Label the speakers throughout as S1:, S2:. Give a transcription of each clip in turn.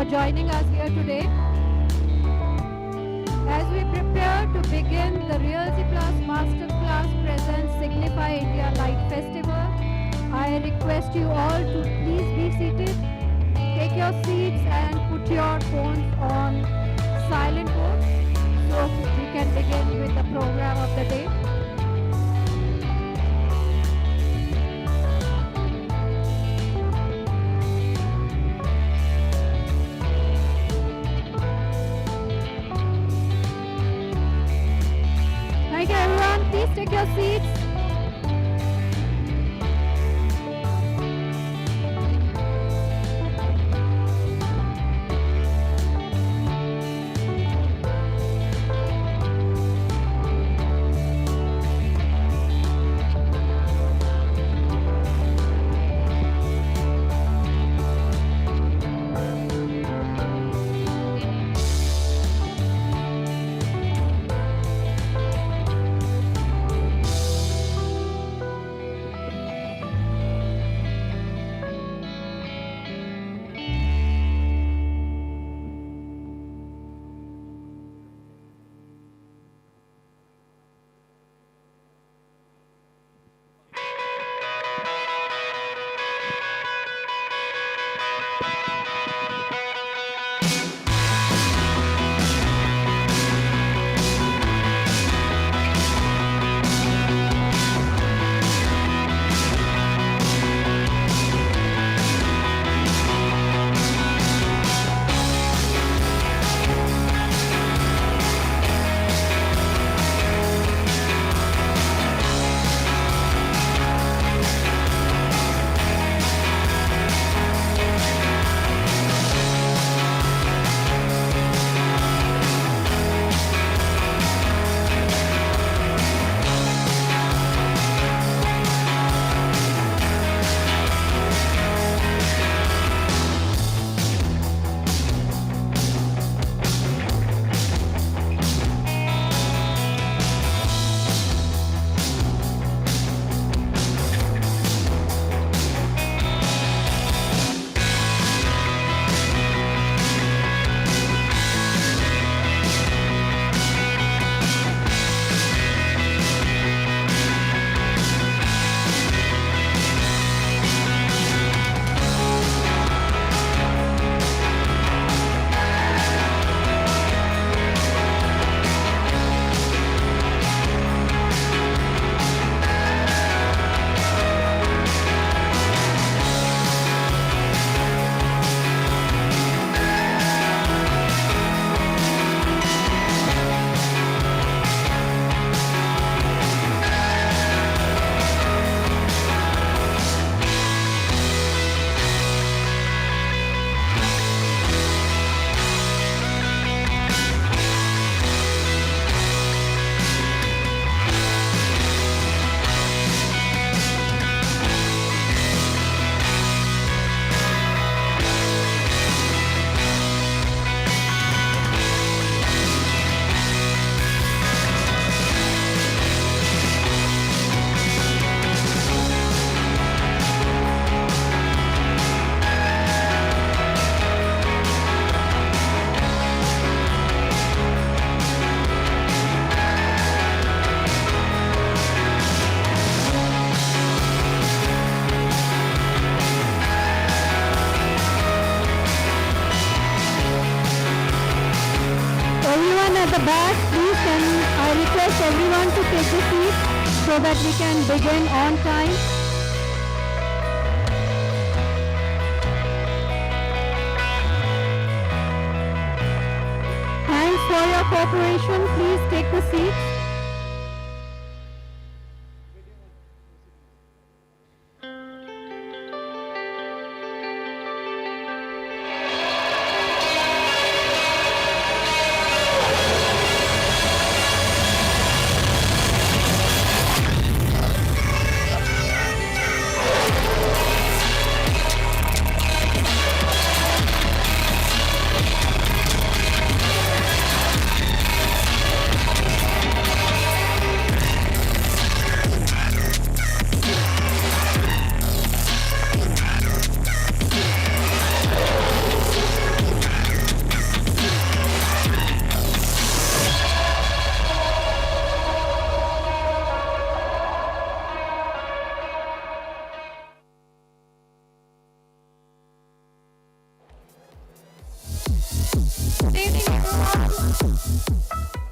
S1: for joining us here today. As we prepare to begin the Realty Plus Masterclass presents Signify India Light Festival, I request you all to please be seated, take your seats and put your phones on silent mode so we can begin with the program of the day. Thank you everyone, please take your seats. At the back, please can I request everyone to take a seat so that we can begin on time. Thanks for your cooperation. Please take the seats.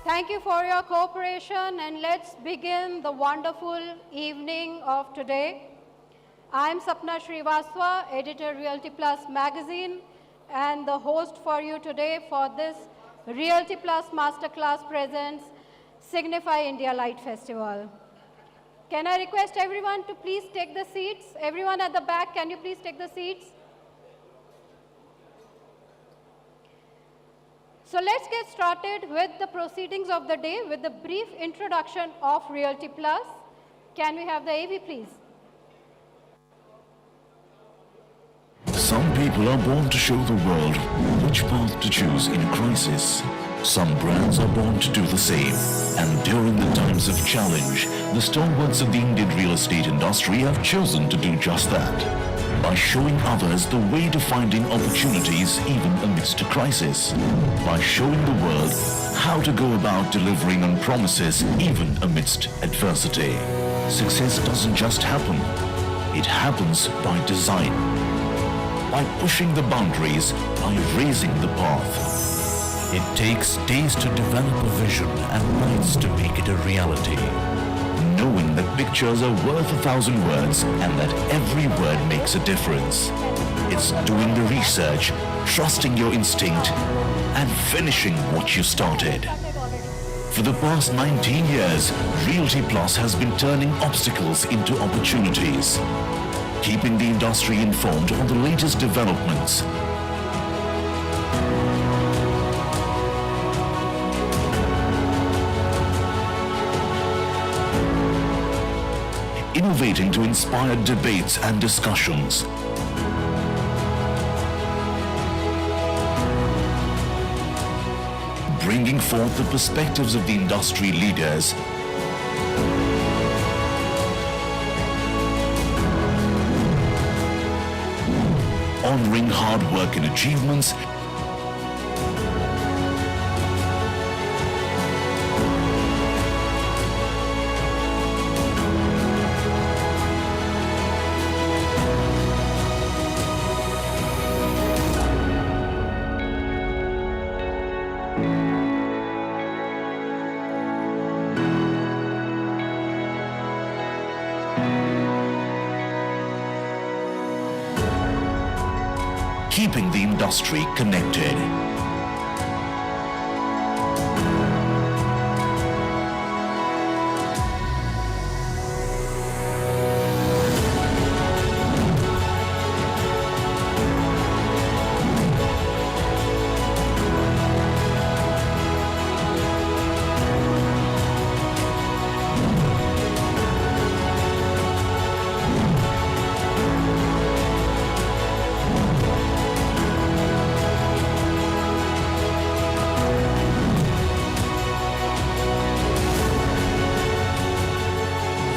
S1: Thank you for your cooperation, and let's begin the wonderful evening of today. I'm Sapna Srivastava, editor Realty Plus magazine, and the host for you today for this Realty Plus Masterclass presents Signify India Light Festival. Can I request everyone to please take the seats? Everyone at the back, can you please take the seats? So let's get started with the proceedings of the day with the brief introduction of Realty Plus. Can we have the AV, please?
S2: Some people are born to show the world which path to choose in a crisis. Some brands are born to do the same. And during the times of challenge, the stalwarts of the Indian real estate industry have chosen to do just that. By showing others the way to finding opportunities even amidst a crisis. By showing the world how to go about delivering on promises even amidst adversity. Success doesn't just happen. It happens by design. By pushing the boundaries, by raising the path. It takes days to develop a vision and nights to make it a reality. Knowing that pictures are worth 1,000 words and that every word makes a difference. It's doing the research, trusting your instinct, and finishing what you started. For the past 19 years, Realty Plus has been turning obstacles into opportunities, keeping the industry informed on the latest developments. Innovating to inspire debates and discussions. Bringing forth the perspectives of the industry leaders. Honoring hard work and achievements. Keeping the industry connected.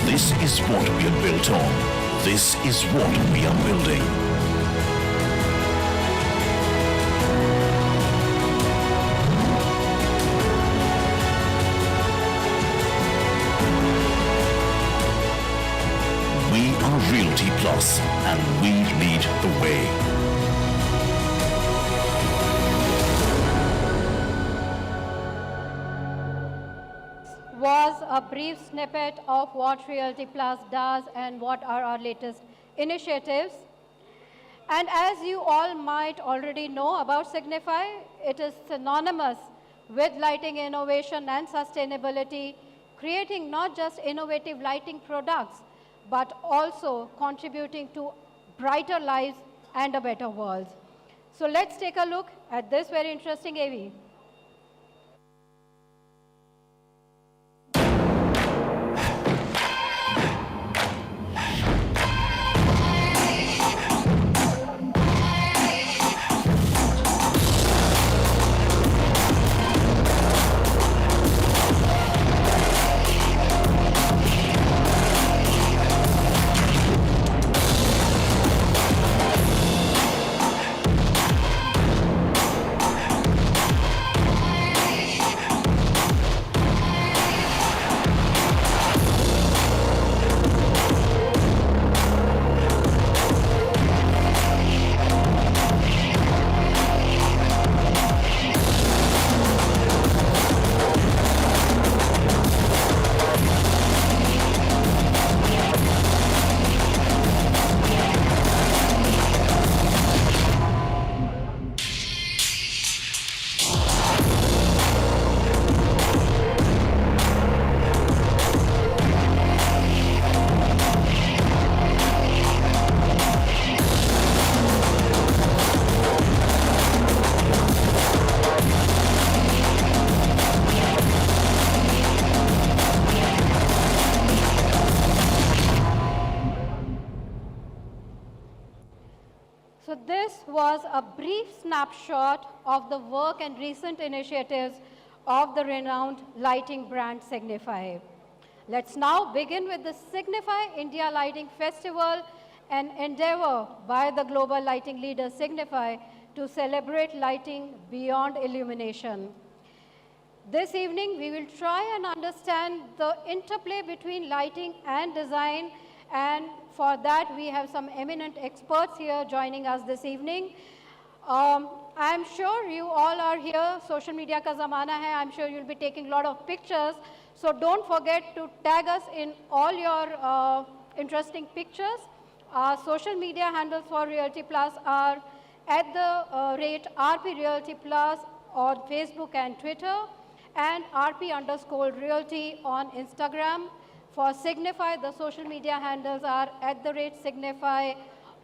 S2: This is what we are built on. This is what we are building. We are Realty Plus, and we lead the way.
S1: Was a brief snippet of what Realty Plus does and what are our latest initiatives. And as you all might already know about Signify, it is synonymous with lighting innovation and sustainability, creating not just innovative lighting products, but also contributing to brighter lives and a better world. So let's take a look at this very interesting AV. this was a brief snapshot of the work and recent initiatives of the renowned lighting brand Signify. Let's now begin with the Signify India Lighting Festival, an endeavor by the global lighting leader Signify to celebrate lighting beyond illumination. This evening, we will try and understand the interplay between lighting and design, and for that, we have some eminent experts here joining us this evening. I'm sure you all are here. Social media ka zamana hai. I'm sure you'll be taking a lot of pictures. So don't forget to tag us in all your interesting pictures. Our social media handles for Realty Plus are at the rate RP Realty Plus on Facebook and Twitter, and RP_Realty on Instagram. For Signify, the social media handles are at the rate Signify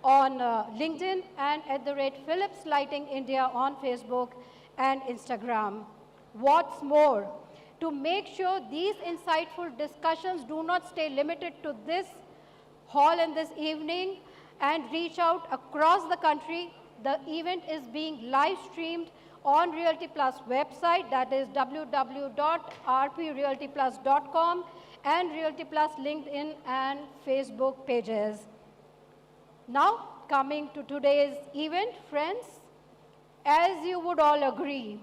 S1: on LinkedIn and at the rate Philips Lighting India on Facebook and Instagram. What's more, to make sure these insightful discussions do not stay limited to this hall and this evening and reach out across the country, the event is being live streamed on Realty Plus website, that is www.rprealtyplus.com, and Realty Plus LinkedIn and Facebook pages. Now, coming to today's event, friends, as you would all agree,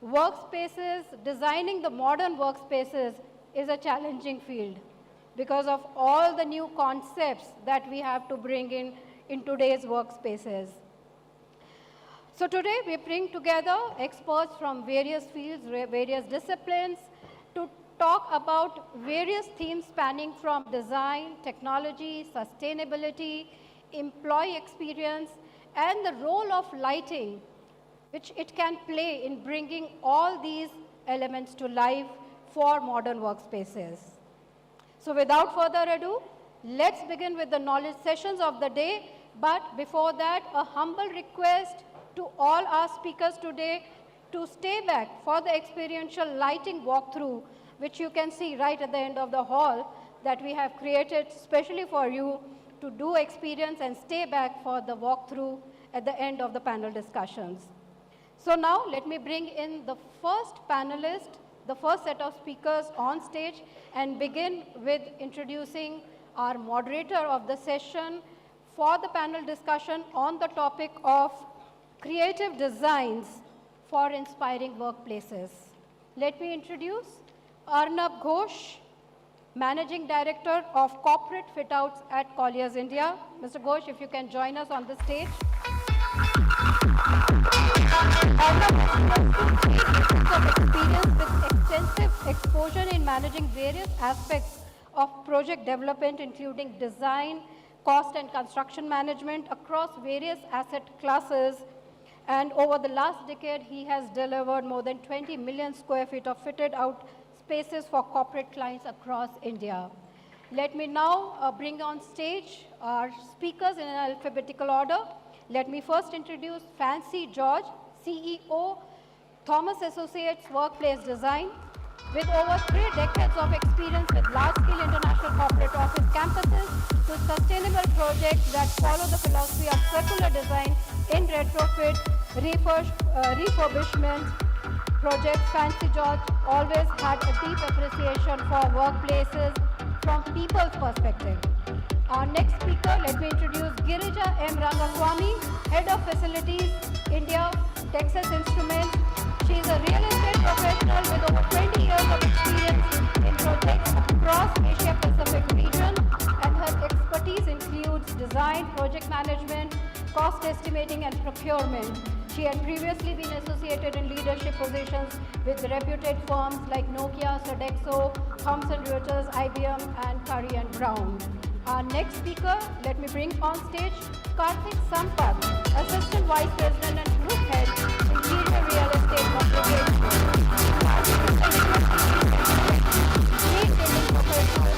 S1: workspaces, designing the modern workspaces is a challenging field because of all the new concepts that we have to bring in today's workspaces. So today we bring together experts from various fields, various disciplines to talk about various themes spanning from design, technology, sustainability, employee experience, and the role of lighting, which it can play in bringing all these elements to life for modern workspaces. So without further ado, let's begin with the knowledge sessions of the day. But before that, a humble request to all our speakers today to stay back for the experiential lighting walkthrough, which you can see right at the end of the hall that we have created specially for you to do experience and stay back for the walkthrough at the end of the panel discussions. So now let me bring in the first panelist, the first set of speakers on stage, and begin with introducing our moderator of the session for the panel discussion on the topic of creative designs for inspiring workplaces. Let me introduce Arnab Ghosh, Managing Director of Corporate Fit-Outs at Colliers India. Mr. Ghosh, if you can join us on the stage. Arnab has experience with extensive exposure in managing various aspects of project development, including design, cost and construction management across various asset classes. And over the last decade, he has delivered more than 20 million square feet of fitted out spaces for corporate clients across India. Let me now bring on stage our speakers in an alphabetical order. Let me first introduce Fancy George, CEO, Thomas Associates Workplace Design. With over 3 decades of experience with large-scale international corporate office campuses to sustainable projects that follow the philosophy of circular design in retrofit, refurbishment projects, Fancy George always had a deep appreciation for workplaces from people's perspective. Our next speaker, let me introduce Girija M. Rangaswamy, Head of Facilities, India, Texas Instruments. She is a real estate professional with over 20 years of experience in projects across Asia Pacific region, and her expertise includes design, project management, cost estimating, and procurement. She had previously been associated in leadership positions with reputed firms like Nokia, Sodexo, Thomson Reuters, IBM, and Curry and Brown. Our next speaker, let me bring on stage Karthik Sampath, Assistant Vice President and Group Head, Interior Real Estate Corporation.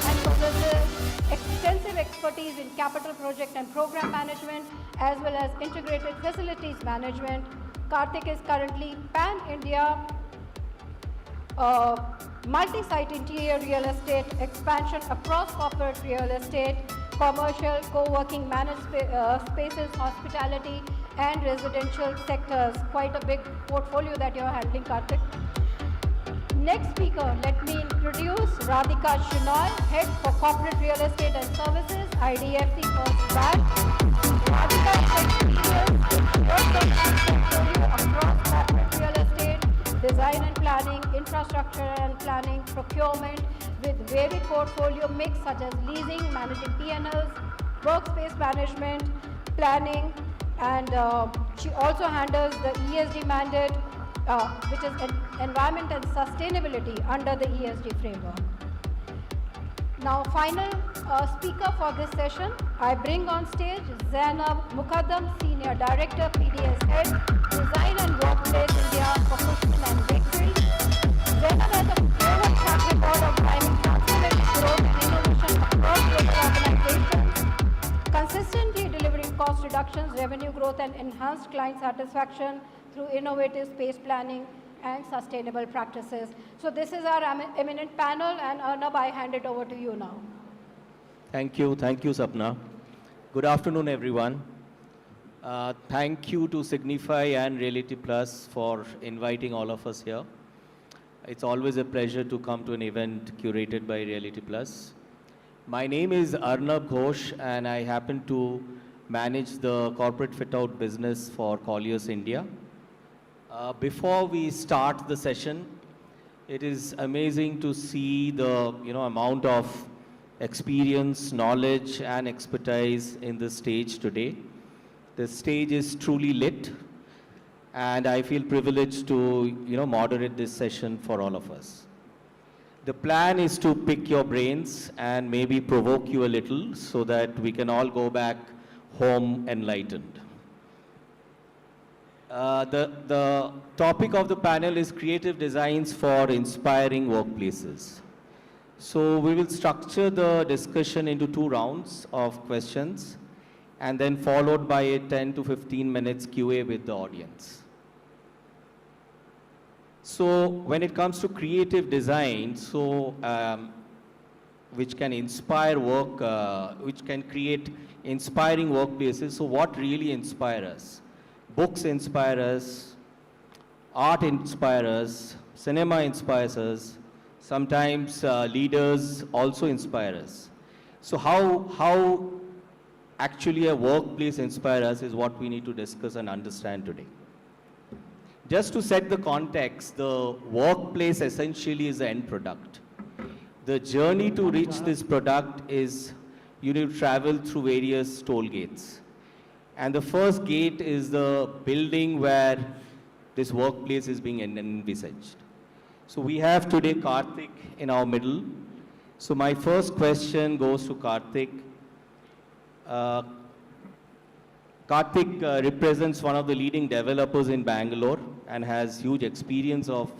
S1: And possesses extensive expertise in capital project and program management, as well as integrated facilities management. Karthik is currently Pan-India multi-site interior real estate, expansion across corporate real estate, commercial, co-working, managed spaces, hospitality, and residential sectors. Quite a big portfolio that you're handling, Karthik. Next speaker, let me introduce Radhika Shinoy, Head for Corporate Real Estate and Services, IDFC First Bank. Radhika is experienced in portfolio across corporate real estate, design and planning, infrastructure and planning, procurement, with varied portfolio mix such as leasing, managing P&Ls, workspace management, planning, and she also handles the ESG mandate, which is environment and sustainability under the ESG framework. Now, final speaker for this session, I bring on stage Zainab Mukaddam, Senior Director, PDS Head, Design and Workplace India for Cushman and Wakefield. Zainab has a proven track record of driving transformative growth and innovation across global organizations, consistently delivering cost reductions, revenue growth, and enhanced client satisfaction through innovative space planning and sustainable practices. So this is our eminent panel, and Arnab, I hand it over to you now.
S3: Thank you, Sapna. Good afternoon, everyone. Thank you to Signify and Realty Plus for inviting all of us here. It's always a pleasure to come to an event curated by Realty Plus. My name is Arnab Ghosh, and I happen to manage the corporate fit-out business for Colliers India. Before we start the session, it is amazing to see the amount of experience, knowledge, and expertise in this stage today. The stage is truly lit, and I feel privileged to moderate this session for all of us. The plan is to pick your brains and maybe provoke you a little so that we can all go back home enlightened. The topic of the panel is creative designs for inspiring workplaces. So we will structure the discussion into 2 rounds of questions and then followed by a 10 to 15 minutes QA with the audience. So when it comes to creative design, which can inspire work, which can create inspiring workplaces, so what really inspires us? Books inspire us, art inspires us, cinema inspires us, sometimes leaders also inspire us. So how actually a workplace inspires us is what we need to discuss and understand today. Just to set the context, the workplace essentially is the end product. The journey to reach this product is you need to travel through various toll gates. And the first gate is the building where this workplace is being envisaged. So we have today Karthik in our middle. So my first question goes to Karthik. Karthik represents one of the leading developers in Bangalore and has huge experience of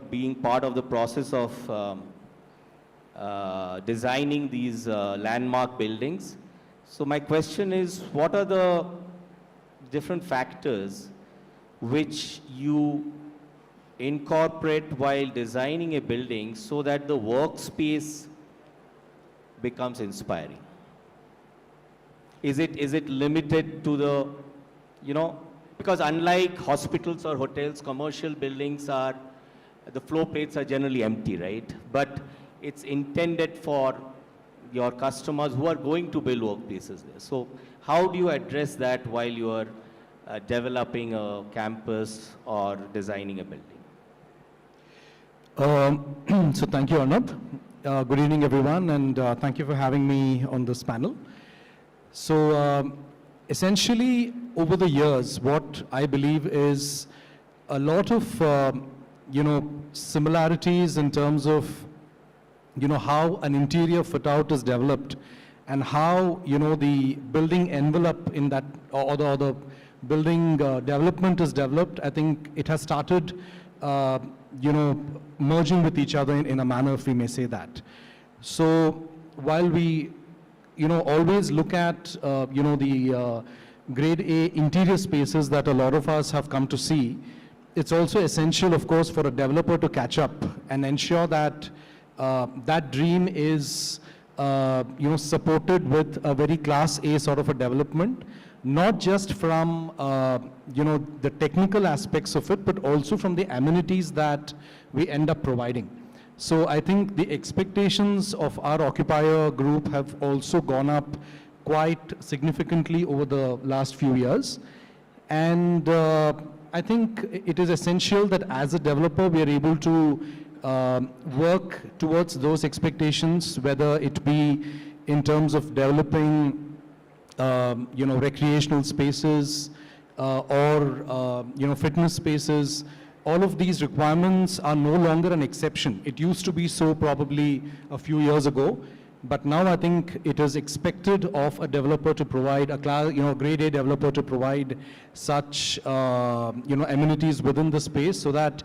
S3: being part of the process of designing these landmark buildings. So my question is, what are the different factors which you incorporate while designing a building so that the workspace becomes inspiring? Is it limited to the, because unlike hospitals or hotels, commercial buildings the floor plates are generally empty, right? But it's intended for your customers who are going to build workplaces there. So how do you address that while you are developing a campus or designing a building?
S4: So thank you, Arnab. Good evening, everyone, and thank you for having me on this panel. So essentially, over the years, what I believe is a lot of, similarities in terms of how an interior fit out is developed and how, the building envelope in that, or the building development is developed. I think it has started, merging with each other in a manner, if we may say that. So while we, always look at, the grade A interior spaces that a lot of us have come to see, it's also essential, of course, for a developer to catch up and ensure that that dream is supported with a very class A sort of a development, not just from the technical aspects of it, but also from the amenities that we end up providing. So I think the expectations of our occupier group have also gone up quite significantly over the last few years. And I think it is essential that as a developer, we are able to work towards those expectations, whether it be in terms of developing, recreational spaces or, fitness spaces. All of these requirements are no longer an exception. It used to be so probably a few years ago, but now I think it is expected of a developer to provide a class, grade A developer to provide such, amenities within the space so that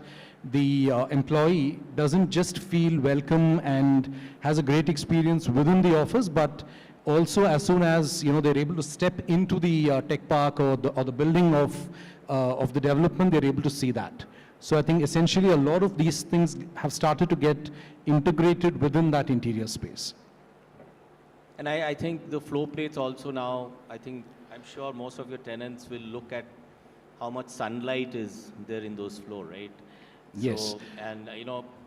S4: the employee doesn't just feel welcome and has a great experience within the office, but also as soon as they're able to step into the tech park or the building of the development, they're able to see that. So I think essentially a lot of these things have started to get integrated within that interior space.
S3: And I think the floor plates also now, I'm sure most of your tenants will look at how much sunlight is there in those floor, right?
S4: Yes.
S3: So, and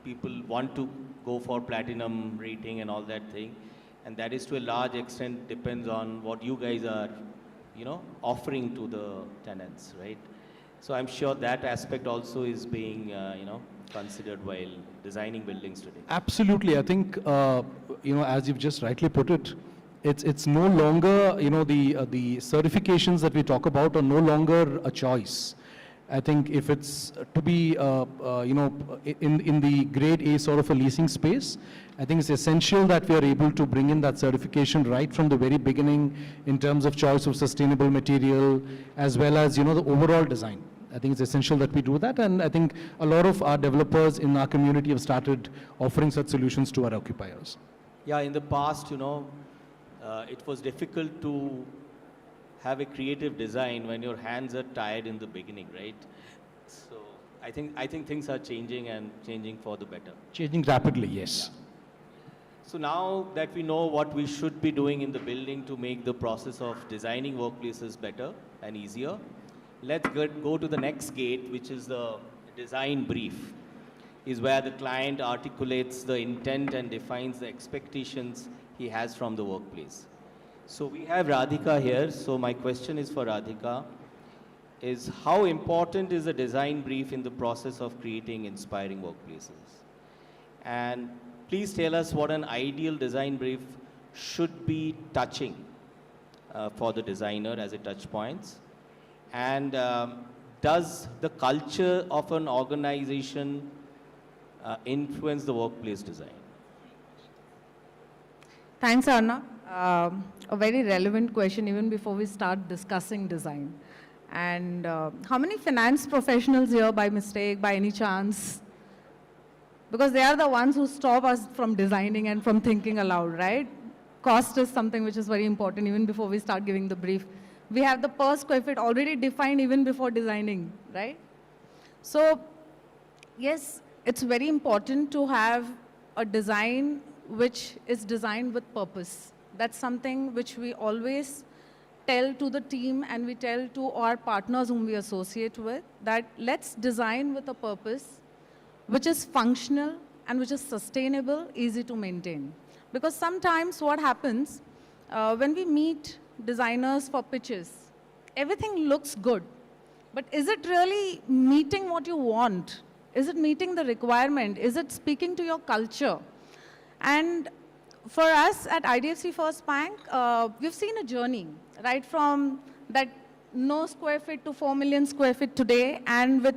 S3: people want to go for platinum rating and all that thing. And that is to a large extent depends on what you guys are, offering to the tenants, right? So I'm sure that aspect also is being, considered while designing buildings today.
S4: Absolutely. I think, as you've just rightly put it, it's no longer, the certifications that we talk about are no longer a choice. I think if it's to be, in the grade A sort of a leasing space, I think it's essential that we are able to bring in that certification right from the very beginning in terms of choice of sustainable material, as well as, the overall design. I think it's essential that we do that, and I think a lot of our developers in our community have started offering such solutions to our occupiers.
S3: Yeah, in the past, it was difficult to have a creative design when your hands are tired in the beginning, right? So I think things are changing and changing for the better.
S4: Changing rapidly, yes.
S3: Yeah. So now that we know what we should be doing in the building to make the process of designing workplaces better and easier, let's go to the next gate, which is the design brief, is where the client articulates the intent and defines the expectations he has from the workplace. So we have Radhika here. So my question is for Radhika, is how important is a design brief in the process of creating inspiring workplaces? And please tell us what an ideal design brief should be touching for the designer as a touch points. And does the culture of an organization influence the workplace design?
S5: Thanks, Arna. A very relevant question even before we start discussing design. And how many finance professionals here by mistake, by any chance? Because they are the ones who stop us from designing and from thinking aloud, right? Cost is something which is very important even before we start giving the brief. We have the per square feet already defined even before designing, right? So, yes, it's very important to have a design which is designed with purpose. That's something which we always tell to the team and we tell to our partners whom we associate with, that let's design with a purpose which is functional and which is sustainable, easy to maintain. Because sometimes what happens, when we meet designers for pitches, everything looks good, but is it really meeting what you want? Is it meeting the requirement? Is it speaking to your culture? And for us at IDFC First Bank, we've seen a journey, right from that no square feet to 4 million square feet today, and with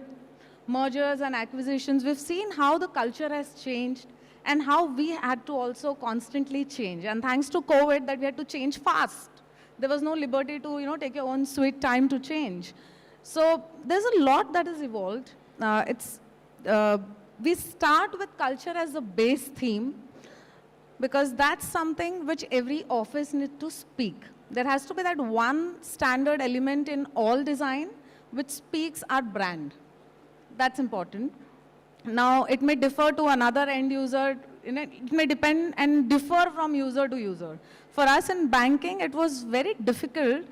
S5: mergers and acquisitions, we've seen how the culture has changed and how we had to also constantly change. And thanks to COVID, that we had to change fast. There was no liberty to, take your own sweet time to change. So there's a lot that has evolved. We start with culture as a base theme, because that's something which every office needs to speak. There has to be that one standard element in all design which speaks our brand. That's important. Now, it may differ to another end user. It may depend and differ from user to user. For us in banking, it was very difficult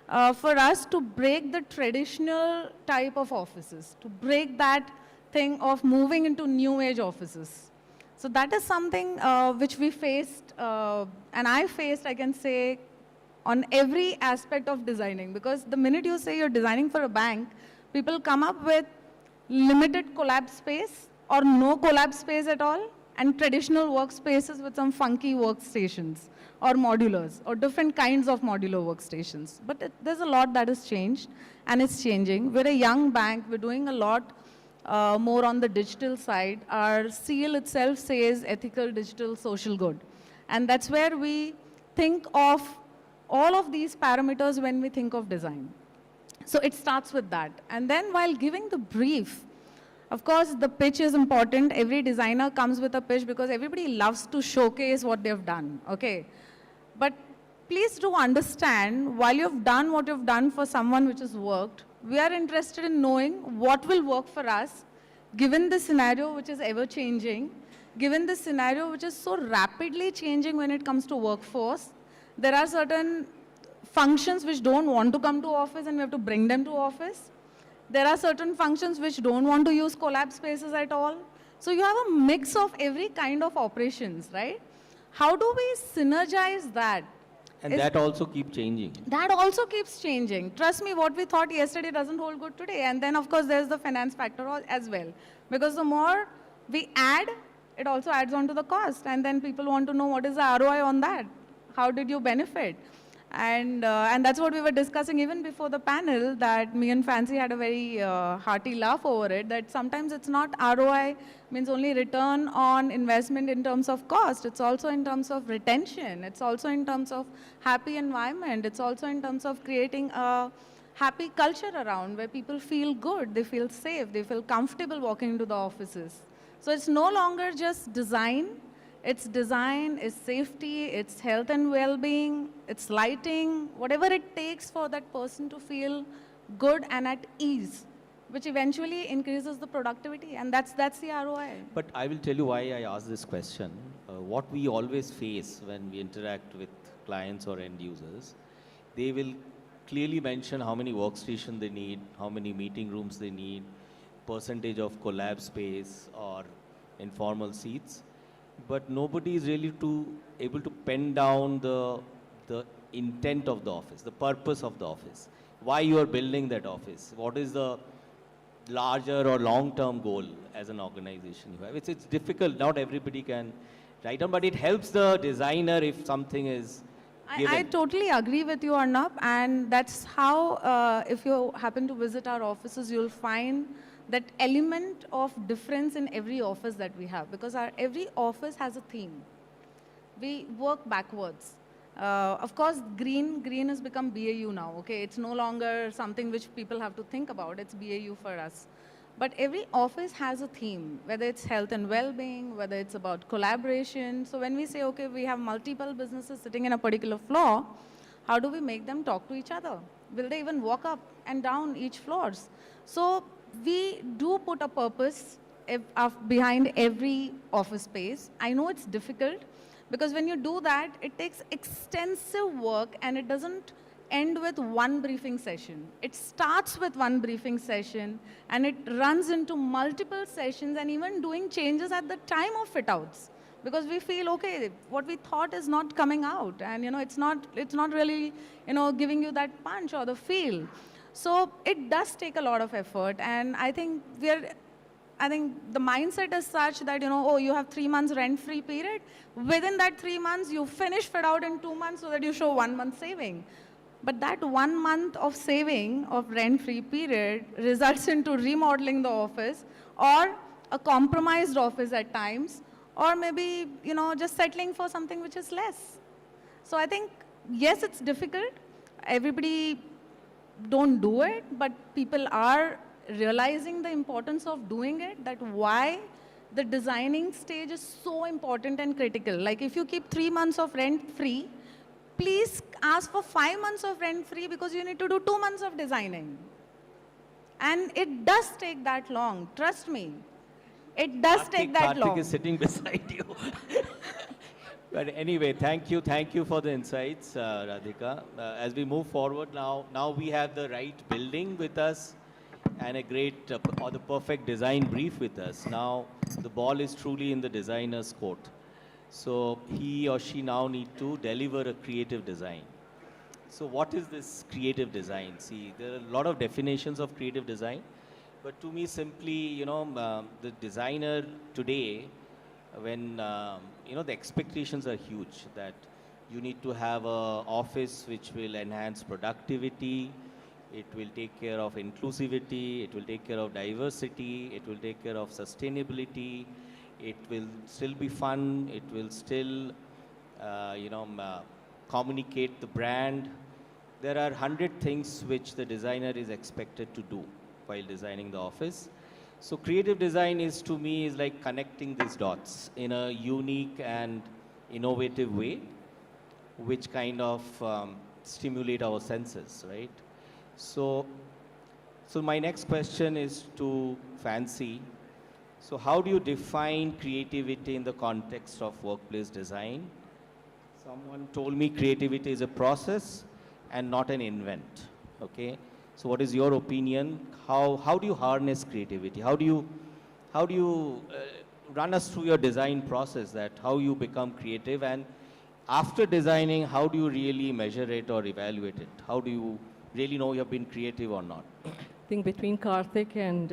S5: for us to break the traditional type of offices, to break that thing of moving into new age offices. So that is something which we faced, and I faced, I can say, on every aspect of designing. Because the minute you say you're designing for a bank, people come up with limited collab space or no collab space at all, and traditional workspaces with some funky workstations or modulars or different kinds of modular workstations. But there's a lot that has changed and it's changing. We're a young bank. We're doing a lot more on the digital side. Our seal itself says ethical, digital, social good. And that's where we think of all of these parameters when we think of design. So it starts with that. And then while giving the brief, of course, the pitch is important. Every designer comes with a pitch because everybody loves to showcase what they've done, okay? But please do understand, while you've done what you've done for someone which has worked, we are interested in knowing what will work for us, given the scenario which is ever changing, given the scenario which is so rapidly changing when it comes to workforce. There are certain functions which don't want to come to office and we have to bring them to office. There are certain functions which don't want to use collab spaces at all. So you have a mix of every kind of operations, right? How do we synergize that?
S3: And that also keeps changing.
S5: That also keeps changing. Trust me, what we thought yesterday doesn't hold good today. And then, of course, there's the finance factor as well. Because the more we add, it also adds on to the cost. And then people want to know what is the ROI on that? How did you benefit? And that's what we were discussing even before the panel, that me and Fancy had a very hearty laugh over it, that sometimes it's not ROI, means only return on investment in terms of cost. It's also in terms of retention. It's also in terms of happy environment. It's also in terms of creating a happy culture around where people feel good, they feel safe, they feel comfortable walking into the offices. So it's no longer just design. It's design, it's safety, it's health and well-being, it's lighting, whatever it takes for that person to feel good and at ease, which eventually increases the productivity, and that's the ROI.
S3: But I will tell you why I asked this question. What we always face when we interact with clients or end users, they will clearly mention how many workstations they need, how many meeting rooms they need, percentage of collab space or informal seats. But nobody is really able to pen down the intent of the office, the purpose of the office, why you are building that office, what is the larger or long-term goal as an organization you have. It's difficult, not everybody can write down, but it helps the designer if something is given.
S5: I totally agree with you, Arnab, and that's how, if you happen to visit our offices, you'll find that element of difference in every office that we have, because every office has a theme. We work backwards. Of course, green has become BAU now, okay? It's no longer something which people have to think about. It's BAU for us. But every office has a theme, whether it's health and well-being, whether it's about collaboration. So when we say, okay, we have multiple businesses sitting in a particular floor, how do we make them talk to each other? Will they even walk up and down each floors? So we do put a purpose behind every office space. I know it's difficult because when you do that, it takes extensive work and it doesn't end with one briefing session. It starts with one briefing session and it runs into multiple sessions and even doing changes at the time of fit outs. Because we feel, okay, what we thought is not coming out and it's not really giving you that punch or the feel. So it does take a lot of effort, and I think the mindset is such that, oh, you have 3 months rent-free period. Within that 3 months, you finish fit out in 2 months so that you show 1 month saving. But that 1 month of saving of rent-free period results into remodeling the office or a compromised office at times, or maybe, just settling for something which is less. So I think, yes, it's difficult. Everybody don't do it, but people are realizing the importance of doing it, that why the designing stage is so important and critical. Like if you keep 3 months of rent free, please ask for 5 months of rent free because you need to do 2 months of designing. And it does take that long, trust me. It does take that
S3: Karthik
S5: long.
S3: is sitting beside you. But anyway, thank you for the insights, Radhika. As we move forward now we have the right building with us and a great or the perfect design brief with us. Now the ball is truly in the designer's court. So he or she now need to deliver a creative design. So what is this creative design? See, there are a lot of definitions of creative design, but to me simply, the designer today, when, the expectations are huge that you need to have a office which will enhance productivity, it will take care of inclusivity, it will take care of diversity, it will take care of sustainability, it will still be fun, it will still, communicate the brand. There are 100 things which the designer is expected to do while designing the office. So creative design is, to me, is like connecting these dots in a unique and innovative way, which kind of stimulate our senses, right? So my next question is to Fancy. So how do you define creativity in the context of workplace design? Someone told me creativity is a process and not an invent, okay? So what is your opinion? How do you harness creativity? How do you run us through your design process, that how you become creative, and after designing, how do you really measure it or evaluate it? How do you really know you have been creative or not?
S6: I think between Karthik and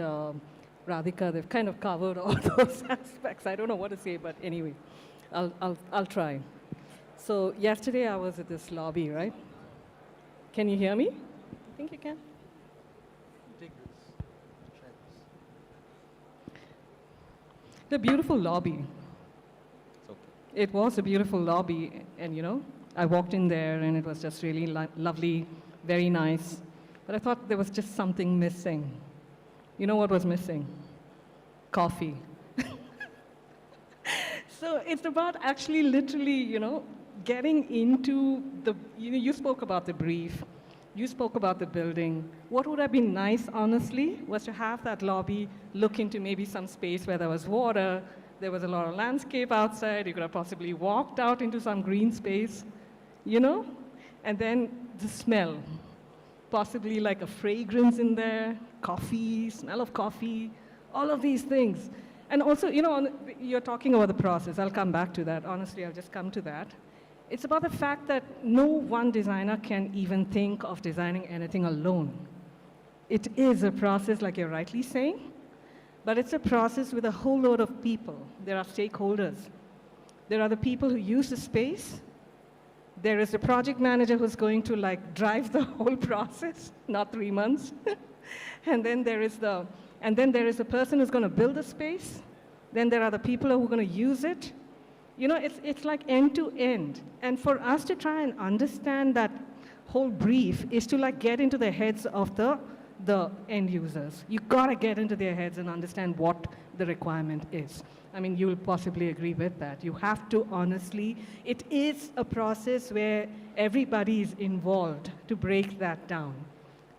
S6: Radhika, they've kind of covered all those aspects. I don't know what to say, but anyway, I'll try. So yesterday I was at this lobby, right? Can you hear me? I think you can. The beautiful lobby.
S3: It's okay.
S6: It was a beautiful lobby, and I walked in there, and it was just really lovely, very nice. But I thought there was just something missing. You know what was missing? Coffee. So it's about actually literally, getting into the, you spoke about the brief, you spoke about the building. What would have been nice, honestly, was to have that lobby look into maybe some space where there was water, there was a lot of landscape outside, you could have possibly walked out into some green space, and then the smell, possibly like a fragrance in there, coffee, smell of coffee, all of these things. And also, you're talking about the process. I'll come back to that. Honestly, I'll just come to that. It's about the fact that no one designer can even think of designing anything alone. It is a process, like you're rightly saying, but it's a process with a whole load of people. There are stakeholders. There are the people who use the space. There is the project manager who's going to drive the whole process, not 3 months. And then there is the person who's going to build the space. Then there are the people who are going to use it. It's like end to end. And for us to try and understand that whole brief is to get into the heads of the end users. You gotta get into their heads and understand what the requirement is. I mean, you'll possibly agree with that. You have to honestly, it is a process where everybody is involved to break that down,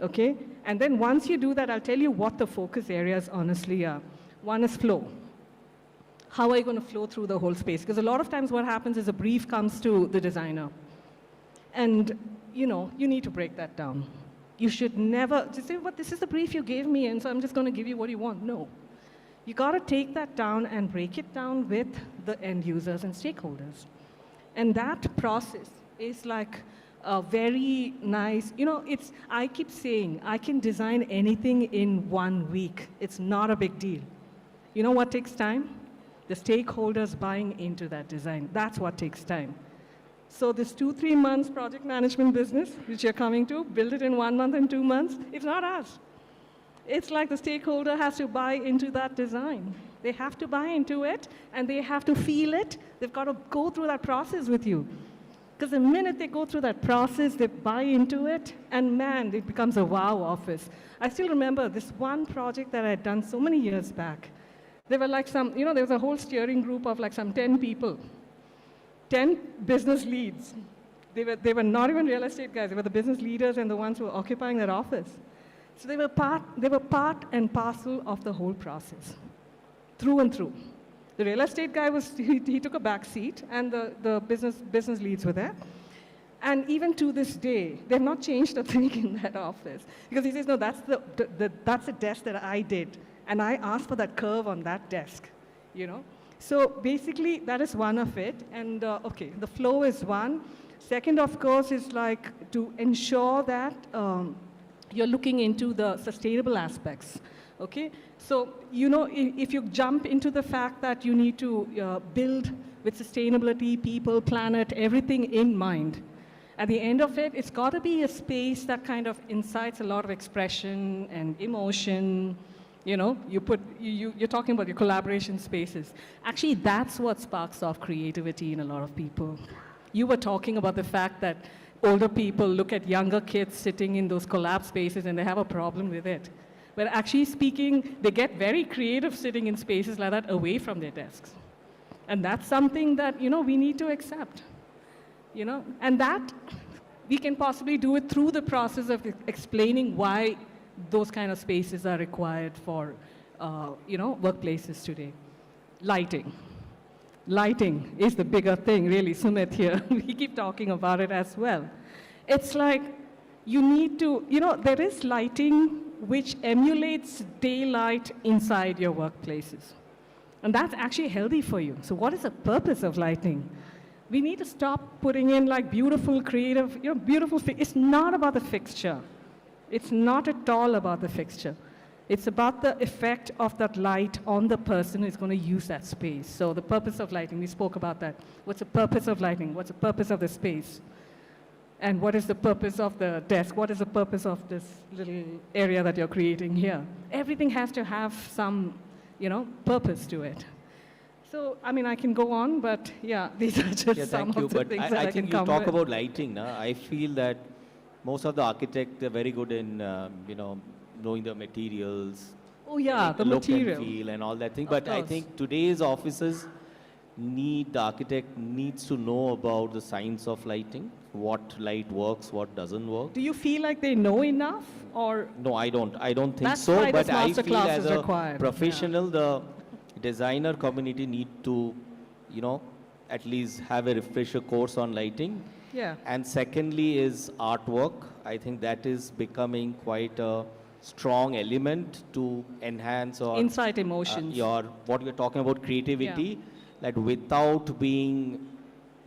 S6: okay? And then once you do that, I'll tell you what the focus areas honestly are. One is flow. How are you going to flow through the whole space? Because a lot of times what happens is a brief comes to the designer. And, you need to break that down. You should never just say, this is the brief you gave me, and so I'm just going to give you what you want. No. You got to take that down and break it down with the end users and stakeholders. And that process is like a very nice, I keep saying, I can design anything in 1 week. It's not a big deal. You know what takes time? The stakeholders buying into that design. That's what takes time. So this 2-3 months project management business, which you're coming to, build it in 1 month and 2 months, it's not us. It's like the stakeholder has to buy into that design. They have to buy into it, and they have to feel it. They've got to go through that process with you. Because the minute they go through that process, they buy into it, and man, it becomes a wow office. I still remember this one project that I had done so many years back. There were there was a whole steering group of some 10 people, 10 business leads. They were not even real estate guys. They were the business leaders and the ones who were occupying that office. So they were part and parcel of the whole process, through and through. The real estate guy he took a back seat, and the business leads were there. And even to this day, they've not changed a thing in that office. Because he says, no, that's the desk that I did. And I asked for that curve on that desk, you know. So basically, that is one of it. And okay, the flow is one. Second, of course, is like to ensure that you're looking into the sustainable aspects, okay? So, you know, if you jump into the fact that you need to build with sustainability, people, planet, everything in mind, at the end of it, it's got to be a space that kind of incites a lot of expression and emotion. You know, you're talking about your collaboration spaces. Actually, that's what sparks off creativity in a lot of people. You were talking about the fact that older people look at younger kids sitting in those collab spaces and they have a problem with it. But actually speaking, they get very creative sitting in spaces like that away from their desks. And that's something that, you know, we need to accept. You know, and that we can possibly do it through the process of explaining why those kind of spaces are required for, you know, workplaces today. Lighting. Lighting is the bigger thing, really, Sumit here. We keep talking about it as well. It's like you need to, you know, there is lighting which emulates daylight inside your workplaces. And that's actually healthy for you. So what is the purpose of lighting? We need to stop putting in like beautiful, creative, you know, beautiful. It's not about the fixture. It's not at all about the fixture. It's about the effect of that light on the person who's going to use that space. So the purpose of lighting, we spoke about that. What's the purpose of lighting? What's the purpose of the space? And what is the purpose of the desk? What is the purpose of this little area that you're creating here? Everything has to have some, you know, purpose to it. So, I mean, I can go on, but yeah, these are just some of the things that I can come with.
S3: I think you talk about lighting, na? I feel that most of the architects are very good in, you know, knowing the materials.
S6: Oh yeah, the
S3: look
S6: material.
S3: and feel and all that thing.
S6: Of
S3: But I
S6: course.
S3: think today's offices the architect needs to know about the science of lighting, what light works, what doesn't work.
S6: Do you feel like they know enough, or?
S3: No, I don't think
S6: That's
S3: so.
S6: why
S3: But
S6: this
S3: I feel
S6: masterclass
S3: as
S6: is
S3: a
S6: required.
S3: professional, the designer community need to, you know, at least have a refresher course on lighting.
S6: Yeah.
S3: And secondly is artwork. I think that is becoming quite a strong element to enhance or
S6: Insight emotions.
S3: your what you're talking about creativity, that without being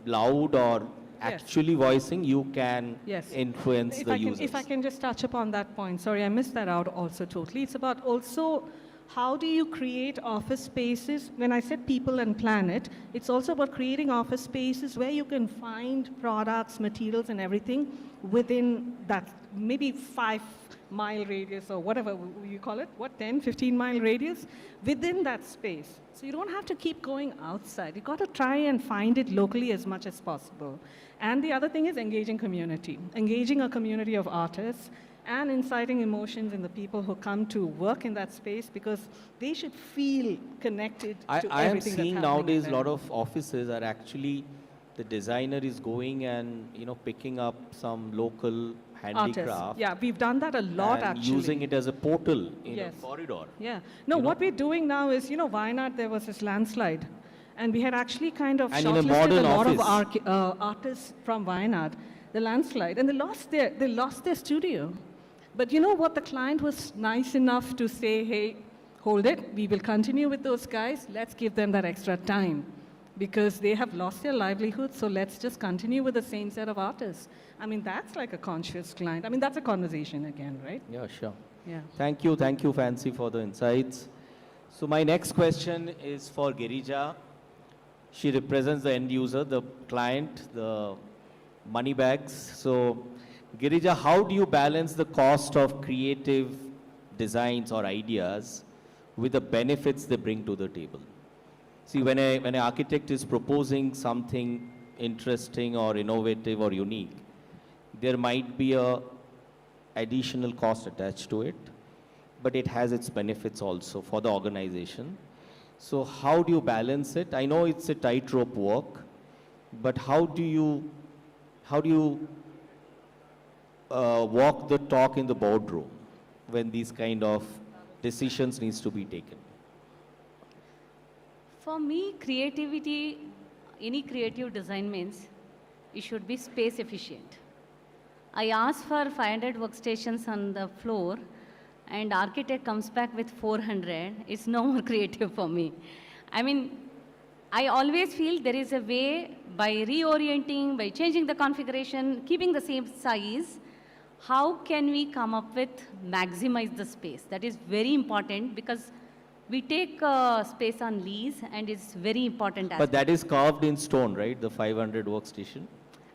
S3: loud or
S6: Yes.
S3: actually voicing, you can
S6: Yes.
S3: influence the users.
S6: If I can just touch upon that point, sorry, I missed that out also totally. It's about also how do you create office spaces? When I said people and planet, it's also about creating office spaces where you can find products, materials, and everything within that maybe 5-mile radius or whatever you call it, 10, 15-mile radius, within that space. So you don't have to keep going outside. You've got to try and find it locally as much as possible. And the other thing is engaging community, engaging a community of artists and inciting emotions in the people who come to work in that space, because they should feel connected to
S3: I am
S6: everything
S3: seeing
S6: that's happening
S3: nowadays a
S6: there.
S3: lot of offices are actually, the designer is going and, you know, picking up some local handicraft.
S6: Artists. Yeah, we've done that a lot
S3: and
S6: actually.
S3: using it as a portal in
S6: Yes.
S3: a corridor.
S6: Yeah. No,
S3: You know?
S6: what we're doing now is, you know, Wayanad, there was this landslide. And we had actually kind of
S3: And in a
S6: shortlisted
S3: modern
S6: lot of
S3: office.
S6: artists from Wayanad, the landslide. And they lost their studio. But you know what? The client was nice enough to say, hey, hold it. We will continue with those guys. Let's give them that extra time, because they have lost their livelihood. So let's just continue with the same set of artists. I mean, that's like a conscious client. I mean, that's a conversation again, right?
S3: Yeah, sure.
S6: Yeah.
S3: Thank you, Fancy, for the insights. So my next question is for Girija. She represents the end user, the client, the money bags. So Girija, how do you balance the cost of creative designs or ideas with the benefits they bring to the table? See, when an architect is proposing something interesting or innovative or unique, there might be a additional cost attached to it, but it has its benefits also for the organization. So how do you balance it? I know it's a tightrope walk, but how do you walk the talk in the boardroom? when these kind of decisions needs to be taken?
S7: For me, creativity, any creative design means it should be space efficient. I asked for 500 workstations on the floor, and architect comes back with 400. It's no more creative for me. I mean, I always feel there is a way by reorienting, by changing the configuration, keeping the same size, how can we come up with maximize the space? That is very important because we take space on lease and it's very important.
S3: But that is carved in stone, right? The 500 workstation.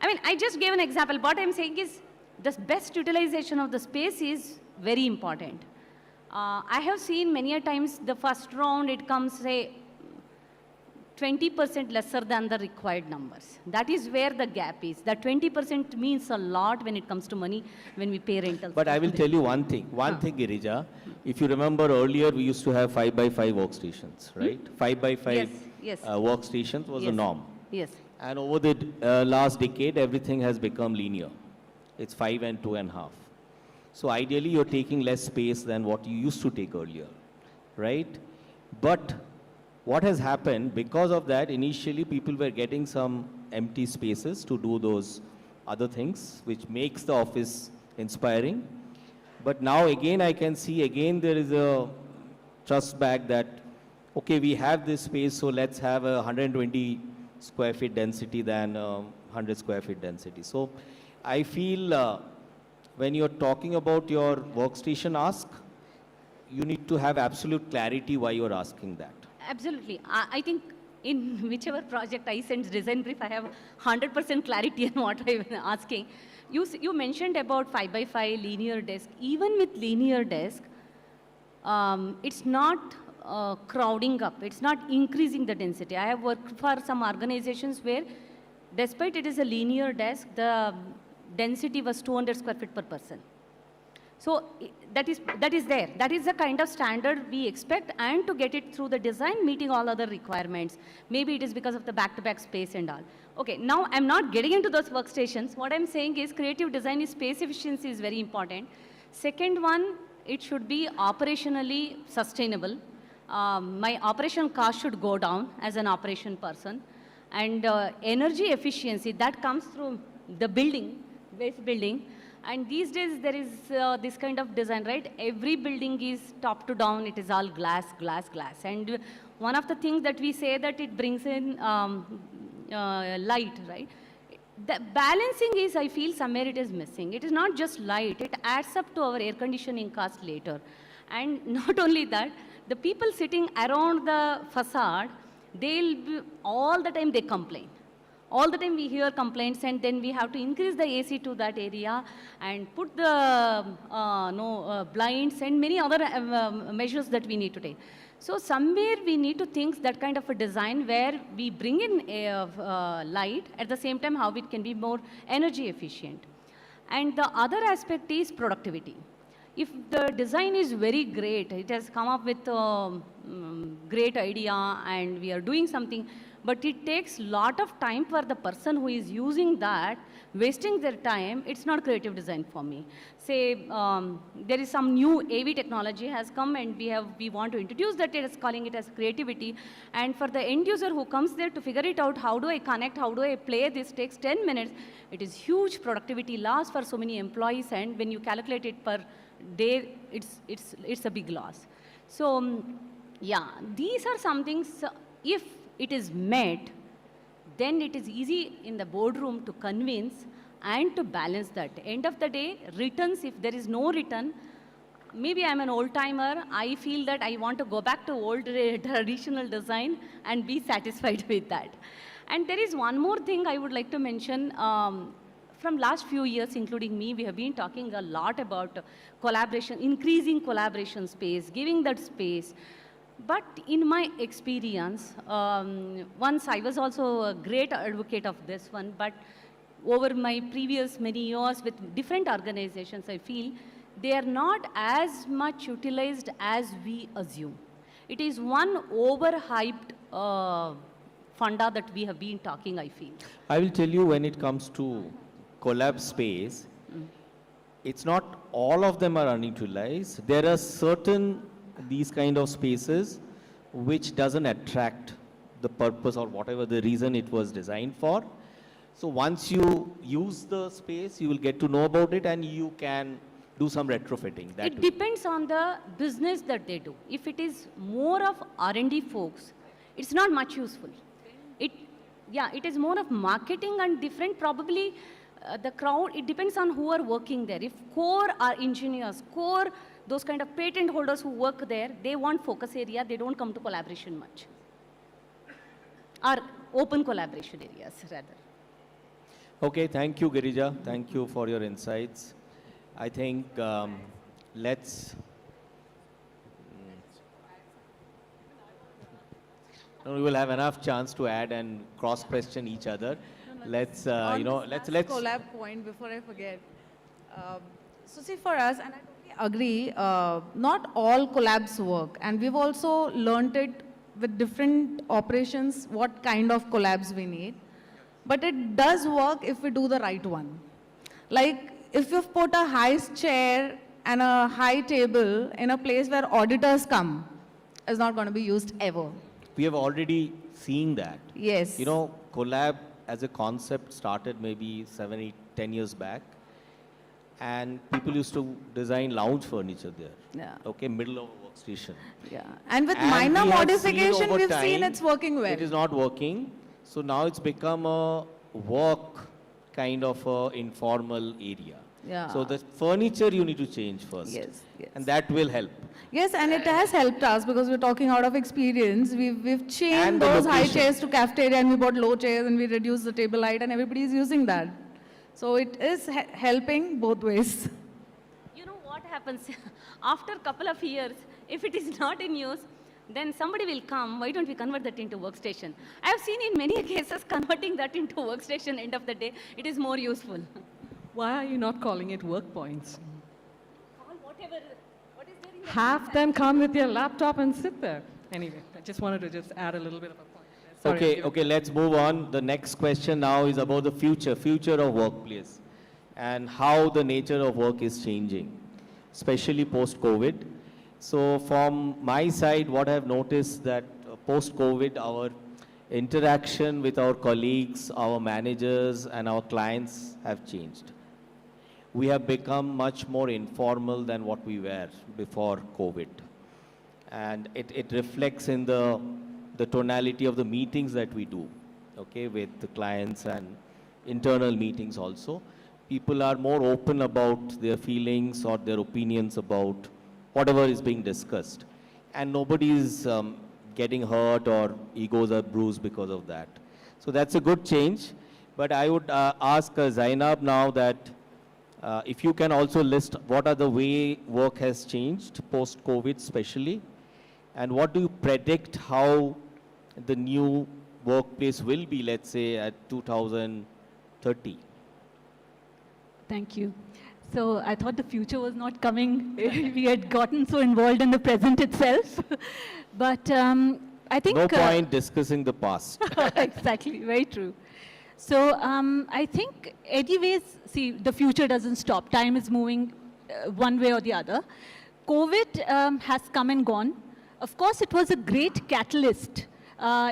S7: I mean, I just gave an example. What I'm saying is the best utilization of the space is very important. I have seen many a times the first round, it comes, say, 20% lesser than the required numbers. That is where the gap is. That 20% means a lot when it comes to money, when we pay rentals.
S3: But I will tell you one thing, Girija. If you remember earlier, we used to have 5 by 5 workstations, right? 5 by 5
S7: Yes, yes.
S3: workstations was the
S7: Yes.
S3: norm.
S7: Yes.
S3: And over the last decade, everything has become linear. It's 5 and 2.5. So ideally, you're taking less space than what you used to take earlier, right? But what has happened, because of that, initially people were getting some empty spaces to do those other things, which makes the office inspiring. But now again, I can see again there is a trust back that, okay, we have this space, so let's have a 120 square feet density than 100 square feet density. So I feel when you're talking about your workstation ask, you need to have absolute clarity why you're asking that.
S7: Absolutely. I think in whichever project I send design brief, I have 100% clarity on what I'm asking. You mentioned about 5 by 5 linear desk. Even with linear desk, it's not crowding up. It's not increasing the density. I have worked for some organizations where, despite it is a linear desk, the density was 200 square feet per person. So that is there. That is the kind of standard we expect, and to get it through the design, meeting all other requirements. Maybe it is because of the back-to-back space and all. Okay, now I'm not getting into those workstations. What I'm saying is creative design is space efficiency is very important. Second one, it should be operationally sustainable. My operation cost should go down as an operation person. And energy efficiency, that comes through the building, base building. And these days, there is this kind of design, right? Every building is top to down. It is all glass, glass, glass. And one of the things that we say that it brings in light, right? The balancing is, I feel, somewhere it is missing. It is not just light. It adds up to our air conditioning cost later. And not only that, the people sitting around the facade, they'll be, all the time they complain. All the time we hear complaints, and then we have to increase the AC to that area and put the blinds and many other measures that we need to take. So somewhere we need to think that kind of a design where we bring in light, at the same time how it can be more energy efficient. And the other aspect is productivity. If the design is very great, it has come up with a great idea and we are doing something, but it takes a lot of time for the person who is using that, wasting their time, it's not creative design for me. Say, there is some new AV technology has come and we want to introduce that, it is calling it as creativity. And for the end user who comes there to figure it out, how do I connect, how do I play, this takes 10 minutes. It is huge productivity loss for so many employees, and when you calculate it per day, it's a big loss. So, yeah, these are some things, if it is met, then it is easy in the boardroom to convince and to balance that. End of the day, returns, if there is no return, maybe I'm an old timer, I feel that I want to go back to old traditional design and be satisfied with that. And there is one more thing I would like to mention. From last few years, including me, we have been talking a lot about collaboration, increasing collaboration space, giving that space. But in my experience, once I was also a great advocate of this one, but over my previous many years with different organizations, I feel they are not as much utilized as we assume. It is one overhyped funda that we have been talking, I feel.
S3: I will tell you, when it comes to collab space, it's not all of them are unutilized. There are certain these kind of spaces which doesn't attract the purpose or whatever the reason it was designed for. So once you use the space, you will get to know about it and you can do some retrofitting. That
S7: It depends on the business that they do. If it is more of R&D folks, it's not much useful. It is more of marketing and different, probably the crowd, it depends on who are working there. If core are engineers, core, those kind of patent holders who work there, they want focus area, they don't come to collaboration much. Or open collaboration areas, rather.
S3: Okay, thank you, Girija. Thank you for your insights. I think let's... We will have enough chance to add and cross-question each other. Let's, let's...
S5: collab point before I forget. So see, for us, and I totally agree, not all collabs work. And we've also learned it with different operations, what kind of collabs we need. But it does work if we do the right one. Like, if you've put a high chair and a high table in a place where auditors come, it's not going to be used ever.
S3: We have already seen that.
S5: Yes.
S3: You know, collab as a concept started maybe 7, 8, 10 years back. And people used to design lounge furniture there.
S5: Yeah.
S3: Okay, middle of a workstation.
S5: Yeah. And with
S3: And
S5: minor
S3: we have
S5: modification,
S3: seen over
S5: we've seen
S3: time
S5: it's working well.
S3: It is not working. So now it's become a work kind of a informal area.
S5: Yeah.
S3: So the furniture you need to change first.
S5: Yes, yes.
S3: And that will help.
S5: Yes, and it has helped us because we're talking out of experience. We've
S3: And
S5: changed
S3: the
S5: those high
S3: location.
S5: chairs to cafeteria and we bought low chairs and we reduced the table height and everybody's using that. So it is helping both ways.
S7: You know what happens? After a couple of years, if it is not in use, then somebody will come, why don't we convert that into workstation? I have seen in many cases converting that into workstation, end of the day, it is more useful.
S6: Why are you not calling it work points?
S7: Call whatever, what is there in the
S6: Have them come with your laptop and sit there. Anyway, I just wanted to just add a little bit of a point. Sorry,
S3: Okay,
S6: I'll give it-
S3: okay, let's move on. The next question now is about the future of workplace and how the nature of work is changing, especially post-COVID. So from my side, what I've noticed that post-COVID, our interaction with our colleagues, our managers, and our clients have changed. We have become much more informal than what we were before COVID. And it reflects in the tonality of the meetings that we do, okay, with the clients and internal meetings also. People are more open about their feelings or their opinions about whatever is being discussed. And nobody is getting hurt or egos are bruised because of that. So that's a good change. But I would ask Zainab now that if you can also list what are the way work has changed post-COVID especially, and what do you predict how the new workplace will be, let's say, at 2030?
S8: Thank you. So I thought the future was not coming. We had gotten so involved in the present itself. But I think...
S3: No point discussing the past.
S8: Exactly, very true. So I think anyways, see, the future doesn't stop. Time is moving one way or the other. COVID has come and gone. Of course, it was a great catalyst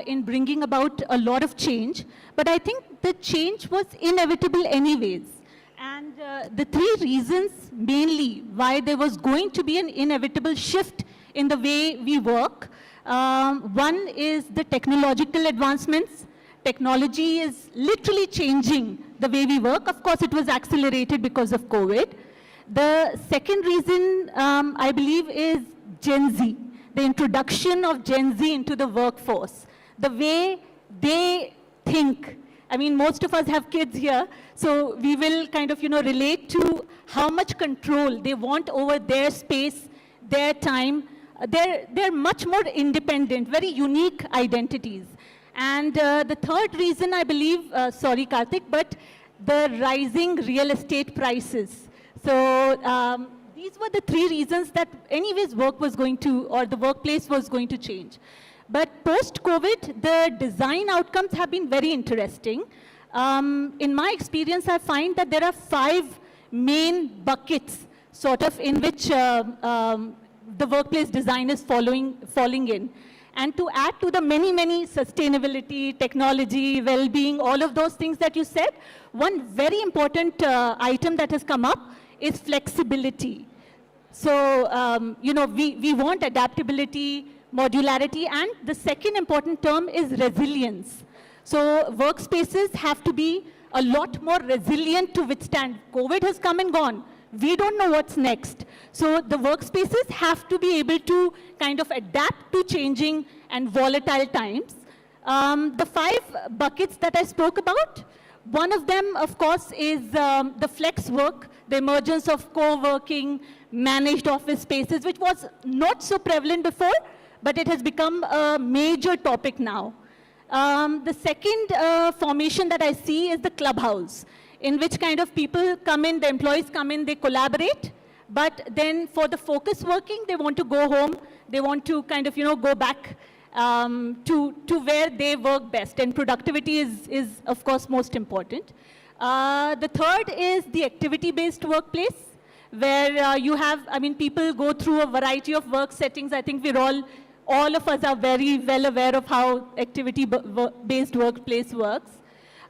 S8: in bringing about a lot of change. But I think the change was inevitable anyways. And the three reasons mainly why there was going to be an inevitable shift in the way we work. One is the technological advancements. Technology is literally changing the way we work. Of course, it was accelerated because of COVID. The second reason, I believe, is Gen Z. The introduction of Gen Z into the workforce. The way they think. I mean, most of us have kids here, so we will kind of, relate to how much control they want over their space, their time. They're much more independent, very unique identities. And the third reason, I believe, sorry, Karthik, but the rising real estate prices. So these were the three reasons that anyways work was going to, or the workplace was going to change. But post-COVID, the design outcomes have been very interesting. In my experience, I find that there are 5 main buckets sort of in which the workplace design is falling in. And to add to the many, many sustainability, technology, well-being, all of those things that you said, one very important item that has come up is flexibility. So, we want adaptability, modularity, and the second important term is resilience. So workspaces have to be a lot more resilient to withstand. COVID has come and gone. We don't know what's next. So the workspaces have to be able to kind of adapt to changing and volatile times. The 5 buckets that I spoke about, one of them, of course, is the flex work, the emergence of co-working, managed office spaces, which was not so prevalent before, but it has become a major topic now. The second formation that I see is the clubhouse, in which kind of people come in, the employees come in, they collaborate, but then for the focus working, they want to go home, they want to kind of, go back to where they work best, and productivity is of course, most important. The third is the activity-based workplace, where you have, people go through a variety of work settings. I think all of us are very well aware of how activity-based workplace works.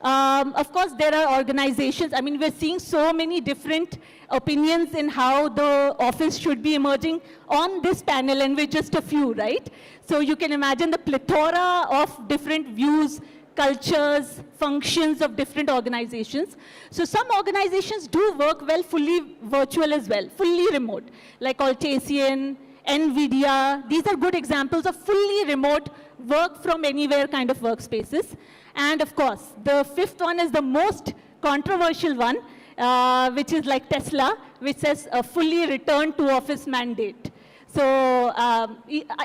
S8: Of course, there are organizations. We're seeing so many different opinions in how the office should be emerging on this panel, and we're just a few, right? So you can imagine the plethora of different views, cultures, functions of different organizations. So some organizations do work well fully virtual as well, fully remote, like Altasian, NVIDIA. These are good examples of fully remote work from anywhere kind of workspaces. And of course, the fifth one is the most controversial one, which is like Tesla, which says a fully return to office mandate. So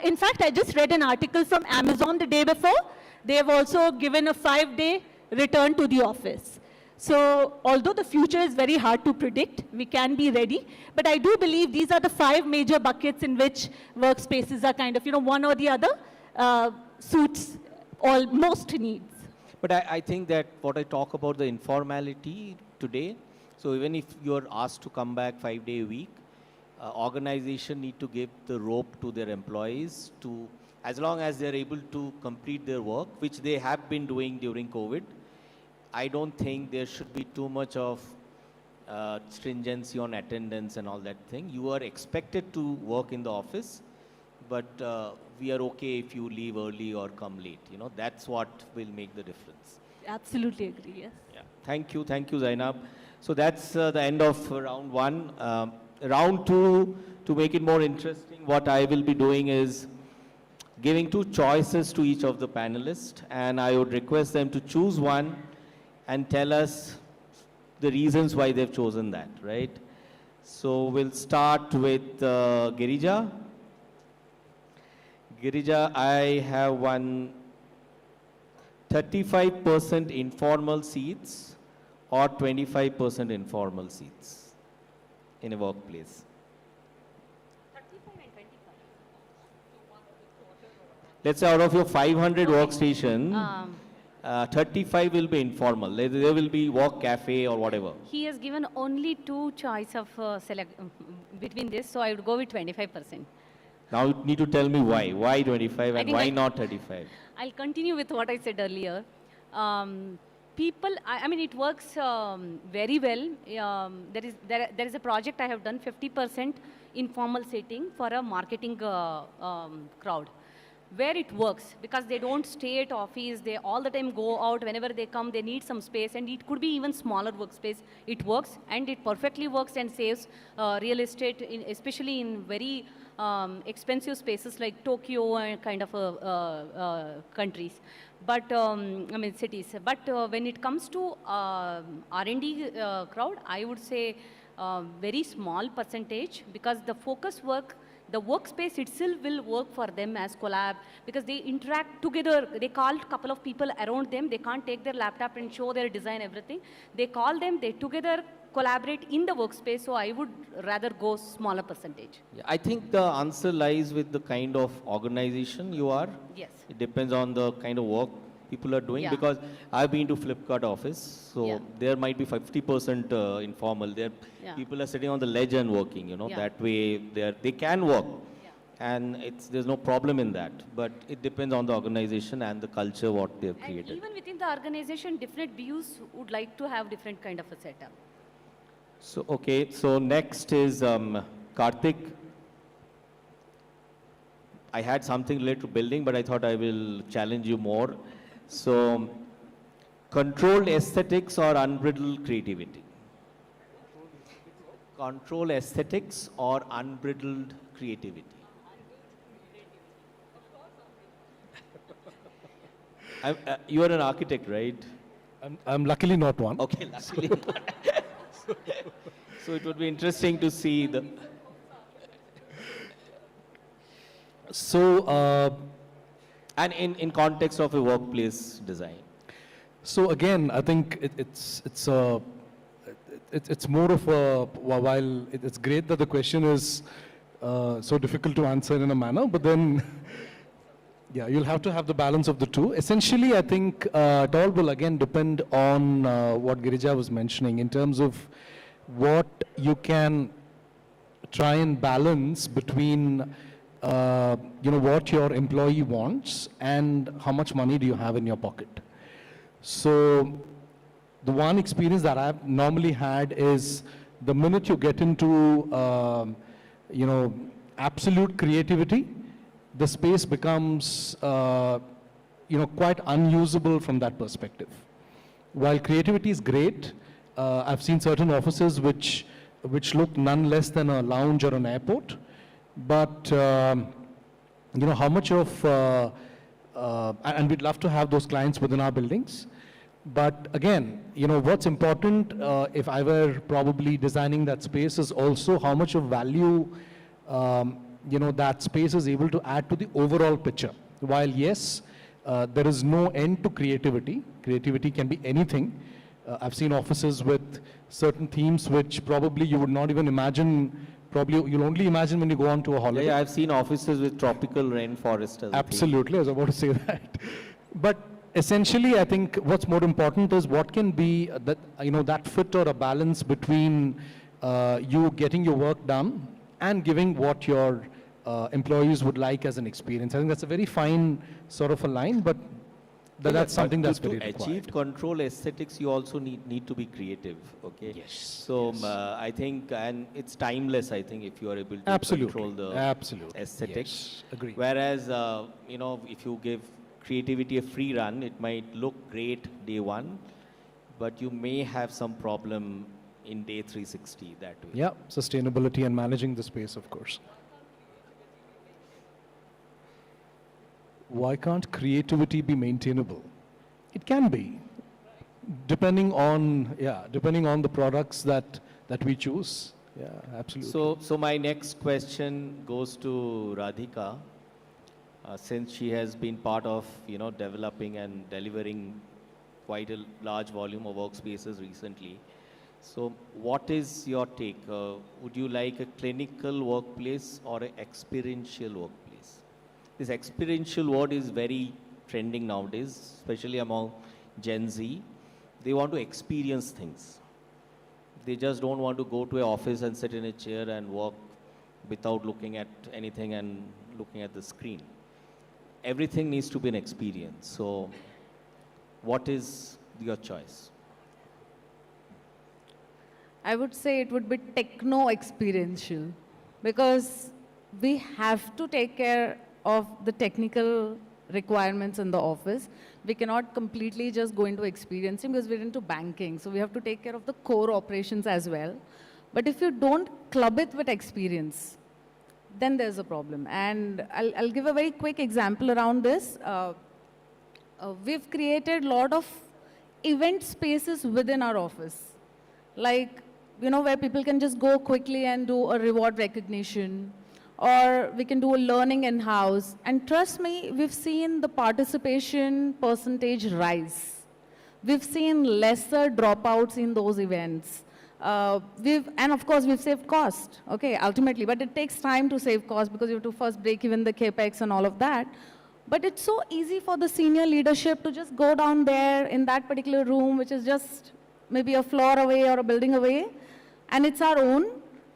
S8: in fact, I just read an article from Amazon the day before. They have also given a 5-day return to the office. So although the future is very hard to predict, we can be ready. But I do believe these are the 5 major buckets in which workspaces are kind of, one or the other suits most needs.
S3: But I think that what I talk about the informality today, so even if you're asked to come back 5-day a week, organization need to give the rope to their employees to, as long as they're able to complete their work, which they have been doing during COVID. I don't think there should be too much of stringency on attendance and all that thing. You are expected to work in the office, but we are okay if you leave early or come late. That's what will make the difference.
S8: Absolutely agree, yes.
S3: Yeah. Thank you, Zainab. So that's the end of round 1. Round 2, to make it more interesting, what I will be doing is giving 2 choices to each of the panelists, and I would request them to choose one and tell us the reasons why they've chosen that, right? So we'll start with Girija. Girija, I have one 35% informal seats or 25% informal seats in a workplace.
S7: 35 and 25.
S3: Let's say out of your 500 workstation, 35 will be informal. There will be work cafe or whatever.
S7: He has given only 2 choice of between this, so I would go with 25%.
S3: Now you need to tell me why. Why 25 and why not 35?
S7: I'll continue with what I said earlier. People, it works very well. There is a project I have done, 50% informal seating for a marketing crowd, where it works because they don't stay at office. They all the time go out. Whenever they come, they need some space, and it could be even smaller workspace. It works, and it perfectly works and saves real estate, especially in very expensive spaces like Tokyo and kind of countries, but cities. But when it comes to R&D crowd, I would say very small percentage, because the focus work, the workspace itself will work for them as collab, because they interact together. They call a couple of people around them. They can't take their laptop and show their design, everything. They call them, they together collaborate in the workspace. So I would rather go smaller percentage.
S3: Yeah, I think the answer lies with the kind of organization you are.
S7: Yes.
S3: It depends on the kind of work people are doing,
S7: Yeah.
S3: because I've been to Flipkart office, so
S7: Yeah.
S3: there might be 50% informal. There,
S7: Yeah.
S3: people are sitting on the ledge and working.
S7: Yeah.
S3: That way they can work, and there's no problem in that. But it depends on the organization and the culture what they've
S7: And
S3: created.
S7: even within the organization, different BUs would like to have different kind of a setup.
S3: So okay, so next is Karthik. I had something related to building, but I thought I will challenge you more. So, controlled aesthetics or unbridled creativity? Control aesthetics or unbridled creativity? You are an architect, right?
S4: I'm luckily not one.
S3: Okay, luckily. So it would be interesting to see the.
S4: So,
S3: And in context of a workplace design.
S4: so again, I think it's more of a, while it's great that the question is so difficult to answer in a manner, but then, yeah, you'll have to have the balance of the two. Essentially, I think it all will again depend on what Girija was mentioning in terms of what you can try and balance between what your employee wants and how much money do you have in your pocket. So the one experience that I've normally had is the minute you get into absolute creativity, the space becomes quite unusable from that perspective. While creativity is great, I've seen certain offices which look none less than a lounge or an airport. But, how much of, and we'd love to have those clients within our buildings. But again, what's important, if I were probably designing that space, is also how much of value, that space is able to add to the overall picture. While yes, there is no end to creativity. Creativity can be anything. I've seen offices with certain themes which probably you would not even imagine. Probably you'll only imagine when you go on to a holiday.
S3: Yeah, I've seen offices with tropical rainforest as a theme.
S4: Absolutely, I was about to say that. But essentially, I think what's more important is what can be that fit or a balance between you getting your work done and giving what your employees would like as an experience. I think that's a very fine sort of a line, but that's something that's very required.
S3: To achieve control aesthetics, you also need to be creative, okay?
S4: Yes.
S3: So I think, and it's timeless, I think, if you are able to
S4: Absolutely.
S3: control the aesthetics.
S4: Yes. Agree.
S3: Whereas, if you give creativity a free run, it might look great day one, but you may have some problem in day 360 that way.
S4: Yeah, sustainability and managing the space, of course. Why can't creativity be maintainable? It can be, depending on the products that we choose. Yeah, absolutely.
S3: So my next question goes to Radhika, since she has been part of developing and delivering quite a large volume of workspaces recently. So what is your take? Would you like a clinical workplace or an experiential workplace? This experiential word is very trending nowadays, especially among Gen Z. They want to experience things. They just don't want to go to an office and sit in a chair and work without looking at anything and looking at the screen. Everything needs to be an experience. So what is your choice?
S5: I would say it would be techno-experiential, because we have to take care of the technical requirements in the office. We cannot completely just go into experiencing because we're into banking. So we have to take care of the core operations as well. But if you don't club it with experience, then there's a problem. And I'll give a very quick example around this. We've created a lot of event spaces within our office. Like, where people can just go quickly and do a reward recognition, or we can do a learning in-house. And trust me, we've seen the participation percentage rise. We've seen lesser dropouts in those events. And of course, we've saved cost, okay, ultimately. But it takes time to save cost because you have to first break even the capex and all of that. But it's so easy for the senior leadership to just go down there in that particular room, which is just maybe a floor away or a building away, and it's our own,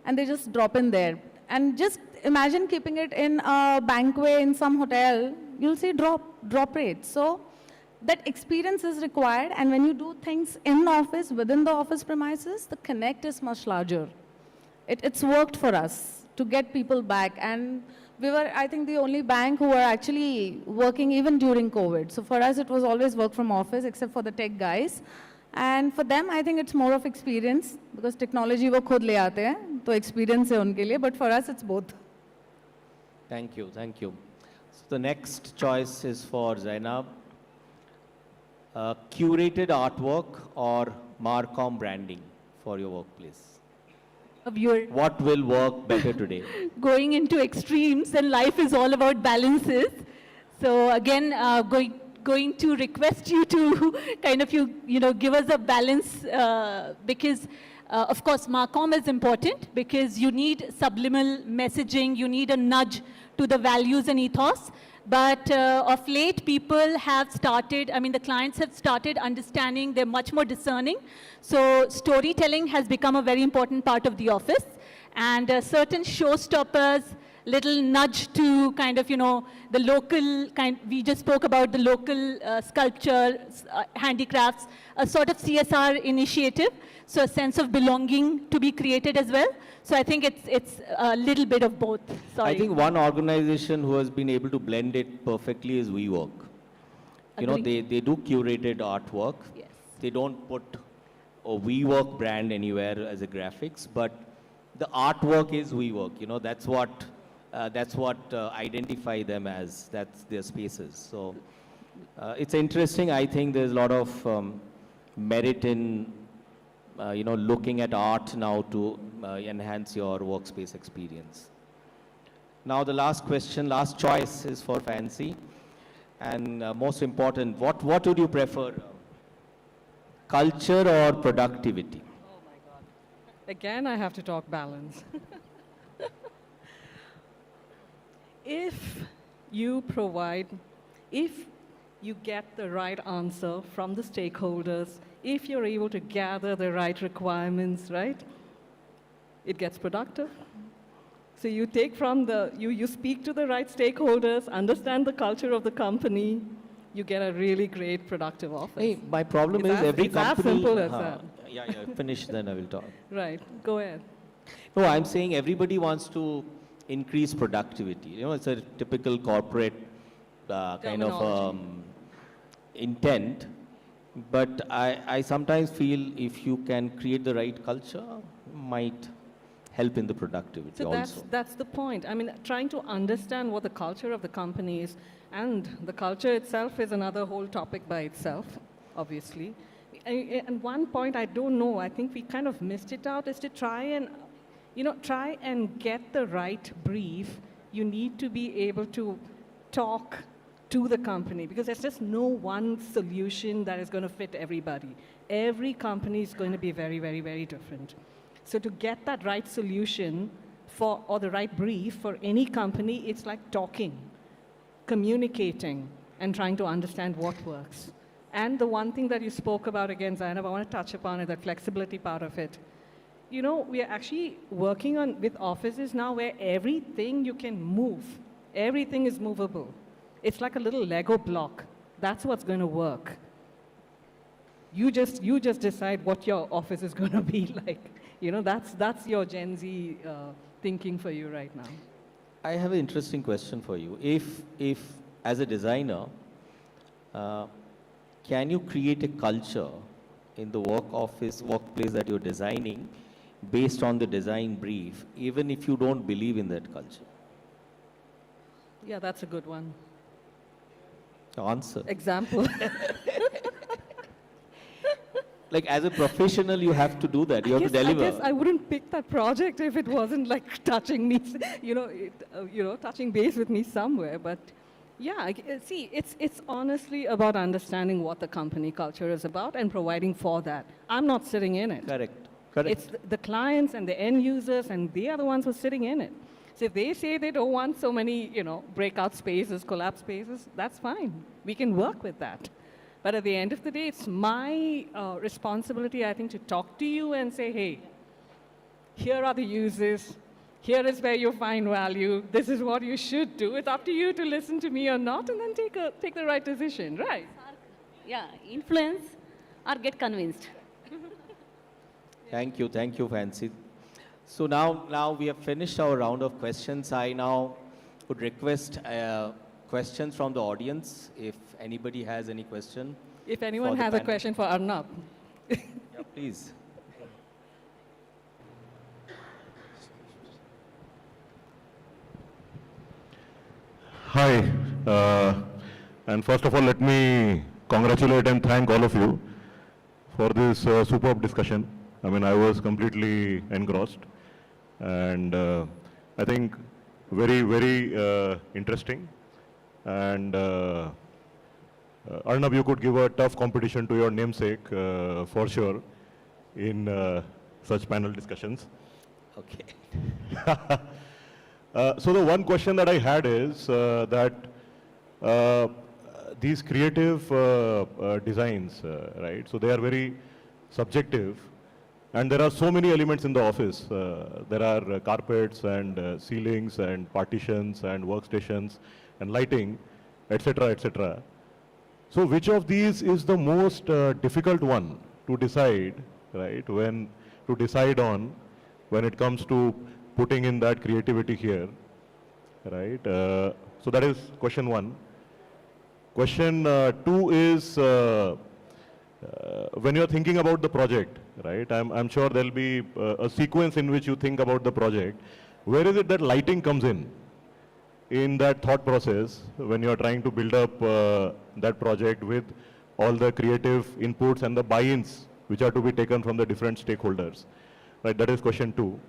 S5: and they just drop in there. And just imagine keeping it in a banquet in some hotel, you'll see drop rates. So that experience is required, and when you do things in the office, within the office premises, the connect is much larger. It's worked for us to get people back, and we were, I think, the only bank who were actually working even during COVID. So for us, it was always work from office, except for the tech guys. And for them, I think it's more of experience, because technology वो खुद ले आते हैं, तो experience है उनके लिए. But for us, it's both.
S3: Thank you, thank you. So the next choice is for Zainab. Curated artwork or Marcom branding for your workplace?
S8: You're
S3: What will work better today?
S8: going into extremes, and life is all about balances. So again, going to request you to kind of give us a balance, because of course Marcom is important, because you need subliminal messaging, you need a nudge to the values and ethos. But of late, people have started, the clients have started understanding, they're much more discerning. So storytelling has become a very important part of the office. And certain showstoppers, little nudge to kind of, the local we just spoke about the local sculpture, handicrafts, a sort of CSR initiative. So a sense of belonging to be created as well. So I think it's a little bit of both. Sorry.
S3: I think one organization who has been able to blend it perfectly is WeWork.
S8: Agree.
S3: They do curated artwork.
S8: Yes.
S3: They don't put a WeWork brand anywhere as a graphics, but the artwork is WeWork. That's what identify them as. That's their spaces. So it's interesting. I think there's a lot of merit in looking at art now to enhance your workspace experience. Now the last choice is for Fancy, and most important, what would you prefer, culture or productivity?
S6: Oh my God. Again, I have to talk balance. If you get the right answer from the stakeholders, if you're able to gather the right requirements, right, it gets productive. So you take from you speak to the right stakeholders, understand the culture of the company, you get a really great productive office.
S3: Hey, my problem is every
S6: it's
S3: company.
S6: as simple as that.
S3: Yeah, finish, then I will talk.
S6: Right, go ahead.
S3: No, I'm saying everybody wants to increase productivity. It's a typical corporate kind of
S6: Terminology.
S3: intent. But I sometimes feel if you can create the right culture, might help in the productivity
S6: So
S3: also.
S6: that's the point. Trying to understand what the culture of the company is, and the culture itself is another whole topic by itself, obviously. And one point I don't know, I think we kind of missed it out, is to try and get the right brief. You need to be able to talk to the company, because there's just no one solution that is going to fit everybody. Every company is going to be very, very, very different. So to get that right solution or the right brief for any company, it's like talking, communicating, and trying to understand what works. And the one thing that you spoke about again, Zainab, I want to touch upon it, the flexibility part of it. We are actually working with offices now where everything you can move. Everything is movable. It's like a little Lego block. That's what's going to work. You just decide what your office is going to be like. That's your Gen Z thinking for you right now.
S3: I have an interesting question for you. If as a designer, can you create a culture in the workplace that you're designing based on the design brief, even if you don't believe in that culture?
S6: Yeah, that's a good one.
S3: Answer.
S6: Example.
S3: Like as a professional, you have to do that. You have to deliver.
S6: I guess I wouldn't pick that project if it wasn't like touching me, touching base with me somewhere. But yeah, see, it's honestly about understanding what the company culture is about and providing for that. I'm not sitting in it.
S3: Correct.
S6: It's the clients and the end users, and they are the ones who are sitting in it. So if they say they don't want so many, breakout spaces, collapse spaces, that's fine. We can work with that. But at the end of the day, it's my responsibility, I think, to talk to you and say, hey, here are the uses. Here is where you find value. This is what you should do. It's up to you to listen to me or not, and then take the right decision, right?
S7: Yeah, influence or get convinced.
S3: Thank you, Fancy. So now we have finished our round of questions. I now would request questions from the audience. If anybody has any question.
S6: If anyone
S3: for the
S6: has a
S3: panel.
S6: question for Arnab.
S3: Yeah, please.
S9: Hi, and first of all, let me congratulate and thank all of you for this superb discussion. I mean, I was completely engrossed, and I think very, very interesting. And Arnab, you could give a tough competition to your namesake for sure in such panel discussions.
S3: Okay.
S9: So the one question that I had is that these creative designs, right? So they are very subjective, and there are so many elements in the office. There are carpets and ceilings and partitions and workstations and lighting, etc., etc. So which of these is the most difficult one to decide, right? To decide on when it comes to putting in that creativity here, right? So that is question one. Question two is when you're thinking about the project, right? I'm sure there'll be a sequence in which you think about the project. Where is it that lighting comes in that thought process when you're trying to build up that project with all the creative inputs and the buy-ins which are to be taken from the different stakeholders, right? That is question two.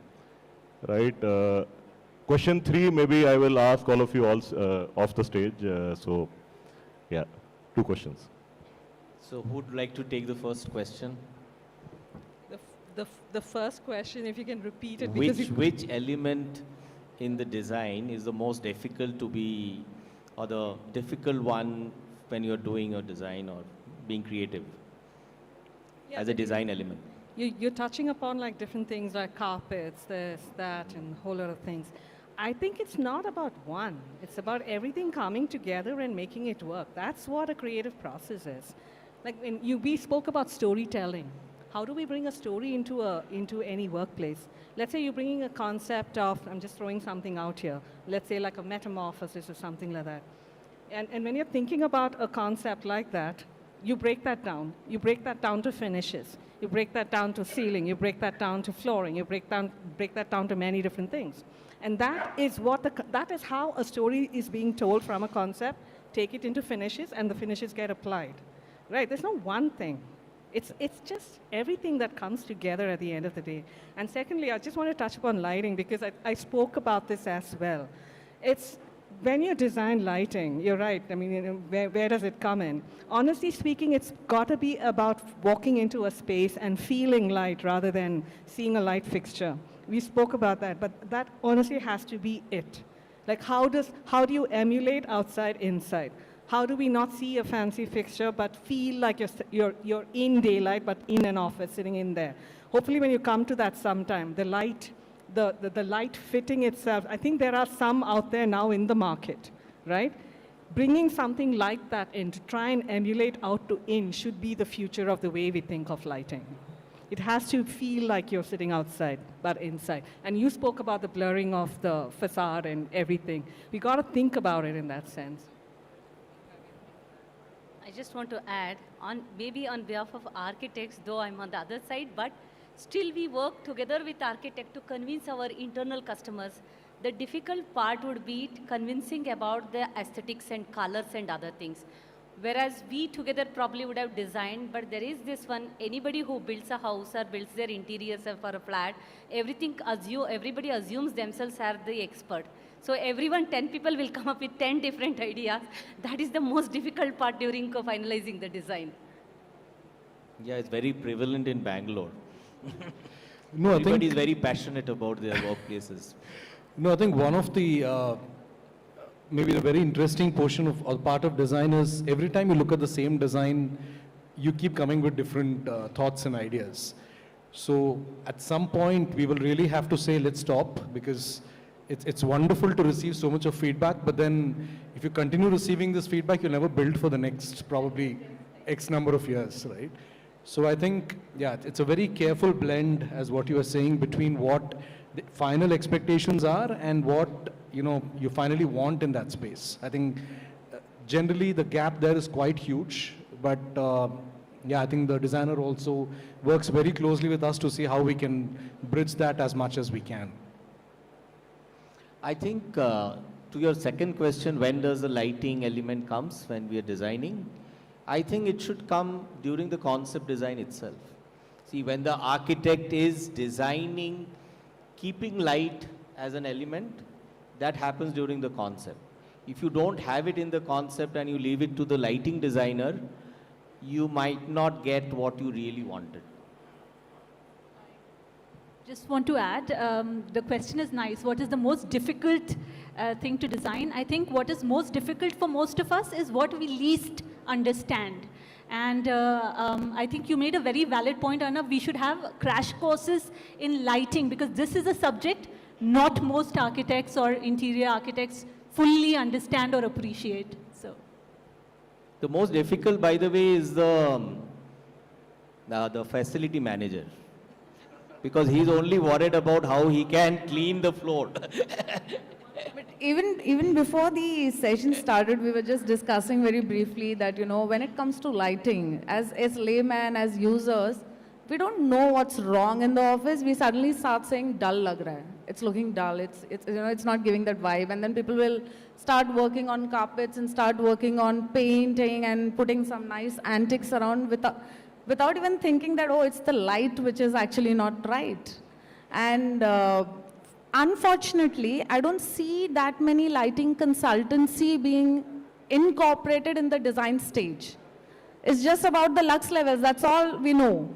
S9: Right. Question three, maybe I will ask all of you all off the stage. So, yeah, two questions.
S3: So who would like to take the first question?
S6: The first question, if you can repeat it. Because
S3: Which element in the design is the most difficult to be, or the difficult one when you're doing a design or being creative as a design element?
S6: You're touching upon like different things like carpets, this, that, and a whole lot of things. I think it's not about one. It's about everything coming together and making it work. That's what a creative process is. Like we spoke about storytelling. How do we bring a story into any workplace? Let's say you're bringing a concept of, I'm just throwing something out here. Let's say like a metamorphosis or something like that. And when you're thinking about a concept like that, you break that down. You break that down to finishes. You break that down to ceiling. You break that down to flooring. You break that down to many different things. And that is that is how a story is being told from a concept. Take it into finishes, and the finishes get applied. Right? There's no one thing. It's just everything that comes together at the end of the day. And secondly, I just want to touch upon lighting because I spoke about this as well. It's when you design lighting, you're right. I mean, where does it come in? Honestly speaking, it's got to be about walking into a space and feeling light rather than seeing a light fixture. We spoke about that, but that honestly has to be it. Like how do you emulate outside, inside? How do we not see a fancy fixture but feel like you're in daylight but in an office sitting in there? Hopefully when you come to that sometime, the light fitting itself, I think there are some out there now in the market, right? Bringing something like that in to try and emulate out to in should be the future of the way we think of lighting. It has to feel like you're sitting outside, but inside. And you spoke about the blurring of the facade and everything. We got to think about it in that sense.
S7: I just want to add, maybe on behalf of architects, though I'm on the other side, but still we work together with architect to convince our internal customers. The difficult part would be convincing about the aesthetics and colors and other things. Whereas we together probably would have designed, but there is this one, anybody who builds a house or builds their interiors for a flat, everybody assumes themselves are the expert. So 10 people will come up with 10 different ideas. That is the most difficult part during finalizing the design.
S3: Yeah, it's very prevalent in Bangalore.
S4: No, I
S3: Everybody
S4: think
S3: is very passionate about their workplaces.
S4: No, I think one of the maybe a very interesting portion of or part of design is every time you look at the same design, you keep coming with different thoughts and ideas. So at some point, we will really have to say, let's stop, because it's wonderful to receive so much of feedback, but then if you continue receiving this feedback, you'll never build for the next probably X number of years, right? So I think, yeah, it's a very careful blend, as what you are saying, between what the final expectations are and what, you finally want in that space. I think generally the gap there is quite huge, but yeah, I think the designer also works very closely with us to see how we can bridge that as much as we can.
S3: I think to your second question, when does the lighting element comes when we are designing? I think it should come during the concept design itself. See, when the architect is designing, keeping light as an element, that happens during the concept. If you don't have it in the concept and you leave it to the lighting designer, you might not get what you really wanted.
S8: Just want to add, the question is nice. What is the most difficult thing to design? I think what is most difficult for most of us is what we least understand. And I think you made a very valid point, Arnav. We should have crash courses in lighting, because this is a subject not most architects or interior architects fully understand or appreciate. So,
S3: The most difficult, by the way, is the facility manager, because he's only worried about how he can clean the floor.
S5: But even before the session started, we were just discussing very briefly that, when it comes to lighting, as laymen, as users, we don't know what's wrong in the office. We suddenly start saying, dull lag raha hai. It's looking dull. It's not giving that vibe. And then people will start working on carpets and start working on painting and putting some nice antiques around without even thinking that, oh, it's the light which is actually not right. And unfortunately, I don't see that many lighting consultancy being incorporated in the design stage. It's just about the lux levels, that's all we know.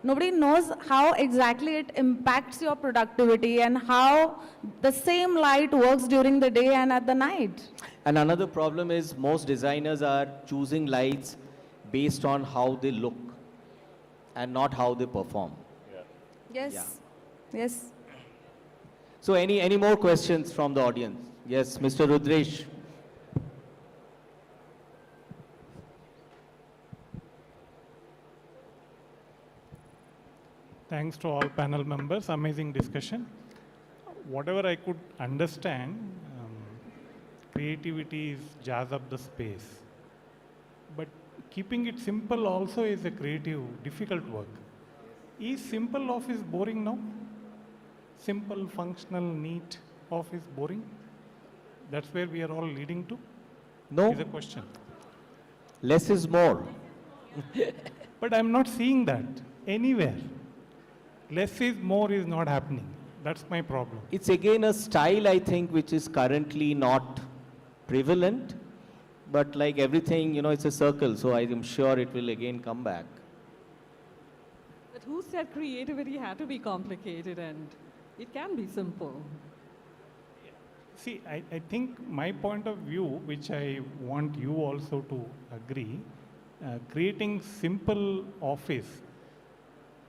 S5: Nobody knows how exactly it impacts your productivity and how the same light works during the day and at the night.
S3: And another problem is most designers are choosing lights based on how they look and not how they perform.
S5: Yes,
S3: Yeah.
S5: yes.
S3: So any more questions from the audience? Yes, Mr. Rudresh.
S10: Thanks to all panel members, amazing discussion. Whatever I could understand, creativity is jazz up the space. But keeping it simple also is a creative, difficult work. Is simple office boring now? Simple, functional, neat office boring? That's where we are all leading to?
S3: No.
S10: Is a question.
S3: Less is more.
S10: But I'm not seeing that anywhere. Less is more is not happening. That's my problem.
S3: It's again a style, I think, which is currently not prevalent. But like everything, it's a circle. So I am sure it will again come back.
S6: But who said creativity had to be complicated, and it can be simple?
S10: See, I think my point of view, which I want you also to agree, creating simple office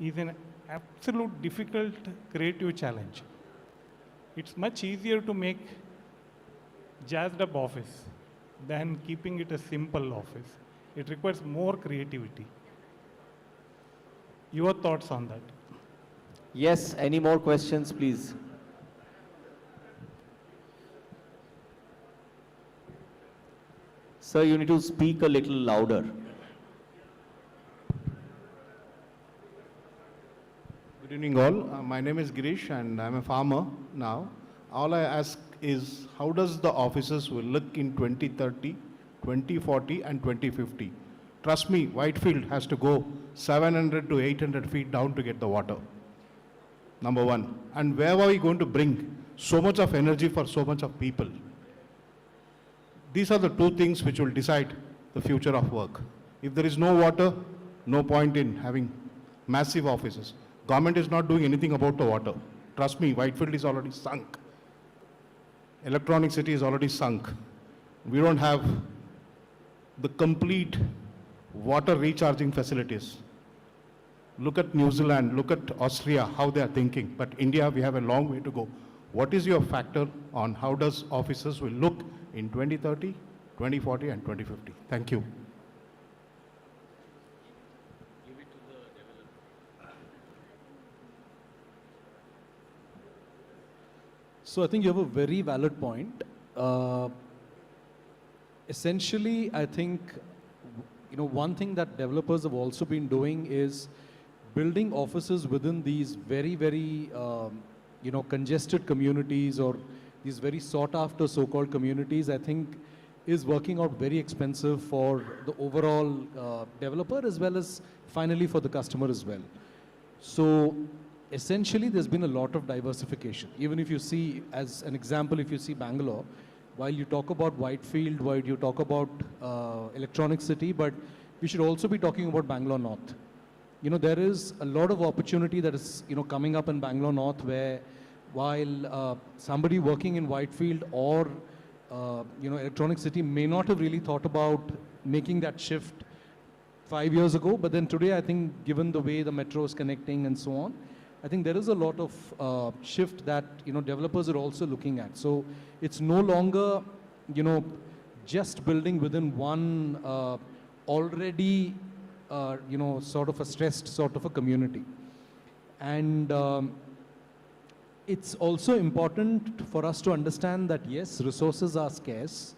S10: is an absolute difficult creative challenge. It's much easier to make jazzed up office than keeping it a simple office. It requires more creativity. Your thoughts on that?
S3: Yes, any more questions, please? Sir, you need to speak a little louder.
S11: Good evening all. My name is Girish and I'm a farmer now. All I ask is, how does the offices will look in 2030, 2040 and 2050? Trust me, Whitefield has to go 700 to 800 feet down to get the water. Number one. And where are we going to bring so much of energy for so much of people? These are the two things which will decide the future of work. If there is no water, no point in having massive offices. Government is not doing anything about the water. Trust me, Whitefield is already sunk. Electronic City is already sunk. We don't have the complete water recharging facilities. Look at New Zealand, look at Austria, how they are thinking. But India, we have a long way to go. What is your factor on how does offices will look in 2030, 2040, and 2050? Thank you.
S4: So I think you have a very valid point. Essentially, I think one thing that developers have also been doing is building offices within these very, very congested communities or these very sought after so-called communities. I think is working out very expensive for the overall developer as well as finally for the customer as well. So essentially, there's been a lot of diversification. Even if you see, as an example, if you see Bangalore, while you talk about Whitefield, while you talk about Electronic City, but we should also be talking about Bangalore North. There is a lot of opportunity that is, coming up in Bangalore North where while somebody working in Whitefield or, Electronic City may not have really thought about making that shift 5 years ago, but then today, I think, given the way the metro is connecting and so on, I think there is a lot of shift that, developers are also looking at. So it's no longer, just building within one already, sort of a stressed sort of a community. And it's also important for us to understand that, yes, resources are scarce.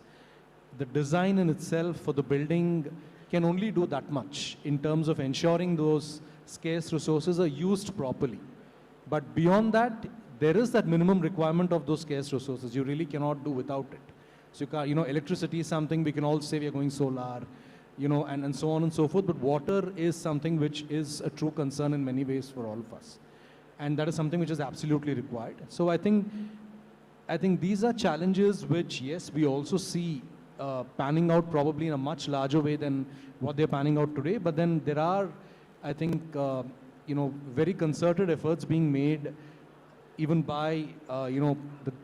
S4: The design in itself for the building can only do that much in terms of ensuring those scarce resources are used properly. But beyond that, there is that minimum requirement of those scarce resources. You really cannot do without it. So you can't, electricity is something we can all say we are going solar, and so on and so forth. But water is something which is a true concern in many ways for all of us. And that is something which is absolutely required. So I think these are challenges which, yes, we also see panning out probably in a much larger way than what they're panning out today. But then there are, I think, very concerted efforts being made even by, the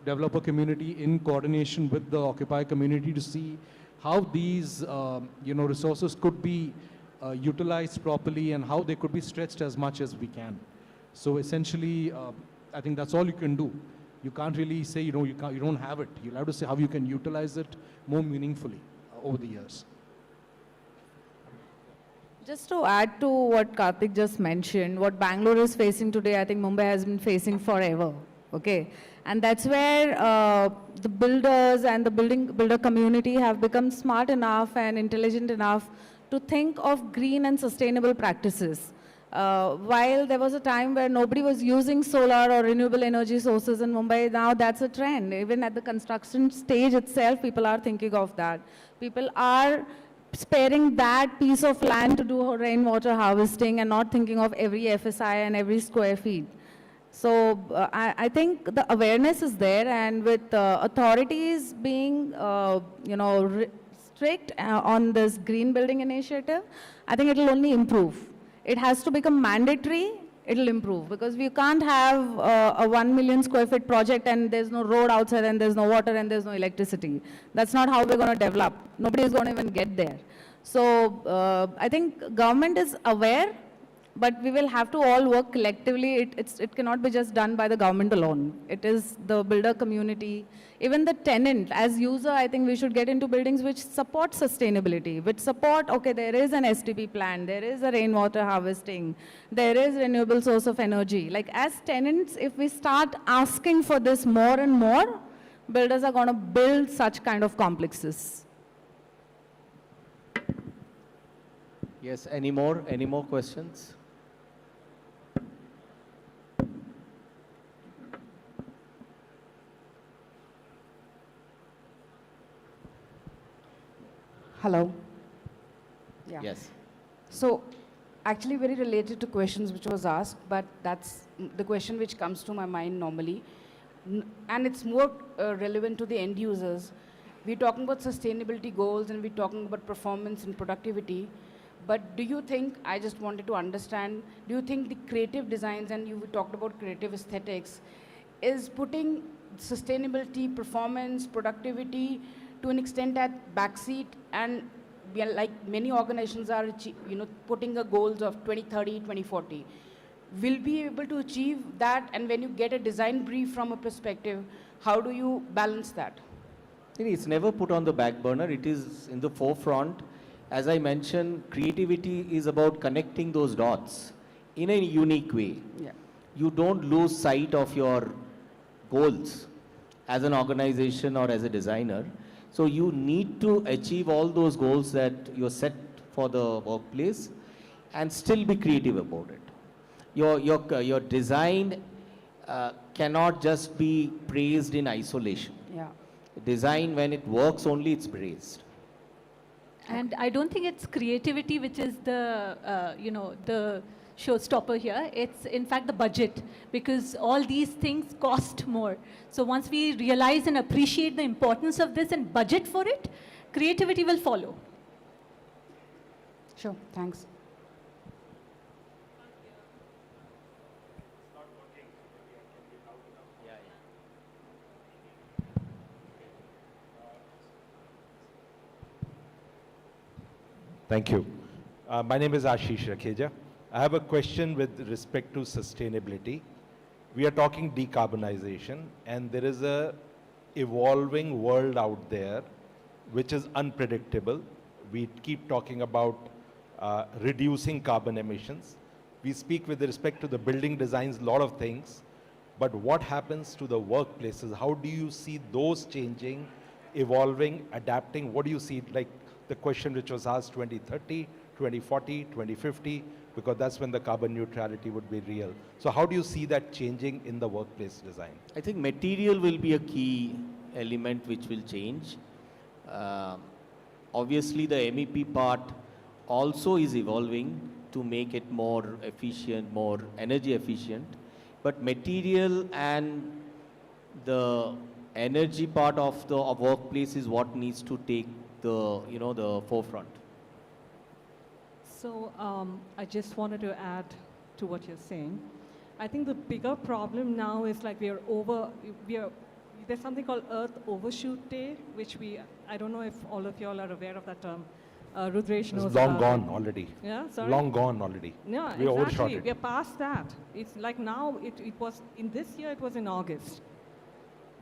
S4: developer community in coordination with the occupier community to see how these, resources could be utilized properly and how they could be stretched as much as we can. So essentially, I think that's all you can do. You can't really say, you don't have it. You'll have to say how you can utilize it more meaningfully over the years.
S5: Just to add to what Karthik just mentioned, what Bangalore is facing today, I think Mumbai has been facing forever, okay? And that's where the builders and the builder community have become smart enough and intelligent enough to think of green and sustainable practices. While there was a time where nobody was using solar or renewable energy sources in Mumbai, now that's a trend. Even at the construction stage itself, people are thinking of that. People are sparing that piece of land to do rainwater harvesting and not thinking of every FSI and every square feet. So I think the awareness is there, and with authorities being, strict on this green building initiative, I think it will only improve. It has to become mandatory, it will improve, because we can't have a 1 million square feet project and there's no road outside and there's no water and there's no electricity. That's not how we're going to develop. Nobody is going to even get there. So I think government is aware, but we will have to all work collectively. It cannot be just done by the government alone. It is the builder community, even the tenant. As user, I think we should get into buildings which support sustainability, which support, okay, there is an STP plan, there is a rainwater harvesting, there is renewable source of energy. Like as tenants, if we start asking for this more and more, builders are going to build such kind of complexes.
S3: Yes, any more questions?
S12: Hello. Yeah.
S3: Yes.
S12: So, actually very related to questions which was asked, but that's the question which comes to my mind normally. And it's more relevant to the end users. We're talking about sustainability goals and we're talking about performance and productivity. But do you think, I just wanted to understand, do you think the creative designs, and you talked about creative aesthetics, is putting sustainability, performance, productivity, to an extent at backseat, and we are like many organizations are, putting a goals of 2030, 2040. Will be able to achieve that, and when you get a design brief from a perspective, how do you balance that?
S3: It's never put on the back burner. It is in the forefront. As I mentioned, creativity is about connecting those dots in a unique way.
S12: Yeah.
S3: You don't lose sight of your goals as an organization or as a designer. So you need to achieve all those goals that you're set for the workplace and still be creative about it. Your design cannot just be praised in isolation.
S12: Yeah.
S3: Design, when it works only, it's praised.
S8: And I don't think it's creativity which is the, the showstopper here. It's in fact the budget, because all these things cost more. So once we realize and appreciate the importance of this and budget for it, creativity will follow.
S12: Sure, thanks.
S13: Thank you. My name is Ashish Rakheja. I have a question with respect to sustainability. We are talking decarbonization, and there is a evolving world out there which is unpredictable. We keep talking about reducing carbon emissions. We speak with respect to the building designs, a lot of things, but what happens to the workplaces? How do you see those changing, evolving, adapting? What do you see, like the question which was asked, 2030, 2040, 2050, because that's when the carbon neutrality would be real. So how do you see that changing in the workplace design?
S3: I think material will be a key element which will change. Obviously, the MEP part also is evolving to make it more efficient, more energy efficient. But material and the energy part of the workplace is what needs to take the, the forefront.
S6: So I just wanted to add to what you're saying. I think the bigger problem now is like there's something called Earth Overshoot Day, which I don't know if all of y'all are aware of that term. Rudresh knows
S13: It's long
S6: about
S13: gone
S6: it.
S13: already.
S6: Yeah, sorry?
S13: Long gone already.
S6: Yeah,
S13: We overshot
S6: exactly.
S13: it.
S6: We're past that. It's like now, it was, in this year, it was in August.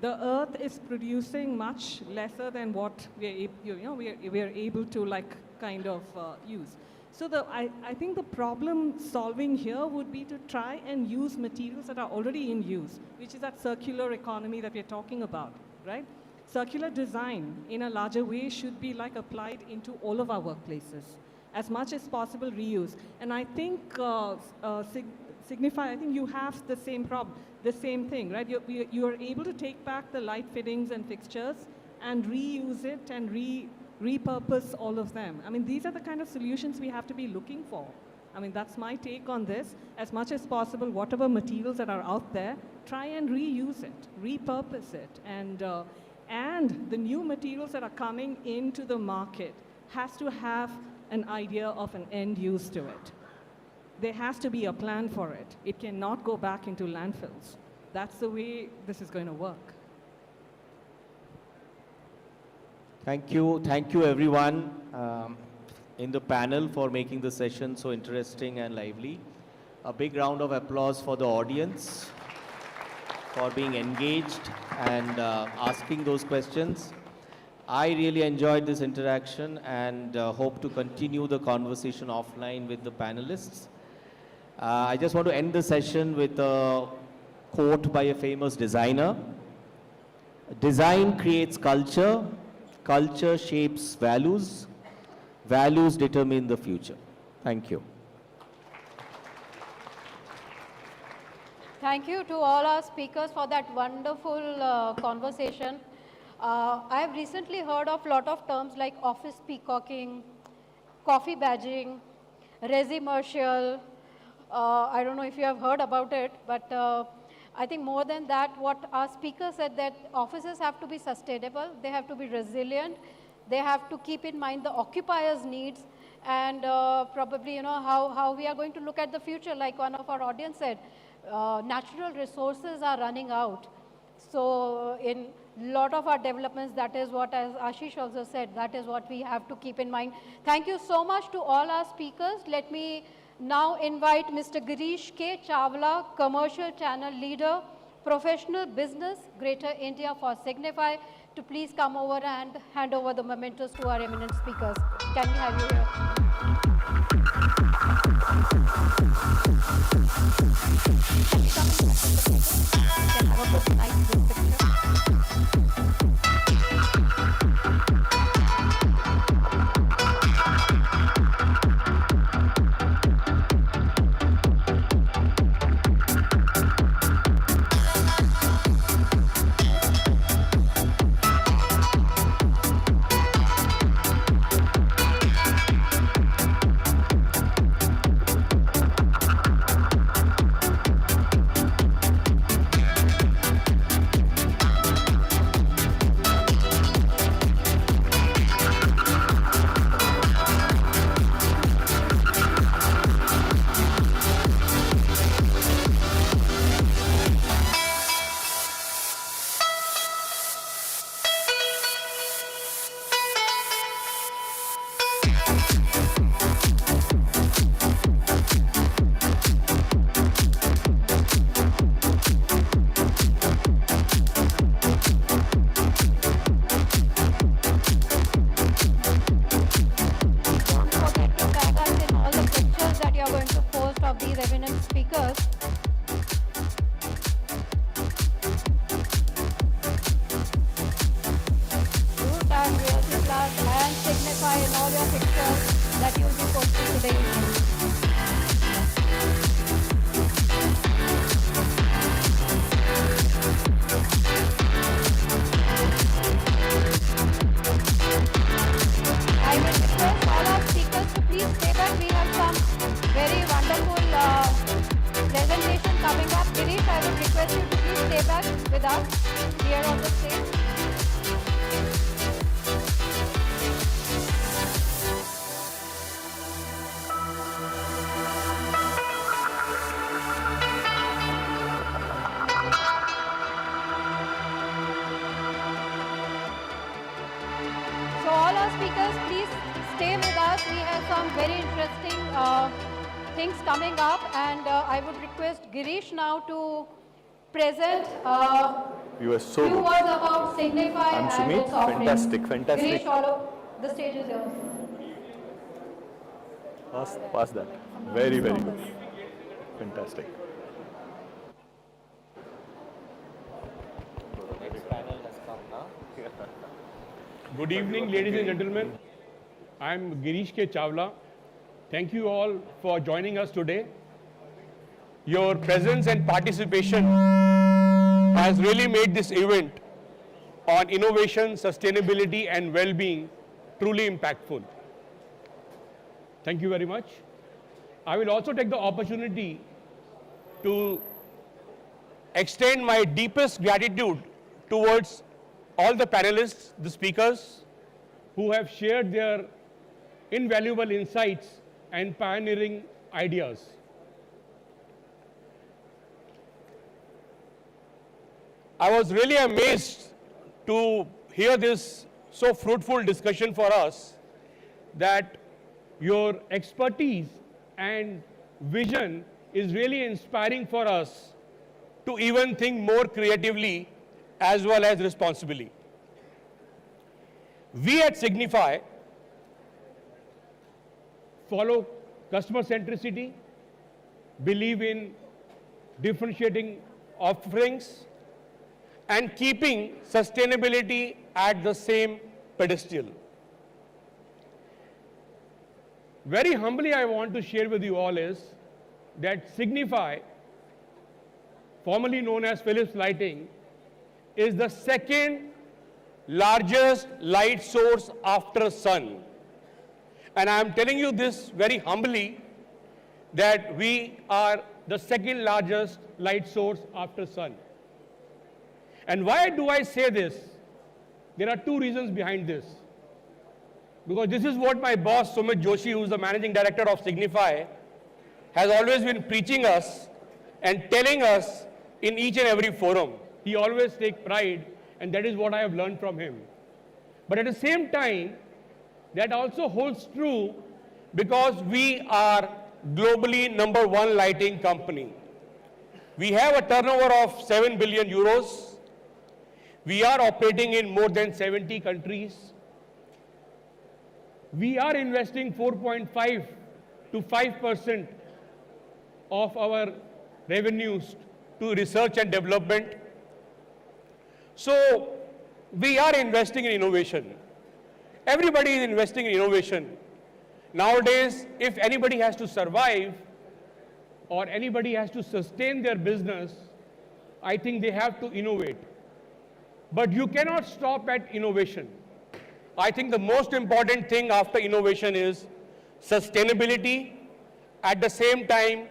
S6: The Earth is producing much lesser than what we are able to like kind of use. So I think the problem solving here would be to try and use materials that are already in use, which is that circular economy that we're talking about, right? Circular design in a larger way should be like applied into all of our workplaces. As much as possible, reuse. And I think Signify, I think you have the same problem, the same thing, right? You are able to take back the light fittings and fixtures and reuse it and repurpose all of them. I mean, these are the kind of solutions we have to be looking for. I mean, that's my take on this. As much as possible, whatever materials that are out there, try and reuse it, repurpose it. And the new materials that are coming into the market has to have an idea of an end use to it. There has to be a plan for it. It cannot go back into landfills. That's the way this is going to work.
S3: Thank you everyone in the panel for making the session so interesting and lively. A big round of applause for the audience for being engaged and asking those questions. I really enjoyed this interaction and hope to continue the conversation offline with the panelists. I just want to end the session with a quote by a famous designer. Design creates culture, culture shapes values, values determine the future. Thank you.
S1: Thank you to all our speakers for that wonderful conversation. I have recently heard of a lot of terms like office peacocking, coffee badging, resimercial. I don't know if you have heard about it, but I think more than that, what our speaker said, that offices have to be sustainable, they have to be resilient, they have to keep in mind the occupiers' needs, and probably, how we are going to look at the future, like one of our audience said, natural resources are running out. So in lot of our developments, that is what, as Ashish also said, that is what we have to keep in mind. Thank you so much to all our speakers. Let me now invite Mr. Girish K. Chawla, Commercial Channel Leader, Professional Business, Greater India for Signify, to please come over and hand over the mementos to our eminent speakers. Can we have you here? Things coming up, and I would request Girish now to present
S14: You are so
S1: few
S14: good.
S1: words about Signify
S14: I'm
S1: and
S14: Sumit.
S1: its offering.
S14: Fantastic, fantastic.
S1: Girish, all the stage is yours.
S14: Pass that. Very, very good. Fantastic.
S15: Good evening, ladies and gentlemen. I'm Girish K. Chawla. Thank you all for joining us today. Your presence and participation has really made this event on innovation, sustainability, and well-being truly impactful. Thank you very much. I will also take the opportunity to extend my deepest gratitude towards all the panelists, the speakers, who have shared their invaluable insights and pioneering ideas. I was really amazed to hear this so fruitful discussion for us, that your expertise and vision is really inspiring for us to even think more creatively as well as responsibly. We at Signify follow customer centricity, believe in differentiating offerings, and keeping sustainability at the same pedestal. Very humbly, I want to share with you all is that Signify, formerly known as Philips Lighting, is the second largest light source after sun. And I am telling you this very humbly, that we are the second largest light source after sun. And why do I say this? There are two reasons behind this. Because this is what my boss, Sumit Joshi, who is the managing director of Signify, has always been preaching us and telling us in each and every forum. He always takes pride, and that is what I have learned from him. But at the same time, that also holds true because we are globally #1 lighting company. We have a turnover of 7 billion euros. We are operating in more than 70 countries. We are investing 4.5 to 5% of our revenues to research and development. So we are investing in innovation. Everybody is investing in innovation. Nowadays, if anybody has to survive or anybody has to sustain their business, I think they have to innovate. But you cannot stop at innovation. I think the most important thing after innovation is sustainability, at the same time,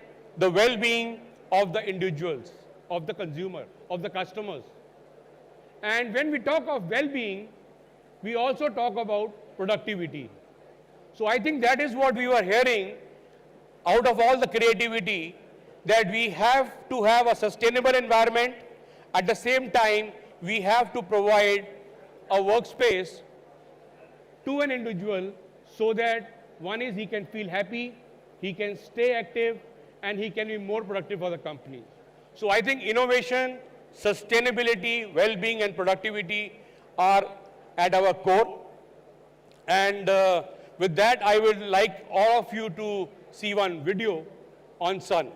S15: the well-being of the individuals, of the consumer, of the customers. And when we talk of well-being, we also talk about productivity. So I think that is what we were hearing out of all the creativity, that we have to have a sustainable environment. At the same time, we have to provide a workspace to an individual so that one is he can feel happy, he can stay active, and he can be more productive for the company. So I think innovation, sustainability, well-being, and productivity are at our core. And with that, I would like all of you to see one video on sun.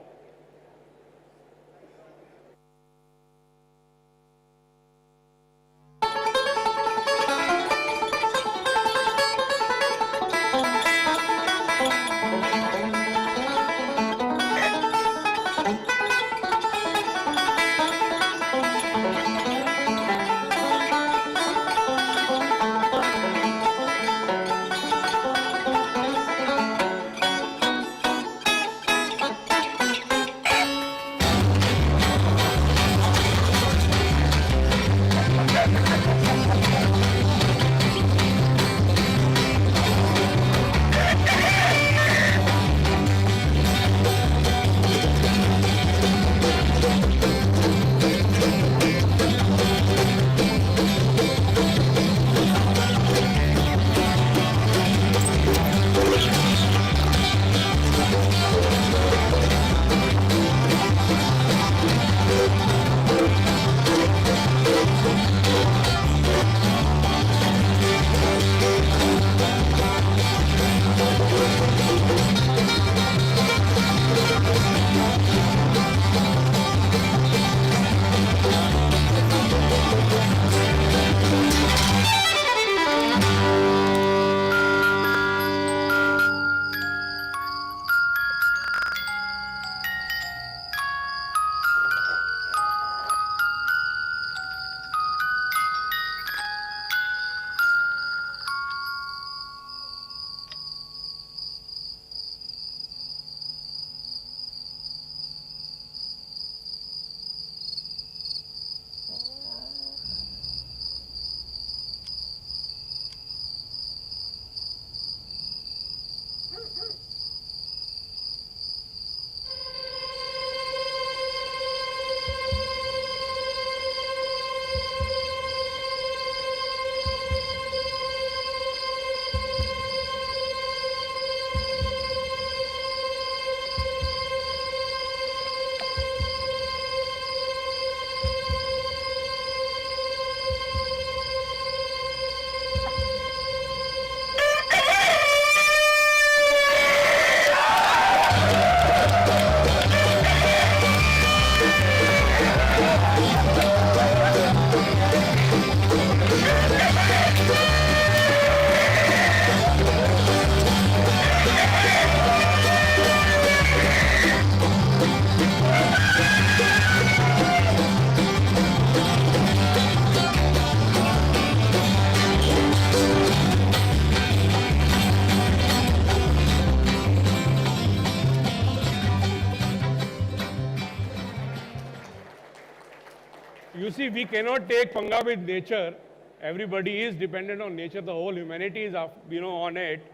S15: You see, we cannot take panga with nature. Everybody is dependent on nature. The whole humanity is, on it.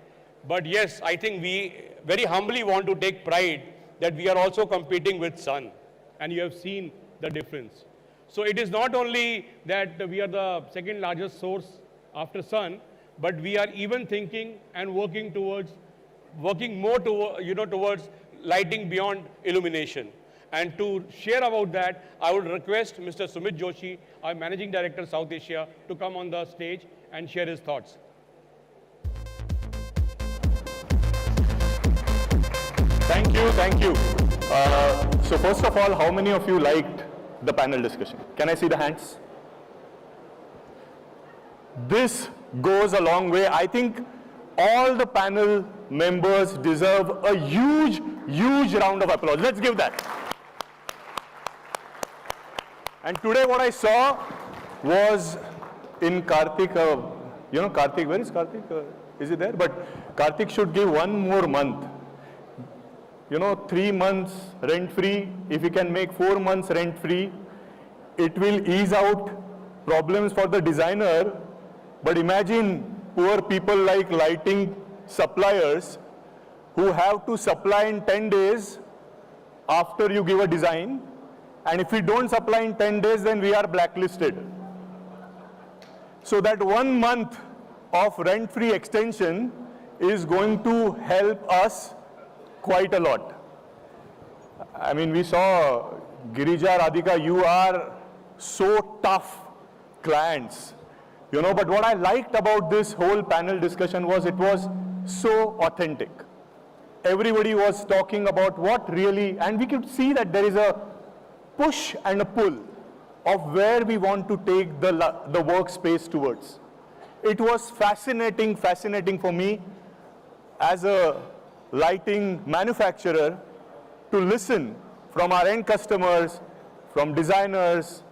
S15: But yes, I think we very humbly want to take pride that we are also competing with sun. And you have seen the difference. So it is not only that we are the second largest source after sun, but we are even thinking and working more towards lighting beyond illumination. And to share about that, I would request Mr. Sumit Joshi, our Managing Director, South Asia, to come on the stage and share his thoughts.
S14: Thank you, thank you. So first of all, how many of you liked the panel discussion? Can I see the hands? This goes a long way. I think all the panel members deserve a huge, huge round of applause. Let's give that. And today what I saw was in Karthik, Karthik, where is Karthik? Is he there? But Karthik should give one more month. 3 months rent-free. If he can make 4 months rent-free, it will ease out problems for the designer. But imagine poor people like lighting suppliers who have to supply in 10 days after you give a design. And if we don't supply in 10 days, then we are blacklisted. So that 1 month of rent-free extension is going to help us quite a lot. I mean, we saw Girija, Radhika, you are so tough clients, but what I liked about this whole panel discussion was it was so authentic. Everybody was talking about what really, and we could see that there is a push and a pull of where we want to take the workspace towards. It was fascinating for me as a lighting manufacturer to listen from our end customers, from designers,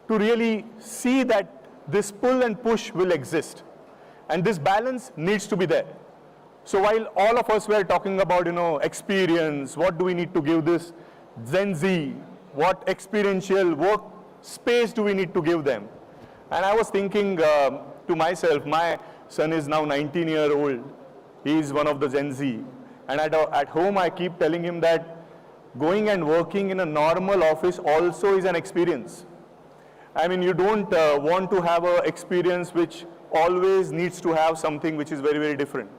S14: to really see that this pull and push will exist. And this balance needs to be there. So while all of us were talking about, experience, what do we need to give this Gen Z, what experiential work space do we need to give them? And I was thinking to myself, my son is now 19-year-old. He is one of the Gen Z. And at home, I keep telling him that going and working in a normal office also is an experience. I mean, you don't want to have an experience which always needs to have something which is very, very different.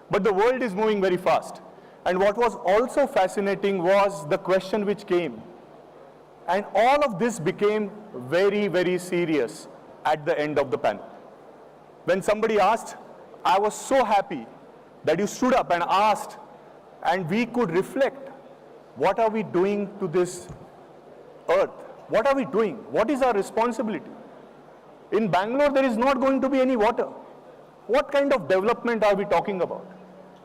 S14: But the world is moving very fast. And what was also fascinating was the question which came. And all of this became very, very serious at the end of the panel. When somebody asked, I was so happy that you stood up and asked, and we could reflect, what are we doing to this earth? What are we doing? What is our responsibility? In Bangalore, there is not going to be any water. What kind of development are we talking about?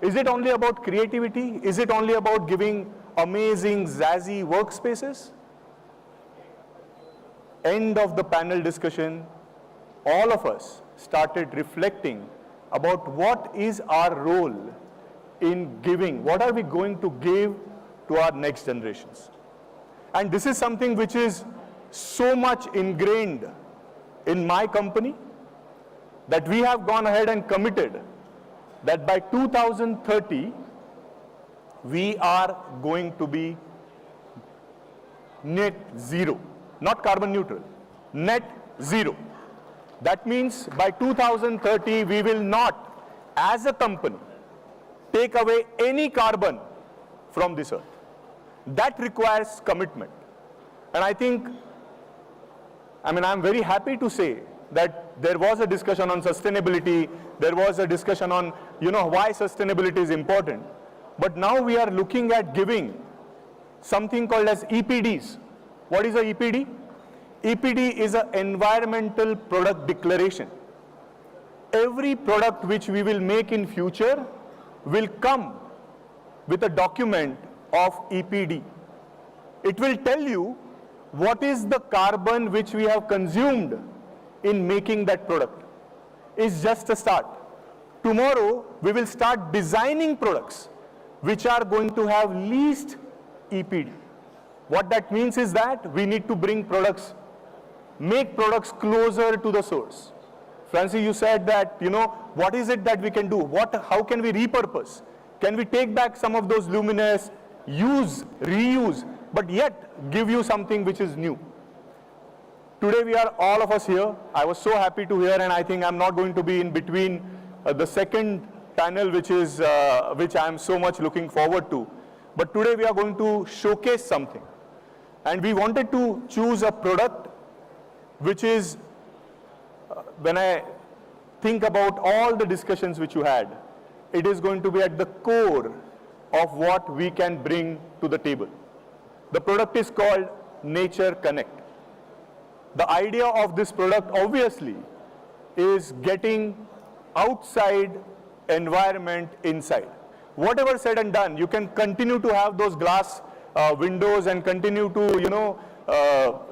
S14: Is it only about creativity? Is it only about giving amazing, zazzy workspaces? End of the panel discussion, all of us started reflecting about what is our role in giving, what are we going to give to our next generations. And this is something which is so much ingrained in my company that we have gone ahead and committed that by 2030, we are going to be net zero, not carbon neutral, net zero. That means by 2030, we will not, as a company, take away any carbon from this earth. That requires commitment. And I'm very happy to say that there was a discussion on sustainability, there was a discussion on, why sustainability is important. But now we are looking at giving something called as EPDs. What is a EPD? EPD is an environmental product declaration. Every product which we will make in future will come with a document of EPD. It will tell you what is the carbon which we have consumed in making that product. It's just a start. Tomorrow, we will start designing products which are going to have least EPD. What that means is that we need to bring products, make products closer to the source. Francie, you said that, what is it that we can do? How can we repurpose? Can we take back some of those luminaires, use, reuse, but yet give you something which is new? Today we are all of us here. I was so happy to hear, and I think I'm not going to be in between the second panel, which I am so much looking forward to. But today we are going to showcase something. And we wanted to choose a product which is, when I think about all the discussions which you had, it is going to be at the core of what we can bring to the table. The product is called Nature Connect. The idea of this product obviously is getting outside environment inside. Whatever said and done, you can continue to have those glass windows and continue to,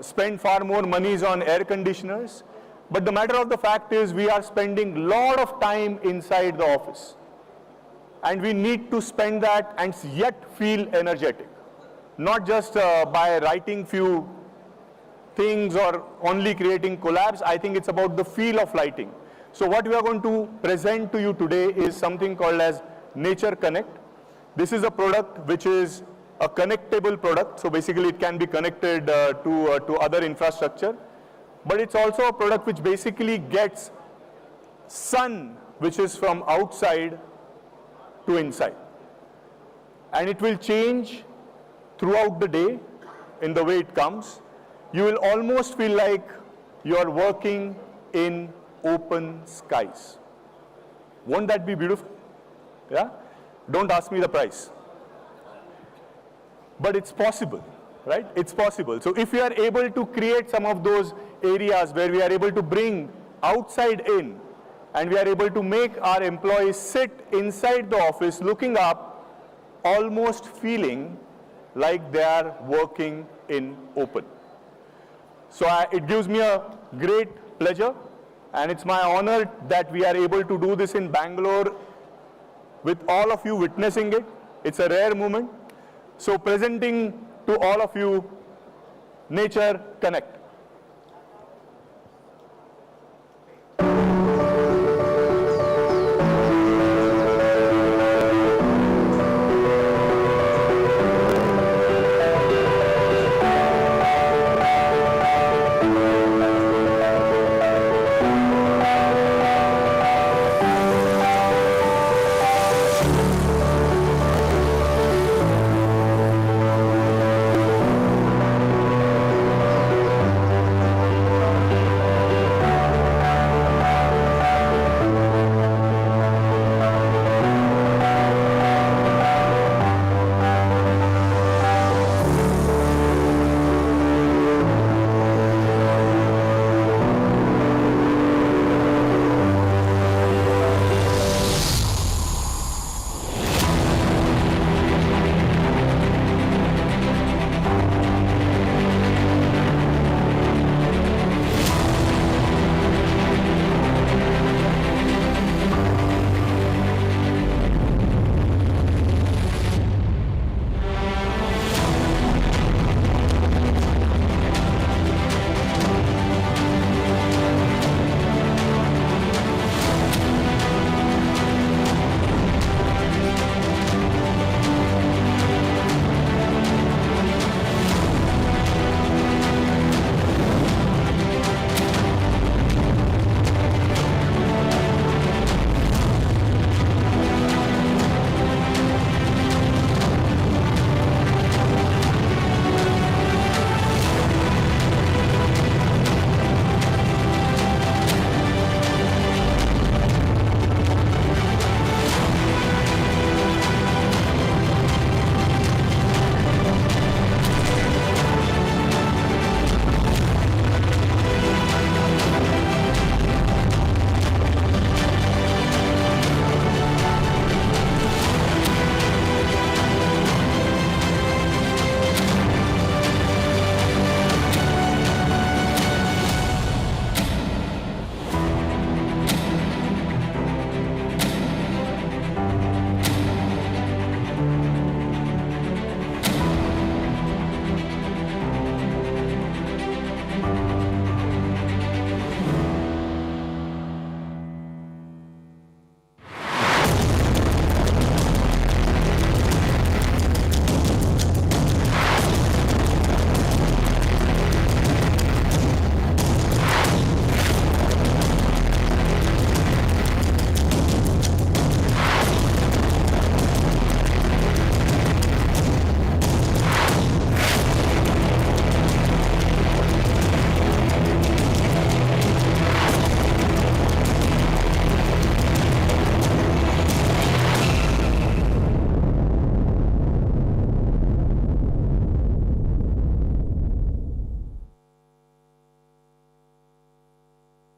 S14: spend far more monies on air conditioners. But the matter of the fact is we are spending a lot of time inside the office. And we need to spend that and yet feel energetic. Not just by writing few things or only creating collabs. I think it's about the feel of lighting. So what we are going to present to you today is something called as Nature Connect. This is a product which is a connectable product. So basically it can be connected to other infrastructure. But it's also a product which basically gets sun, which is from outside to inside. And it will change throughout the day in the way it comes. You will almost feel like you are working in open skies. Won't that be beautiful? Yeah? Don't ask me the price. But it's possible, right? It's possible. So if we are able to create some of those areas where we are able to bring outside in, and we are able to make our employees sit inside the office looking up, almost feeling like they are working in open. So it gives me a great pleasure, and it's my honor that we are able to do this in Bangalore with all of you witnessing it. It's a rare moment. So presenting to all of you, Nature Connect.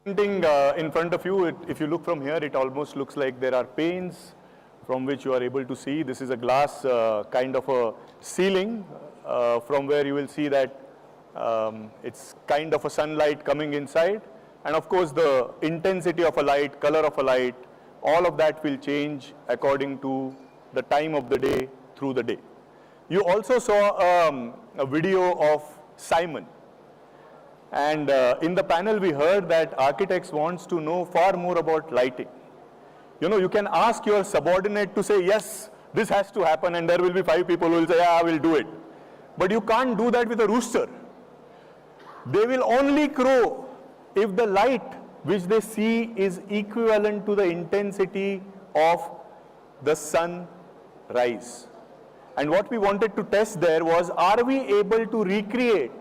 S14: Painting in front of you, if you look from here, it almost looks like there are panes from which you are able to see. This is a glass kind of a ceiling from where you will see that it's kind of a sunlight coming inside. And of course, the intensity of a light, color of a light, all of that will change according to the time of the day through the day. You also saw a video of Simon. And in the panel, we heard that architects wants to know far more about lighting. You know, you can ask your subordinate to say, yes, this has to happen, and there will be 5 people who will say, yeah, I will do it. But you can't do that with a rooster. They will only crow if the light which they see is equivalent to the intensity of the sun rise. And what we wanted to test there was, are we able to recreate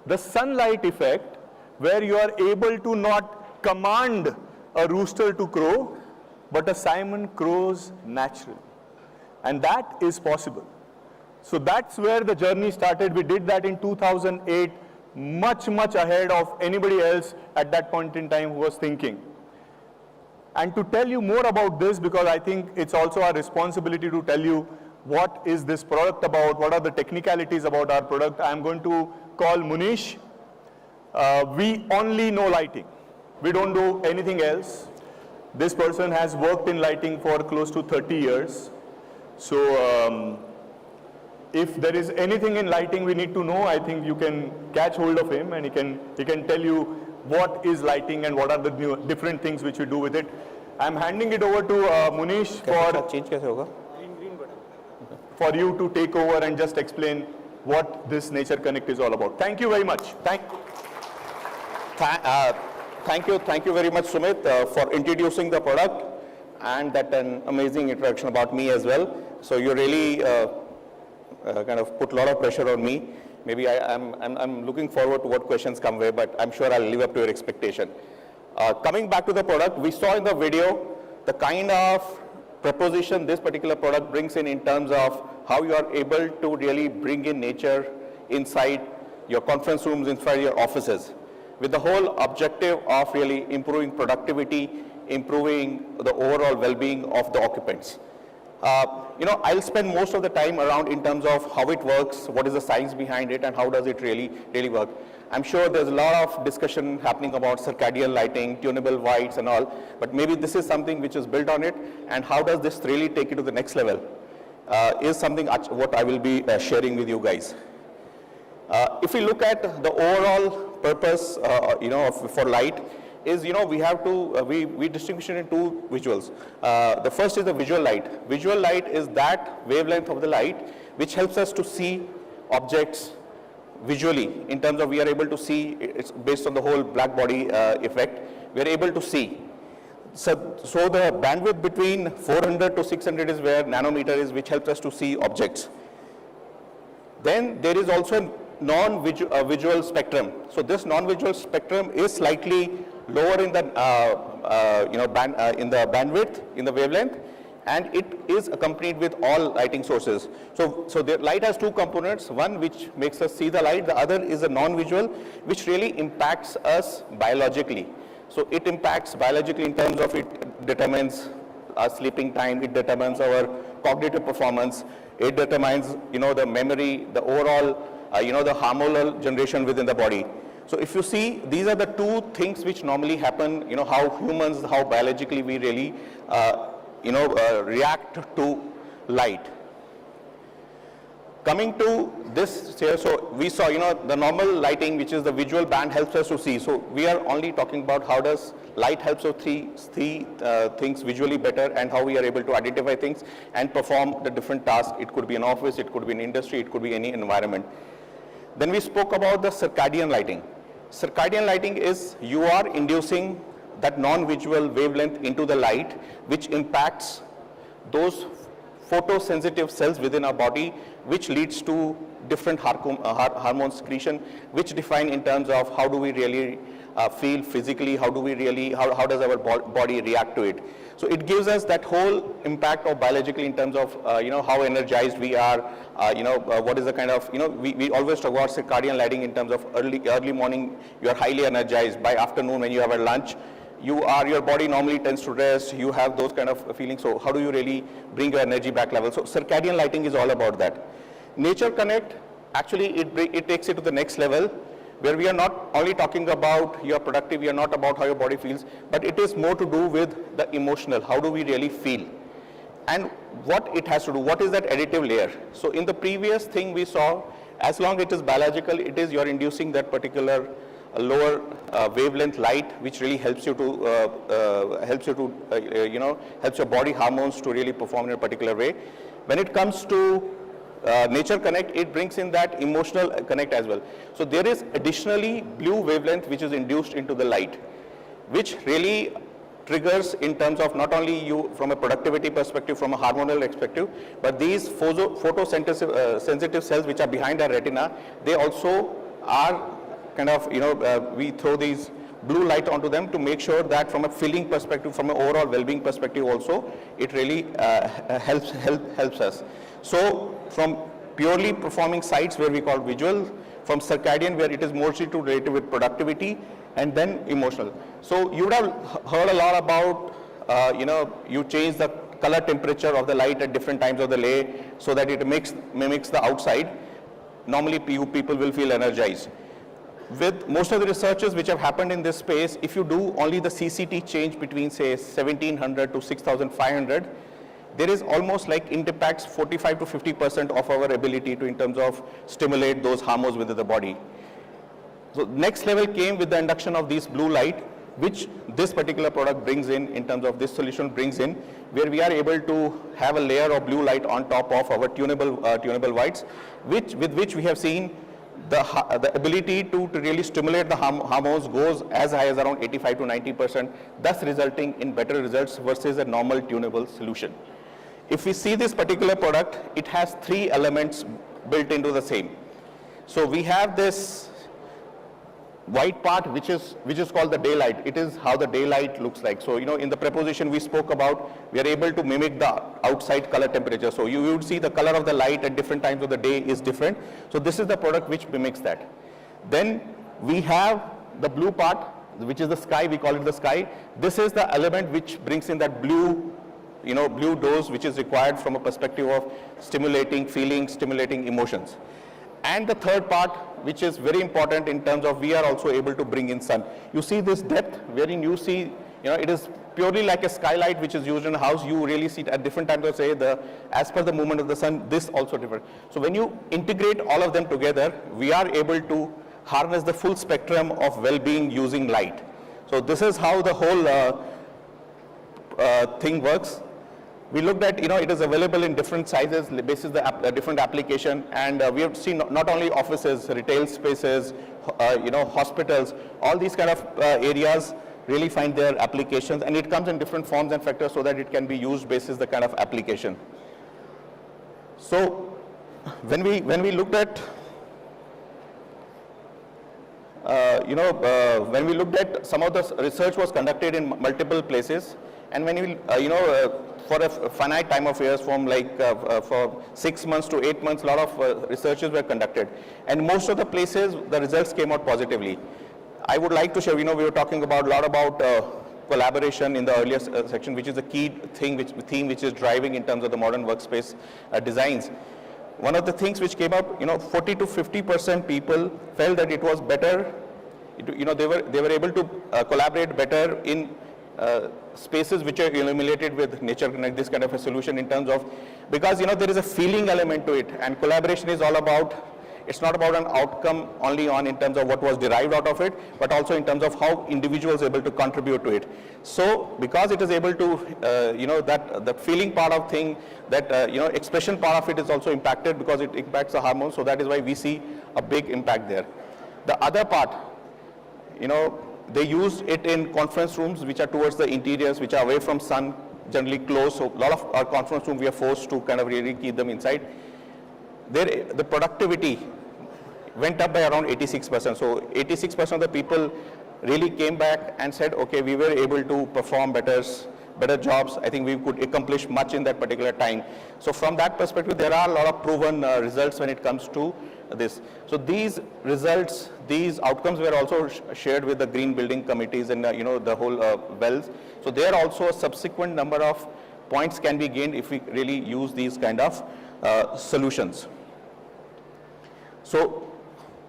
S14: the sunlight effect where you are able to not command a rooster to crow, but a Simon crows naturally. And that is possible. So that's where the journey started. We did that in 2008, much ahead of anybody else at that point in time who was thinking. And to tell you more about this, because I think it's also our responsibility to tell you what is this product about, what are the technicalities about our product, I'm going to call Munish. We only know lighting. We don't do anything else. This person has worked in lighting for close to 30 years. So if there is anything in lighting we need to know, I think you can catch hold of him and he can tell you what is lighting and what are the new, different things which we do with it. I'm handing it over to Munish for you to take over and just explain what this Nature Connect is all about. Thank you very much.
S16: Thank you very much, Sumit, for introducing the product and that an amazing introduction about me as well. So you really kind of put a lot of pressure on me. Maybe I'm looking forward to what questions come away, but I'm sure I'll live up to your expectation. Coming back to the product, we saw in the video the kind of proposition this particular product brings in terms of how you are able to really bring in nature inside your conference rooms, inside your offices, with the whole objective of really improving productivity, improving the overall well-being of the occupants. I'll spend most of the time around in terms of how it works, what is the science behind it, and how does it really work. I'm sure there's a lot of discussion happening about circadian lighting, tunable whites and all, but maybe this is something which is built on it, and how does this really take it to the next level is something what I will be sharing with you guys. If we look at the overall purpose, for light, is, we have to, we distinguish it in two visuals. The first is the visual light. Visual light is that wavelength of the light which helps us to see objects visually, in terms of we are able to see, it's based on the whole black body effect, we are able to see. So the bandwidth between 400 to 600 is where nanometer is, which helps us to see objects. Then there is also non-visual spectrum. So this non-visual spectrum is slightly lower in the in the bandwidth, in the wavelength, and it is accompanied with all lighting sources. So the light has two components, one which makes us see the light, the other is a non-visual, which really impacts us biologically. So it impacts biologically in terms of it determines our sleeping time, it determines our cognitive performance, it determines, the memory, the overall, the hormonal generation within the body. So if you see, these are the two things which normally happen, how humans, how biologically we really, react to light. Coming to this here, so we saw, the normal lighting, which is the visual band, helps us to see. So we are only talking about how does light helps us see things visually better, and how we are able to identify things and perform the different tasks. It could be an office, it could be an industry, it could be any environment. Then we spoke about the circadian lighting. Circadian lighting is you are inducing that non-visual wavelength into the light, which impacts those photosensitive cells within our body, which leads to different hormone secretion, which define in terms of how do we really feel physically, how do we really, how does our body react to it. So it gives us that whole impact of biologically in terms of, how energized we are, what is the kind of, we always talk about circadian lighting in terms of early morning, you are highly energized. By afternoon when you have a lunch, your body normally tends to rest, you have those kind of feelings. So how do you really bring your energy back level? So circadian lighting is all about that. Nature Connect, actually it takes it to the next level, where we are not only talking about your productive, we are not about how your body feels, but it is more to do with the emotional, how do we really feel? And what it has to do, what is that additive layer? So in the previous thing we saw, as long as it is biological, it is you're inducing that particular lower wavelength light, which really helps you to, helps your body hormones to really perform in a particular way. When it comes to Nature Connect, it brings in that emotional connect as well. So there is additionally blue wavelength which is induced into the light, which really triggers in terms of not only you from a productivity perspective, from a hormonal perspective, but these photosensitive cells which are behind our retina, they also are kind of, we throw these blue light onto them to make sure that from a feeling perspective, from an overall well-being perspective also, it really helps us. So from purely performing sites where we call visual, from circadian where it is mostly to related with productivity, and then emotional. So you would have heard a lot about, you change the color temperature of the light at different times of the day so that it mimics the outside. Normally people will feel energized. With most of the researches which have happened in this space, if you do only the CCT change between say 1700 to 6500, there is almost like it impacts 45 to 50% of our ability to in terms of stimulate those hormones within the body. So next level came with the induction of this blue light, which this particular product brings in terms of this solution brings in, where we are able to have a layer of blue light on top of our tunable whites, with which we have seen the ability to really stimulate the hormones goes as high as around 85 to 90%, thus resulting in better results versus a normal tunable solution. If we see this particular product, it has 3 elements built into the same. So we have this white part which is called the daylight. It is how the daylight looks like. So in the preposition we spoke about, we are able to mimic the outside color temperature. So you would see the color of the light at different times of the day is different. So this is the product which mimics that. Then we have the blue part, which is the sky. We call it the sky. This is the element which brings in that blue blue dose which is required from a perspective of stimulating feelings, stimulating emotions. And the third part, which is very important in terms of we are also able to bring in sun. You see this depth wherein you see, it is purely like a skylight which is used in a house. You really see it at different times of say as per the movement of the sun, this also different. So when you integrate all of them together, we are able to harness the full spectrum of well-being using light. So this is how the whole thing works. We looked at, it is available in different sizes, basis the different application, and we have seen not only offices, retail spaces, hospitals, all these kind of areas really find their applications, and it comes in different forms and factors so that it can be used basis the kind of application. So when we looked at when we looked at some of the research was conducted in multiple places, and when we for a finite time of years, from for 6 months to 8 months, a lot of researches were conducted, and most of the places the results came out positively. I would like to share, we were talking about a lot about collaboration in the earlier section, which is the key thing which is driving in terms of the modern workspace designs. One of the things which came up, 40 to 50% people felt that it was better, they were able to collaborate better in spaces which are illuminated with Nature Connect, this kind of a solution in terms of, because there is a feeling element to it, and collaboration is all about, it's not about an outcome only on in terms of what was derived out of it, but also in terms of how individuals are able to contribute to it. So because it is able to, that the feeling part of thing, that expression part of it is also impacted because it impacts the hormones, so that is why we see a big impact there. The other part, they used it in conference rooms which are towards the interiors, which are away from sun, generally closed. So a lot of our conference rooms we are forced to kind of really keep them inside. There, the productivity went up by around 86%. So 86% of the people really came back and said, okay, we were able to perform better jobs. I think we could accomplish much in that particular time. So from that perspective, there are a lot of proven results when it comes to this. So these results, these outcomes were also shared with the green building committees and the whole wells. So there also a subsequent number of points can be gained if we really use these kind of solutions. So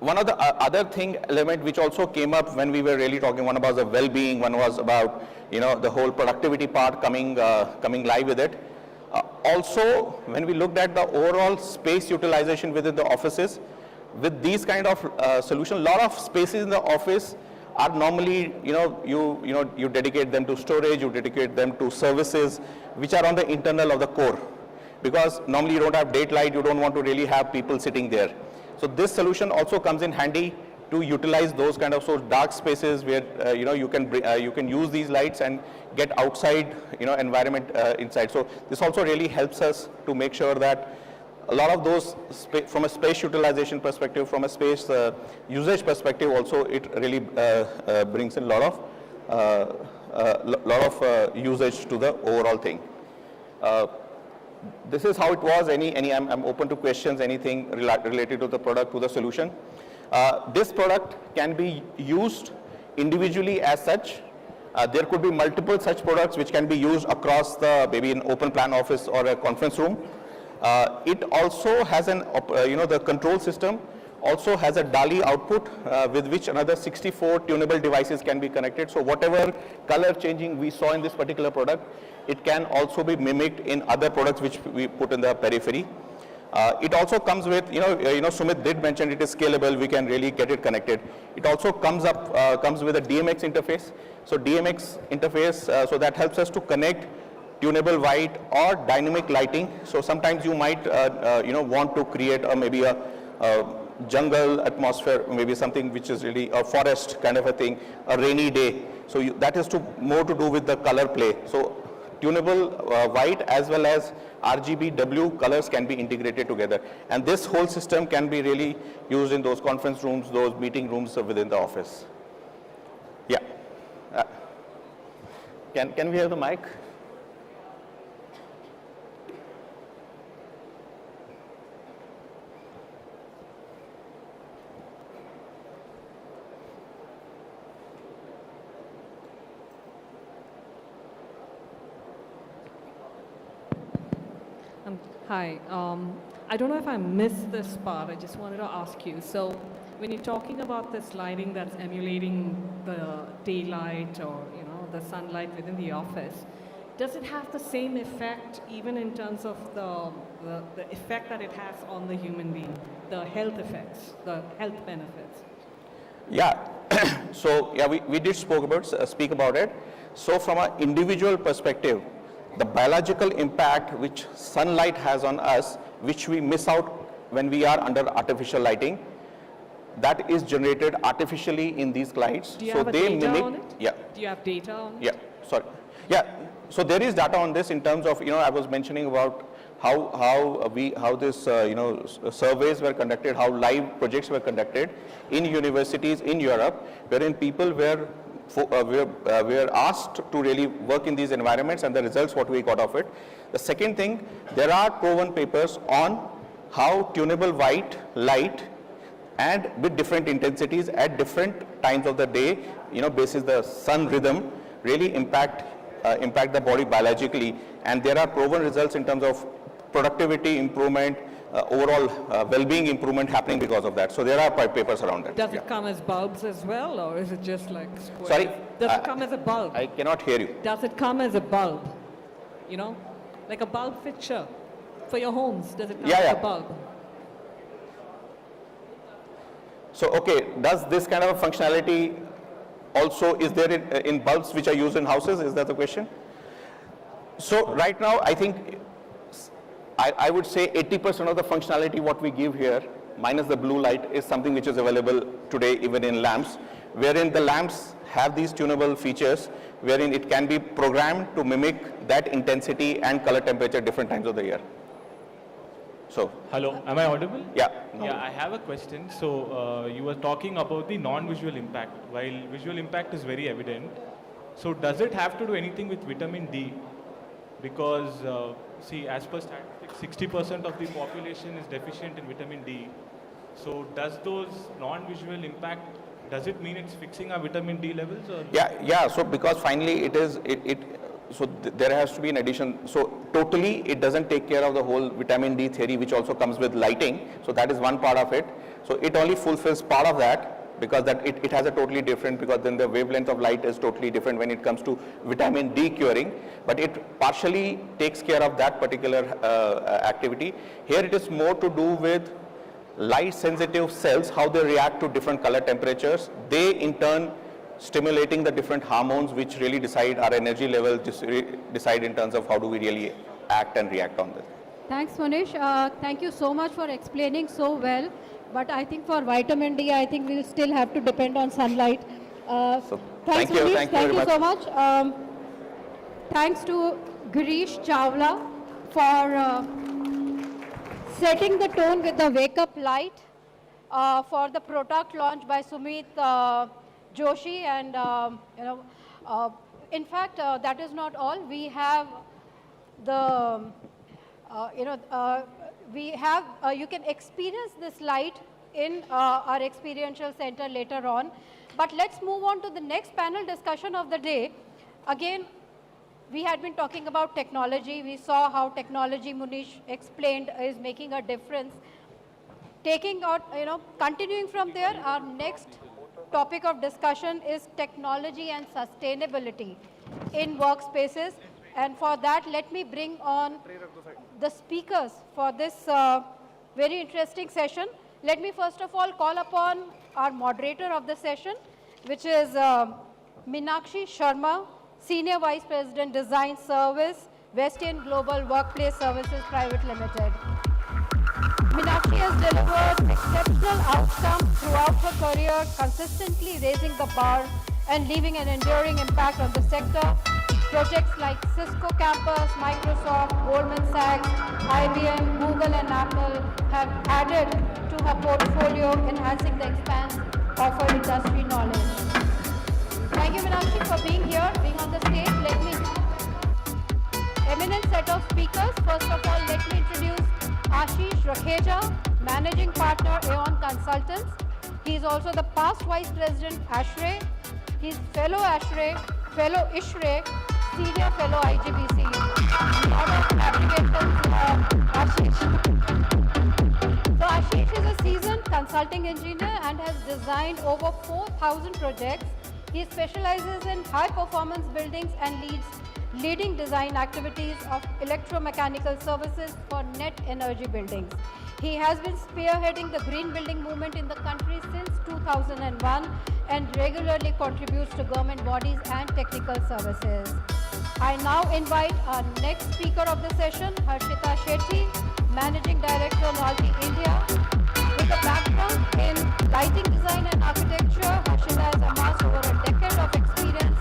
S16: one of the other element which also came up when we were really talking, one about the well-being, one was about the whole productivity part coming live with it. Also, when we looked at the overall space utilization within the offices, with these kind of solution, a lot of spaces in the office are normally, you dedicate them to storage, you dedicate them to services which are on the internal of the core. Because normally you don't have daylight, you don't want to really have people sitting there. So this solution also comes in handy to utilize those kind of dark spaces where you can use these lights and get outside environment inside. So this also really helps us to make sure that a lot of those from a space utilization perspective, from a space usage perspective, also it really brings in a lot of usage to the overall thing. This is how it was. I'm open to questions, anything related to the product, to the solution. This product can be used individually as such. There could be multiple such products which can be used across maybe an open plan office or a conference room. It also has the control system also has a DALI output with which another 64 tunable devices can be connected. So whatever color changing we saw in this particular product, it can also be mimicked in other products which we put in the periphery. It also comes with, Sumit did mention it is scalable, we can really get it connected. It also comes with a DMX interface. So DMX interface, so that helps us to connect tunable white or dynamic lighting. So sometimes you might, want to create maybe a jungle atmosphere, maybe something which is really a forest kind of a thing, a rainy day. So that is more to do with the color play. So tunable white as well as RGB colors can be integrated together. And this whole system can be really used in those conference rooms, those meeting rooms within the office. Yeah. Can we have the mic?
S6: Hi. I don't know if I missed this part. I just wanted to ask you. So when you're talking about this lighting that's emulating the daylight or the sunlight within the office, does it have the same effect even in terms of the effect that it has on the human being, the health effects, the health benefits?
S16: Yeah. So yeah, we did speak about it. So from an individual perspective, the biological impact which sunlight has on us, which we miss out when we are under artificial lighting, that is generated artificially in these lights.
S6: Do you
S16: so
S6: have
S16: they
S6: data
S16: mimic.
S6: on it?
S16: Yeah.
S6: Do you have data on it?
S16: Yeah. Sorry. Yeah. So there is data on this in terms of I was mentioning about how this surveys were conducted, how live projects were conducted in universities in Europe, wherein people were asked to really work in these environments, and the results what we got of it. The second thing, there are proven papers on how tunable white light and with different intensities at different times of the day, basis the sun rhythm, really impact the body biologically, and there are proven results in terms of productivity improvement, overall well-being improvement happening because of that. So there are papers around it.
S6: Does it come as bulbs as well, or is it just like square?
S16: Sorry?
S6: Does it come as a bulb?
S16: I cannot hear you.
S6: Does it come as a bulb? Like a bulb fixture for your homes? Does it come as a bulb?
S16: So, okay, does this kind of functionality also, is there in bulbs which are used in houses? Is that the question? So right now, I think I would say 80% of the functionality what we give here, minus the blue light, is something which is available today even in lamps, wherein the lamps have these tunable features, wherein it can be programmed to mimic that intensity and color temperature different times of the year. So,
S17: hello, am I audible?
S16: yeah.
S17: Yeah, I have a question. So you were talking about the non-visual impact, while visual impact is very evident. So does it have to do anything with vitamin D? Because see, as per statistics, 60% of the population is deficient in vitamin D. So does those non-visual impact, does it mean it's fixing our vitamin D levels? Or?
S16: Yeah. So because finally there has to be an addition. So totally it doesn't take care of the whole vitamin D theory, which also comes with lighting. So that is one part of it. So it only fulfills part of that, because that it has a totally different, because then the wavelength of light is totally different when it comes to vitamin D curing, but it partially takes care of that particular activity. Here it is more to do with light sensitive cells, how they react to different color temperatures. They in turn stimulating the different hormones which really decide our energy level, decide in terms of how do we really act and react on this.
S1: Thanks, Manish. Thank you so much for explaining so well. But I think for vitamin D, I think we'll still have to depend on sunlight. Thanks, Manish. Thank you so much. Thanks to Girish Chawla for setting the tone with the wake-up light for the product launch by Sumit Joshi. And in fact, that is not all. We have the you can experience this light in our experiential center later on. But let's move on to the next panel discussion of the day. Again, we had been talking about technology. We saw how technology, Munish explained, is making a difference. Continuing from there, our next topic of discussion is technology and sustainability in workspaces. And for that, let me bring on the speakers for this very interesting session. Let me first of all call upon our moderator of the session, which is Meenakshi Sharma, Senior Vice President, Design Service, Western Global Workplace Services Private Limited. Meenakshi has delivered exceptional outcomes throughout her career, consistently raising the bar and leaving an enduring impact on the sector. Projects like Cisco Campus, Microsoft, Goldman Sachs, IBM, Google and Apple have added to her portfolio, enhancing the expanse of her industry knowledge. Thank you, Meenakshi, for being here, being on the stage. Let me eminent set of speakers. First of all, let me introduce Ashish Rakheja, Managing Partner, Aeon Consultants. He is also the past Vice President, ASHRAE. He is Fellow ASHRAE, Fellow ISHRAE, Senior Fellow IGBC. Lot of applications, Ashish. So Ashish is a seasoned consulting engineer and has designed over 4,000 projects. He specializes in high-performance buildings and leads leading design activities of electromechanical services for net energy buildings. He has been spearheading the green building movement in the country since 2001 and regularly contributes to government bodies and technical services. I now invite our next speaker of the session, Harshita Shetty, Managing Director, Realty India. With a background in lighting design and architecture, Harshita has amassed over a decade of experience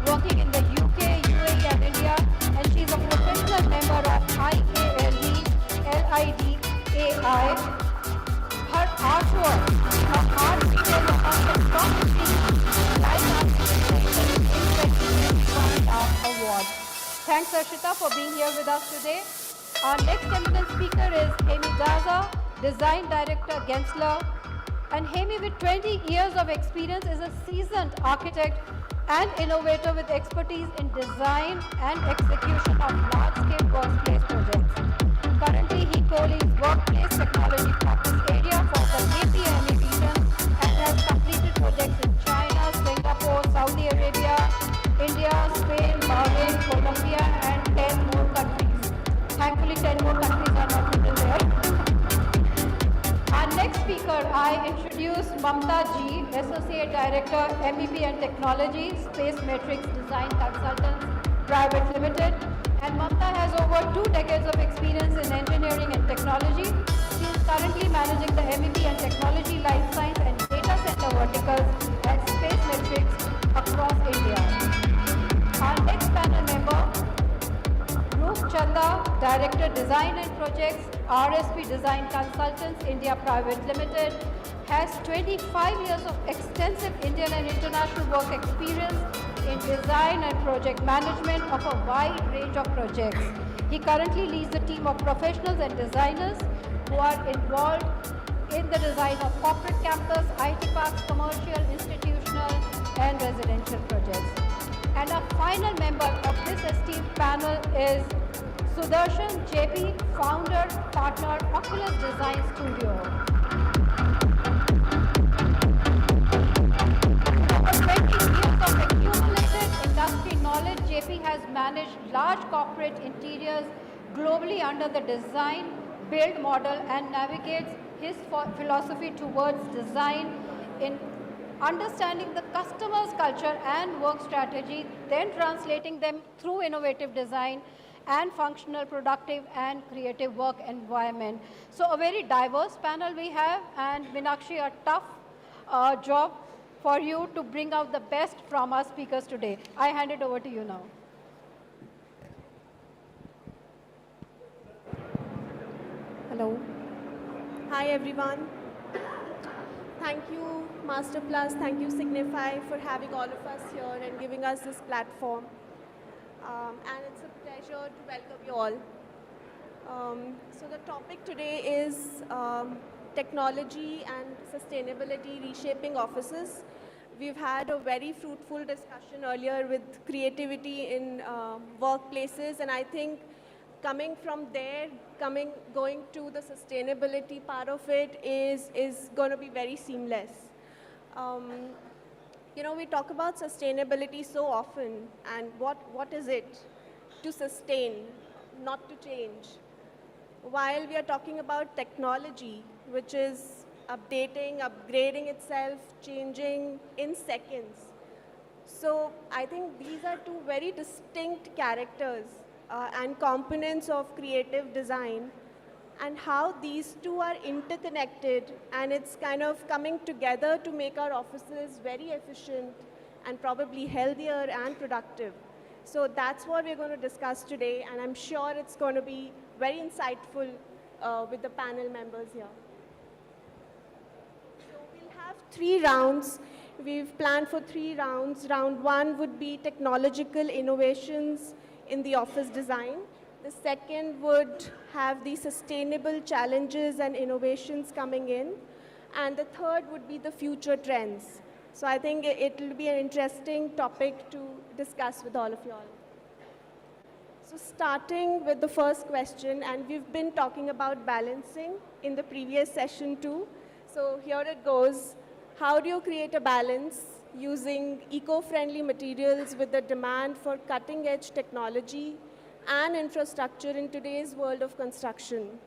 S1: working in the UK, UAE and India, and she is a professional member of IALE, LIDAI. Her artwork, her art details are from Light Award. Thanks, Harshita, for being here with us today. Our next eminent speaker is Hemi Gaza, Design Director, Gensler. And Hemi, with 20 years of experience, is a seasoned architect and innovator with expertise in design and execution of large-scale workplace projects. Currently, he co-leads workplace technology practice area for the APME region and has completed projects in China, Singapore, Saudi Arabia, India, Spain, Bahrain, Colombia, and 10 more countries. Thankfully, 10 more countries are not written there. Our next speaker, I introduce Mamta Ji, Associate Director, MEP and Technology, Space Matrix Design Consultants Private Limited. And Mamta has over 2 decades of experience in engineering and technology. She is currently managing the MEP and Technology, Life Science and Data Center verticals at Space Matrix across India. Our next panel member, Rup Chanda, Director, Design and Projects, RSP Design Consultants India Private Limited, has 25 years of extensive Indian and international work experience in design and project management of a wide range of projects. He currently leads a team of professionals and designers who are involved in the design of corporate campus, IT parks, commercial, institutional, and residential projects. And our final member of this esteemed panel is Sudarshan JP, founder, partner, Oculus Design Studio. Over 20 years of accumulated industry knowledge, JP has managed large corporate interiors globally under the design, build model, and navigates his philosophy towards design in understanding the customer's culture and work strategy, then translating them through innovative design and functional, productive, and creative work environment. So a very diverse panel we have, and Meenakshi, a tough job for you to bring out the best from our speakers today. I hand it over to you now.
S18: Hello. Hi everyone. Thank you Masterclass, thank you Signify for having all of us here and giving us this platform. And it's a pleasure to welcome you all. So the topic today is technology and sustainability reshaping offices. We've had a very fruitful discussion earlier with creativity in workplaces, and I think coming from there, going to the sustainability part of it is going to be very seamless. You know, we talk about sustainability so often, and what is it? To sustain, not to change. While we are talking about technology, which is updating, upgrading itself, changing in seconds. So I think these are two very distinct characters and components of creative design, and how these two are interconnected, and it's kind of coming together to make our offices very efficient and probably healthier and productive. So that's what we're going to discuss today, and I'm sure it's going to be very insightful with the panel members here. So we'll have 3 rounds. We've planned for 3 rounds. Round 1 would be technological innovations in the office design. The second would have the sustainable challenges and innovations coming in. And the third would be the future trends. So I think it will be an interesting topic to discuss with all of you all. So starting with the first question, and we've been talking about balancing in the previous session too. So here it goes. How do you create a balance using eco-friendly materials with the demand for cutting-edge technology and infrastructure in today's world of construction?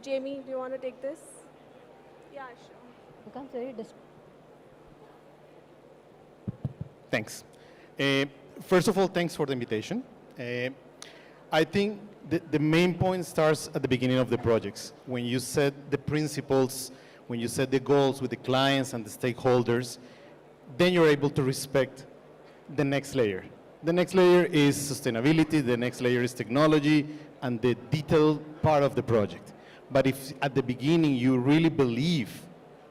S18: Jamie, do you want to take this? Yeah, sure.
S1: Becomes very
S11: Thanks. First of all, thanks for the invitation. I think the main point starts at the beginning of the projects. When you set the principles, when you set the goals with the clients and the stakeholders, then you're able to respect the next layer. The next layer is sustainability, the next layer is technology, and the detailed part of the project. But if at the beginning you really believe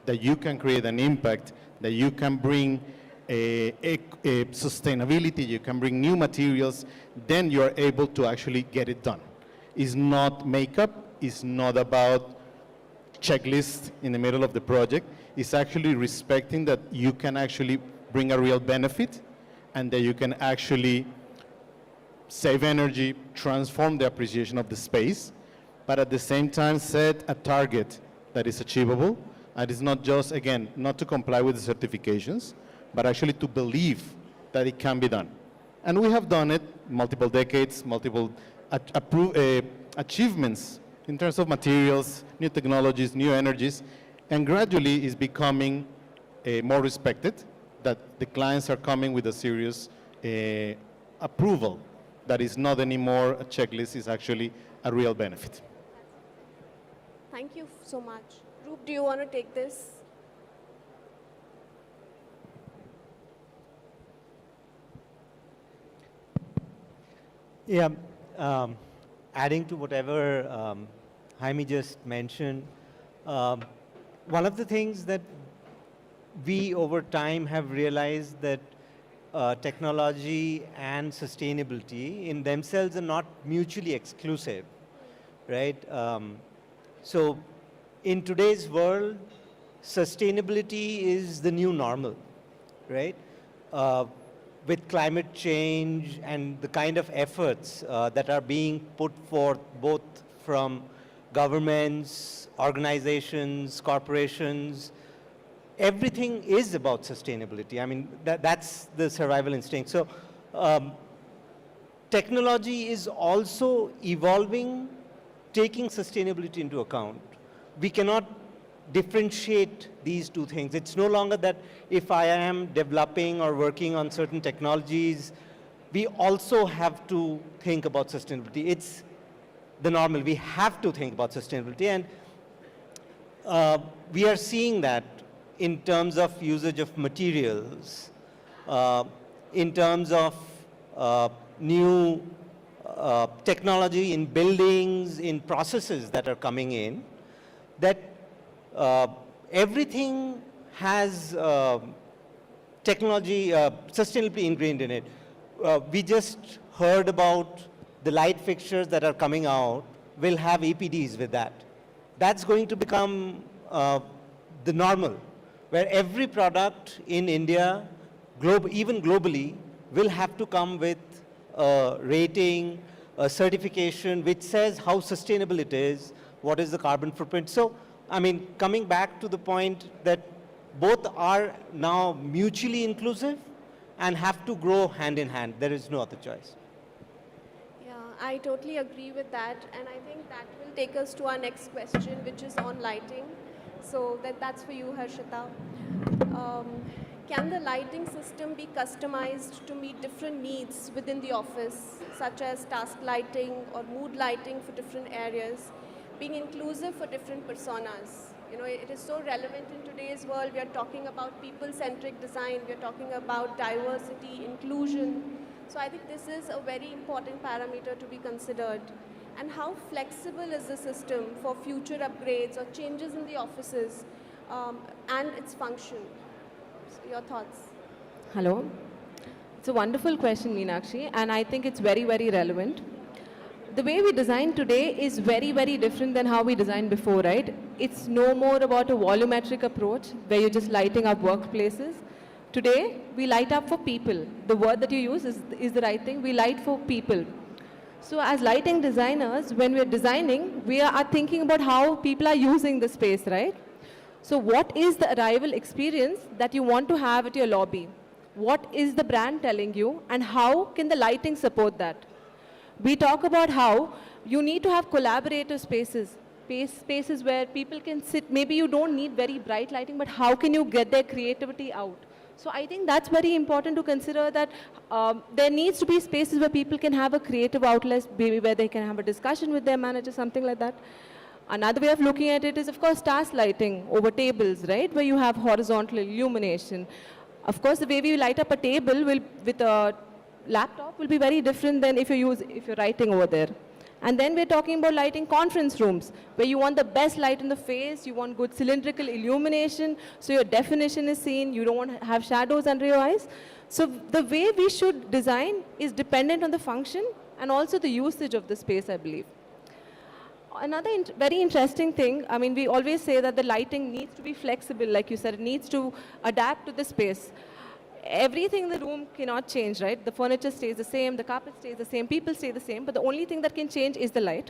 S11: that you can create an impact, that you can bring a sustainability, you can bring new materials, then you're able to actually get it done. It's not makeup, it's not about checklist in the middle of the project. It's actually respecting that you can actually bring a real benefit, and that you can actually save energy, transform the appreciation of the space, but at the same time set a target that is achievable, and it's not just, again, not to comply with the certifications, but actually to believe that it can be done. And we have done it multiple decades, multiple achievements in terms of materials, new technologies, new energies, and gradually is becoming more respected, that the clients are coming with a serious approval that is not anymore a checklist, is actually a real benefit.
S18: Thank you so much. Roop, do you want to take this?
S19: Yeah, adding to whatever Jaime just mentioned, one of the things that we over time have realized that technology and sustainability in themselves are not mutually exclusive, right? So in today's world, sustainability is the new normal, right? With climate change and the kind of efforts that are being put forth both from governments, organizations, corporations, everything is about sustainability. I mean, that's the survival instinct. So technology is also evolving, taking sustainability into account. We cannot differentiate these two things. It's no longer that if I am developing or working on certain technologies, we also have to think about sustainability. It's the normal. We have to think about sustainability. And we are seeing that in terms of usage of materials, in terms of new technology in buildings, in processes that are coming in, that everything has technology, sustainability ingrained in it. We just heard about the light fixtures that are coming out will have EPDs with that. That's going to become the normal, where every product in India, even globally, will have to come with a rating, a certification, which says how sustainable it is, what is the carbon footprint. So, I mean, coming back to the point that both are now mutually inclusive and have to grow hand in hand. There is no other choice.
S18: Yeah, I totally agree with that. And I think that will take us to our next question, which is on lighting. So that's for you, Harshita. Can the lighting system be customized to meet different needs within the office, such as task lighting or mood lighting for different areas, being inclusive for different personas? You know, it is so relevant in today's world. We are talking about people-centric design. We are talking about diversity, inclusion. So I think this is a very important parameter to be considered. And how flexible is the system for future upgrades or changes in the offices and its function? So your thoughts?
S20: Hello. It's a wonderful question, Meenakshi, and I think it's very, very relevant. The way we design today is very, very different than how we designed before, right? It's no more about a volumetric approach where you're just lighting up workplaces. Today, we light up for people. The word that you use is the right thing. We light for people. So as lighting designers, when we're designing, we are thinking about how people are using the space, right? So what is the arrival experience that you want to have at your lobby? What is the brand telling you, and how can the lighting support that? We talk about how you need to have collaborative spaces, spaces where people can sit. Maybe you don't need very bright lighting, but how can you get their creativity out? So I think that's very important to consider, that there needs to be spaces where people can have a creative outlet, maybe where they can have a discussion with their manager, something like that. Another way of looking at it is, of course, task lighting over tables, right, where you have horizontal illumination. Of course, the way we light up a table with a laptop will be very different than if you're writing over there. And then we're talking about lighting conference rooms, where you want the best light in the face, you want good cylindrical illumination, so your definition is seen, you don't want to have shadows under your eyes. So the way we should design is dependent on the function and also the usage of the space, I believe. Another very interesting thing, I mean, we always say that the lighting needs to be flexible, like you said, it needs to adapt to the space. Everything in the room cannot change, right? The furniture stays the same, the carpet stays the same, people stay the same, but the only thing that can change is the light.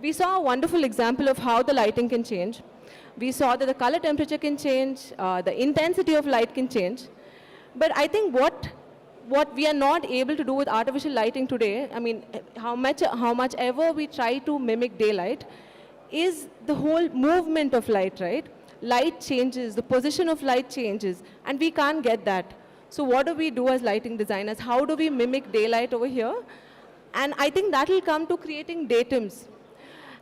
S20: We saw a wonderful example of how the lighting can change. We saw that the color temperature can change, the intensity of light can change. But I think what we are not able to do with artificial lighting today, I mean, how much ever we try to mimic daylight, is the whole movement of light, right? Light changes, the position of light changes, and we can't get that. So what do we do as lighting designers? How do we mimic daylight over here? And I think that will come to creating datums.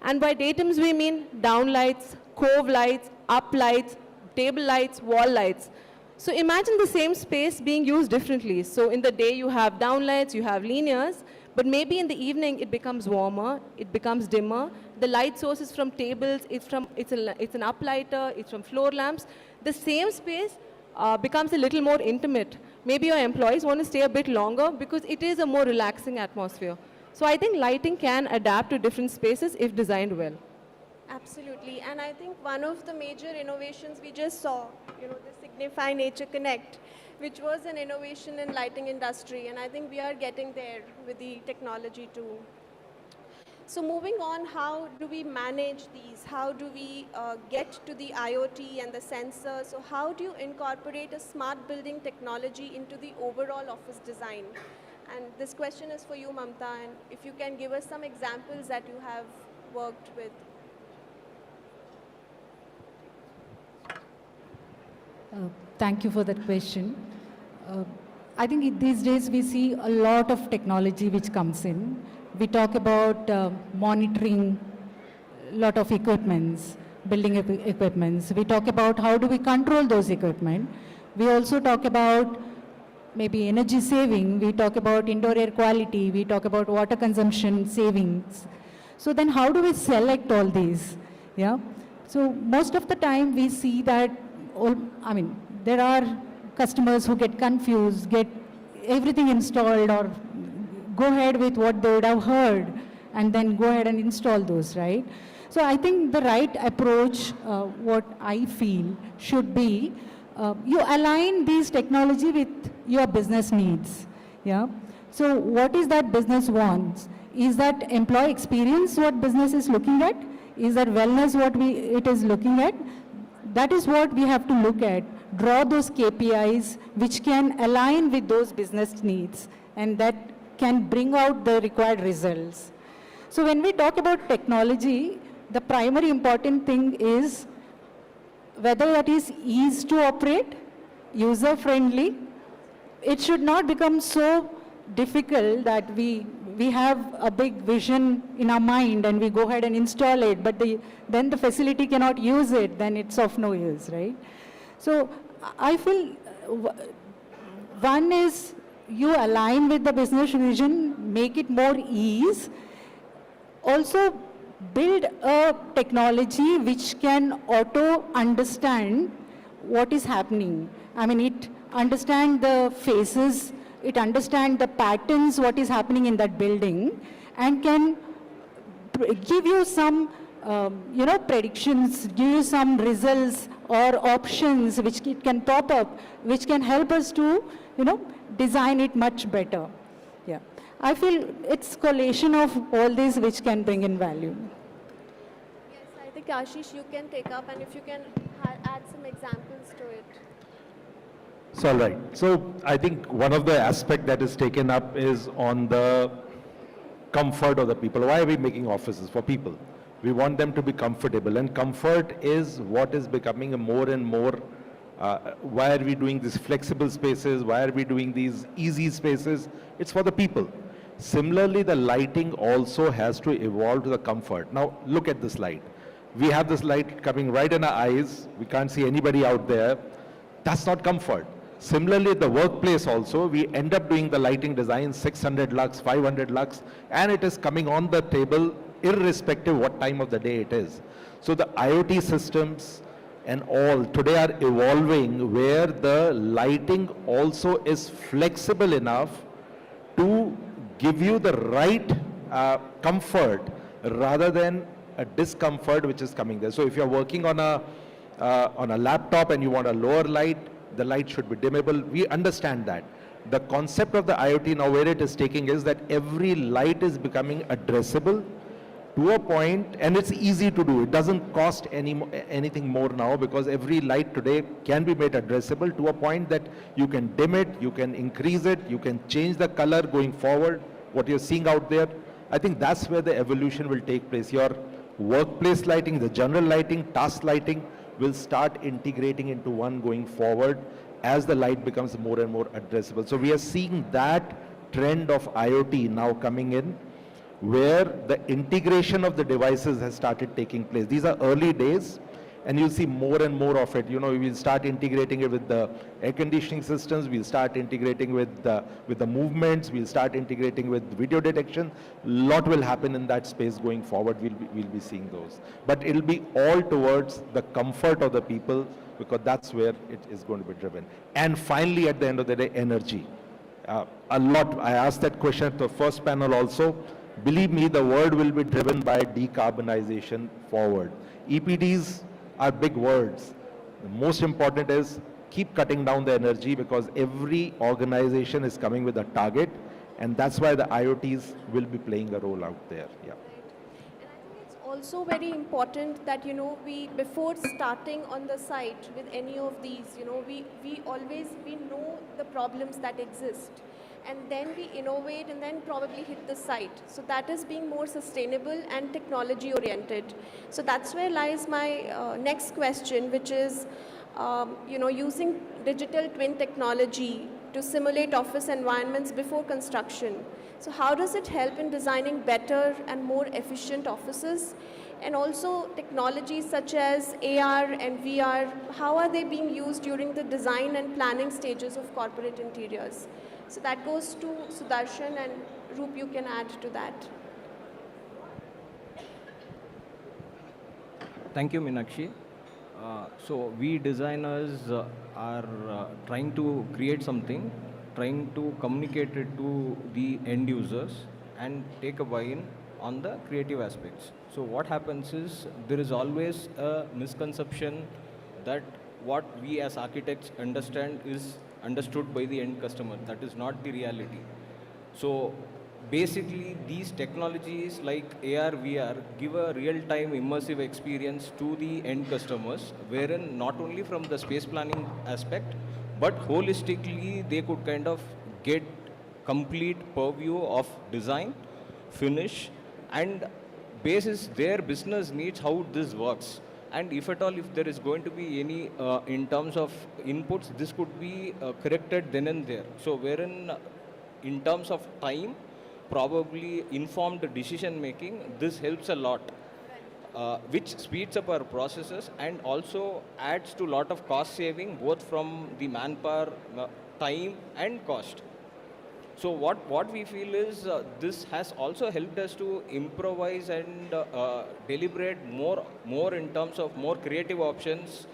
S20: And by datums, we mean downlights, cove lights, up lights, table lights, wall lights. So imagine the same space being used differently. So in the day, you have downlights, you have linears, But maybe in the evening it becomes warmer, it becomes dimmer. The light source is from tables, it's an uplighter, it's from floor lamps. The same space becomes a little more intimate. Maybe your employees want to stay a bit longer because it is a more relaxing atmosphere. So I think lighting can adapt to different spaces if designed well.
S18: Absolutely, and I think one of the major innovations we just saw, the Signify Nature Connect, which was an innovation in lighting industry, and I think we are getting there with the technology too. So moving on, how do we manage these? How do we get to the IoT and the sensors? So how do you incorporate a smart building technology into the overall office design? And this question is for you, Mamta, and if you can give us some examples that you have worked with.
S21: Thank you for that question. I think these days we see a lot of technology which comes in. We talk about monitoring a lot of equipments, building equipments. We talk about how do we control those equipment. We also talk about maybe energy saving. We talk about indoor air quality. We talk about water consumption savings. So then how do we select all these? Yeah. So most of the time we see that there are customers who get confused, get everything installed or go ahead with what they would have heard and then go ahead and install those, right? So I think the right approach, what I feel should be, you align these technology with your business needs, yeah? So what is that business wants? Is that employee experience what business is looking at? Is that wellness what it is looking at? That is what we have to look at, draw those KPIs which can align with those business needs and that can bring out the required results. So when we talk about technology, the primary important thing is whether that is ease to operate, user-friendly. It should not become so difficult that we have a big vision in our mind and we go ahead and install it, but then the facility cannot use it, then it's of no use, right? So I feel one is you align with the business vision, make it more ease. Also build a technology which can auto understand what is happening. I mean, it understand the faces, it understand the patterns, what is happening in that building, and can give you some, predictions, give you some results or options which it can pop up, which can help us to, design it much better. Yeah, I feel it's collation of all these which can bring in value.
S18: Yes, I think Ashish, you can take up, and if you can add some examples to it.
S13: So, all right. So I think one of the aspect that is taken up is on the comfort of the people. Why are we making offices? For people. We want them to be comfortable, and comfort is what is becoming a more and more, why are we doing these flexible spaces? Why are we doing these easy spaces? It's for the people. Similarly, the lighting also has to evolve to the comfort. Now, look at this light. We have this light coming right in our eyes. We can't see anybody out there. That's not comfort. Similarly, at the workplace also, we end up doing the lighting design 600 lux, 500 lux, and it is coming on the table irrespective what time of the day it is. So the IoT systems and all today are evolving where the lighting also is flexible enough to give you the right comfort rather than a discomfort which is coming there. So if you're working on a laptop and you want a lower light, the light should be dimmable. We understand that. The concept of the IoT now where it is taking is that every light is becoming addressable to a point, and it's easy to do. It doesn't cost anything more now because every light today can be made addressable to a point that you can dim it, you can increase it, you can change the color going forward, what you're seeing out there. I think that's where the evolution will take place. Your workplace lighting, the general lighting, task lighting will start integrating into one going forward as the light becomes more and more addressable. So we are seeing that trend of IoT now coming in, where the integration of the devices has started taking place. These are early days, And you'll see more and more of it. We'll start integrating it with the air conditioning systems. We'll start integrating with the movements. We'll start integrating with video detection. Lot will happen in that space going forward. We'll be seeing those. But it'll be all towards the comfort of the people, because that's where it is going to be driven. And finally, at the end of the day, energy. A lot, I asked that question at the first panel also. Believe me, the world will be driven by decarbonization forward. EPDs are big words. The most important is keep cutting down the energy, because every organization is coming with a target, and that's why the IoTs will be playing a role out there. Yeah.
S18: It's also very important that, we, before starting on the site with any of these, we know the problems that exist. And then we innovate and then probably hit the site. So that is being more sustainable and technology oriented. So that's where lies my next question, which is, using digital twin technology to simulate office environments before construction. So how does it help in designing better and more efficient offices? And also technologies such as AR and VR, how are they being used during the design and planning stages of corporate interiors? So that goes to Sudarshan, and Roop, you can add to that.
S2: Thank you, Meenakshi. So we designers are trying to create something, trying to communicate it to the end users and take a buy-in on the creative aspects. So what happens is there is always a misconception that what we as architects understand is understood by the end customer. That is not the reality. So basically these technologies like AR, VR give a real-time immersive experience to the end customers, wherein not only from the space planning aspect, but holistically they could kind of get complete purview of design, finish, and basis their business needs how this works. And if at all, if there is going to be any, in terms of inputs, this could be corrected then and there. So wherein, in terms of time, probably informed decision making, this helps a lot, which speeds up our processes and also adds to a lot of cost saving, both from the manpower, time and cost. So what we feel is this has also helped us to improvise and deliberate more in terms of more creative options,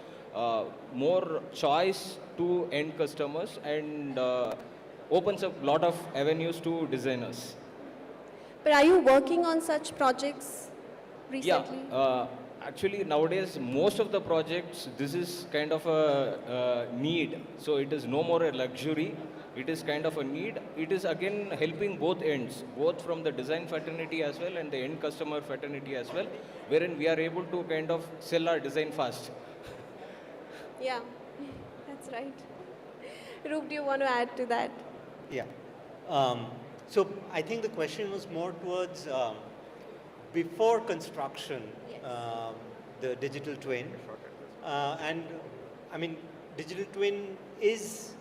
S2: more choice to end customers, and opens up a lot of avenues to designers.
S18: But are you working on such projects recently?
S2: Yeah, actually nowadays most of the projects, this is kind of a need. So it is no more a luxury. It is kind of a need. It is again helping both ends, both from the design fraternity as well and the end customer fraternity as well, wherein we are able to kind of sell our design fast.
S18: Yeah, that's right. Roop, do you want to add to that?
S19: Yeah. So I think the question was more towards before construction, the digital twin. And I mean, digital twin is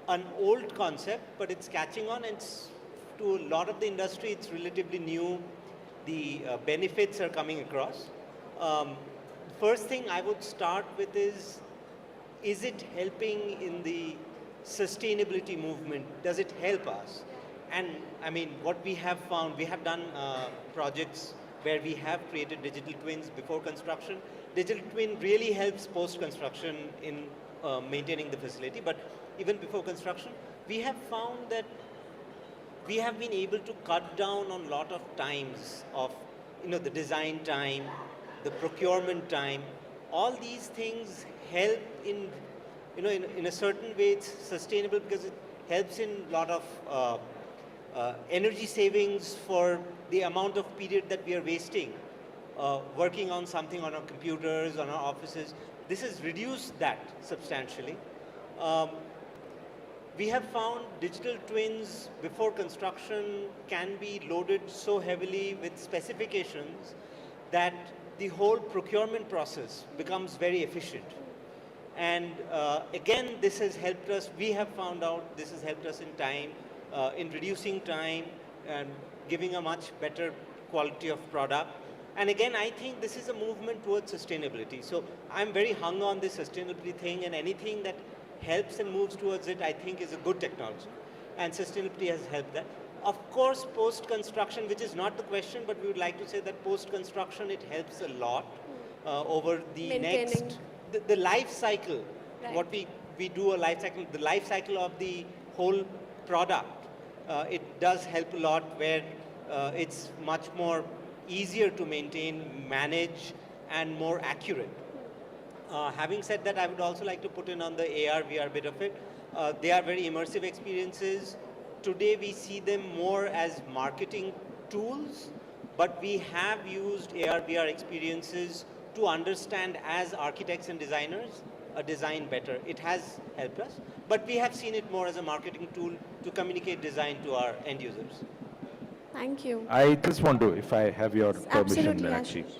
S19: an old concept, but it's catching on, and to a lot of the industry, it's relatively new. The benefits are coming across. First thing I would start with is it helping in the sustainability movement? Does it help us? And I mean, what we have found, we have done projects where we have created digital twins before construction. Digital twin really helps post-construction in maintaining the facility, but even before construction, we have found that we have been able to cut down on a lot of times of, the design time, the procurement time. All these things help in, in a certain way it's sustainable because it helps in a lot of energy savings for the amount of period that we are wasting working on something on our computers, on our offices. This has reduced that substantially. We have found digital twins before construction can be loaded so heavily with specifications that the whole procurement process becomes very efficient. And again, this has helped us, we have found out this has helped us in time, in reducing time and giving a much better quality of product. And again, I think this is a movement towards sustainability. So I'm very hung on this sustainability thing, and anything that helps and moves towards it, I think is a good technology. And sustainability has helped that. Of course, post-construction, which is not the question, but we would like to say that post-construction, it helps a lot over the
S18: Maintaining.
S19: next, the life cycle,
S18: Right.
S19: what we do a life cycle, the life cycle of the whole product, it does help a lot where it's much more easier to maintain, manage, and more accurate. Having said that, I would also like to put in on the AR, VR bit of it. They are very immersive experiences. Today we see them more as marketing tools, but we have used AR, VR experiences to understand as architects and designers a design better. It has helped us, but we have seen it more as a marketing tool to communicate design to our end users.
S18: Thank you.
S13: I just want to, if I have your permission,
S18: Absolutely,
S13: Meenakshi.
S18: Ashish.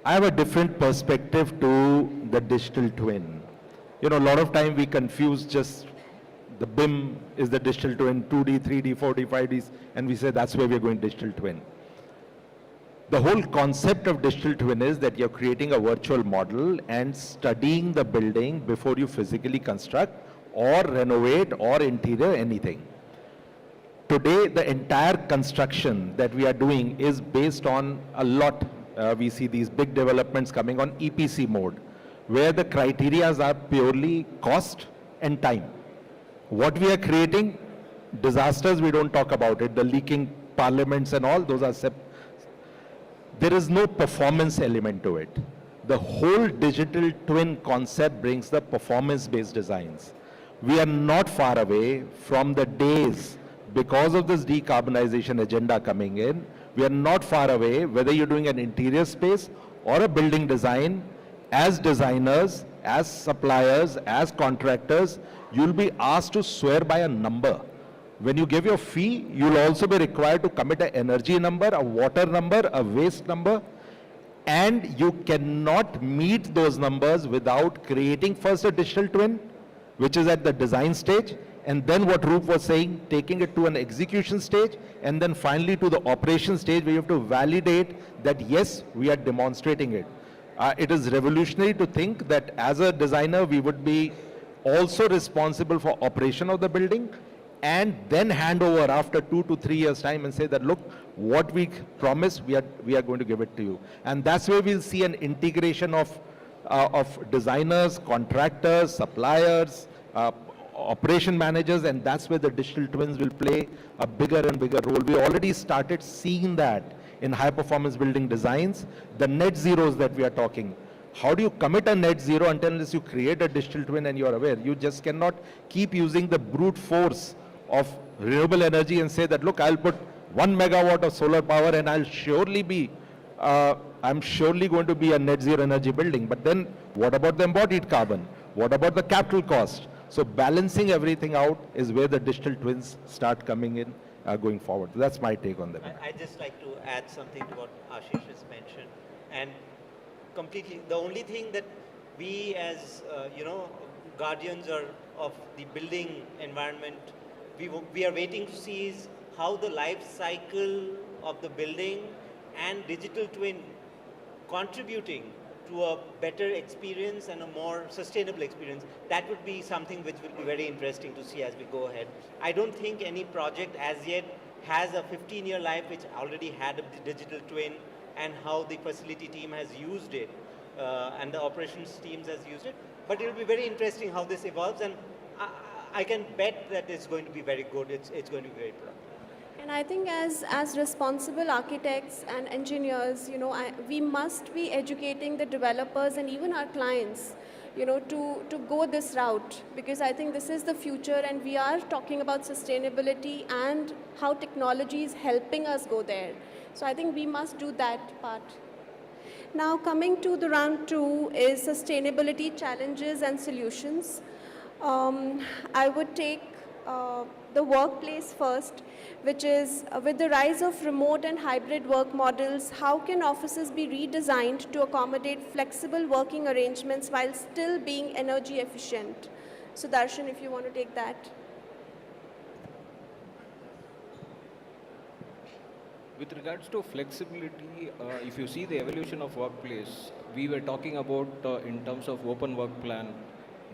S13: I have a different perspective to the digital twin. You know, a lot of time we confuse just the BIM is the digital twin, 2D, 3D, 4D, 5D, and we say that's where we're going digital twin. The whole concept of digital twin is that you're creating a virtual model and studying the building before you physically construct or renovate or interior anything. Today, the entire construction that we are doing is based on a lot. We see these big developments coming on EPC mode, where the criteria are purely cost and time. What we are creating, disasters, we don't talk about it, the leaking parliaments and all, those are there is no performance element to it. The whole digital twin concept brings the performance-based designs. We are not far away from the days, because of this decarbonization agenda coming in, we are not far away, whether you're doing an interior space or a building design, as designers, as suppliers, as contractors, you'll be asked to swear by a number. When you give your fee, you'll also be required to commit an energy number, a water number, a waste number, and you cannot meet those numbers without creating first a digital twin, which is at the design stage, and then what Roop was saying, taking it to an execution stage, and then finally to the operation stage where you have to validate that yes, we are demonstrating it. It is revolutionary to think that as a designer, we would be also responsible for operation of the building, and then hand over after 2 to 3 years time and say that, look, what we promised, we are going to give it to you. And that's where we'll see an integration of designers, contractors, suppliers, operation managers, and that's where the digital twins will play a bigger and bigger role. We already started seeing that in high performance building designs, the net zeros that we are talking. How do you commit a net zero unless you create a digital twin and you're aware? You just cannot keep using the brute force of renewable energy and say that, look, I'll put 1 megawatt of solar power and I'll surely be, I'm surely going to be a net zero energy building. But then what about the embodied carbon? What about the capital cost? So balancing everything out is where the digital twins start coming in going forward. That's my take on that.
S19: I'd just like to add something to what Ashish has mentioned. And completely, the only thing that we as, guardians of the building environment, we are waiting to see is how the life cycle of the building and digital twin contributing to a better experience and a more sustainable experience. That would be something which will be very interesting to see as we go ahead. I don't think any project as yet has a 15-year life which already had a digital twin, and how the facility team has used it and the operations teams has used it. But it will be very interesting how this evolves, and I can bet that it's going to be very good. It's going to be very productive.
S18: And I think as responsible architects and engineers, we must be educating the developers and even our clients, to go this route, because I think this is the future, and we are talking about sustainability and how technology is helping us go there. So I think we must do that part. Now coming to the round 2 is sustainability challenges and solutions. I would take the workplace first, which is with the rise of remote and hybrid work models, how can offices be redesigned to accommodate flexible working arrangements while still being energy efficient? So Darshan, if you want to take that.
S2: With regards to flexibility, if you see the evolution of workplace, we were talking about in terms of open work plan,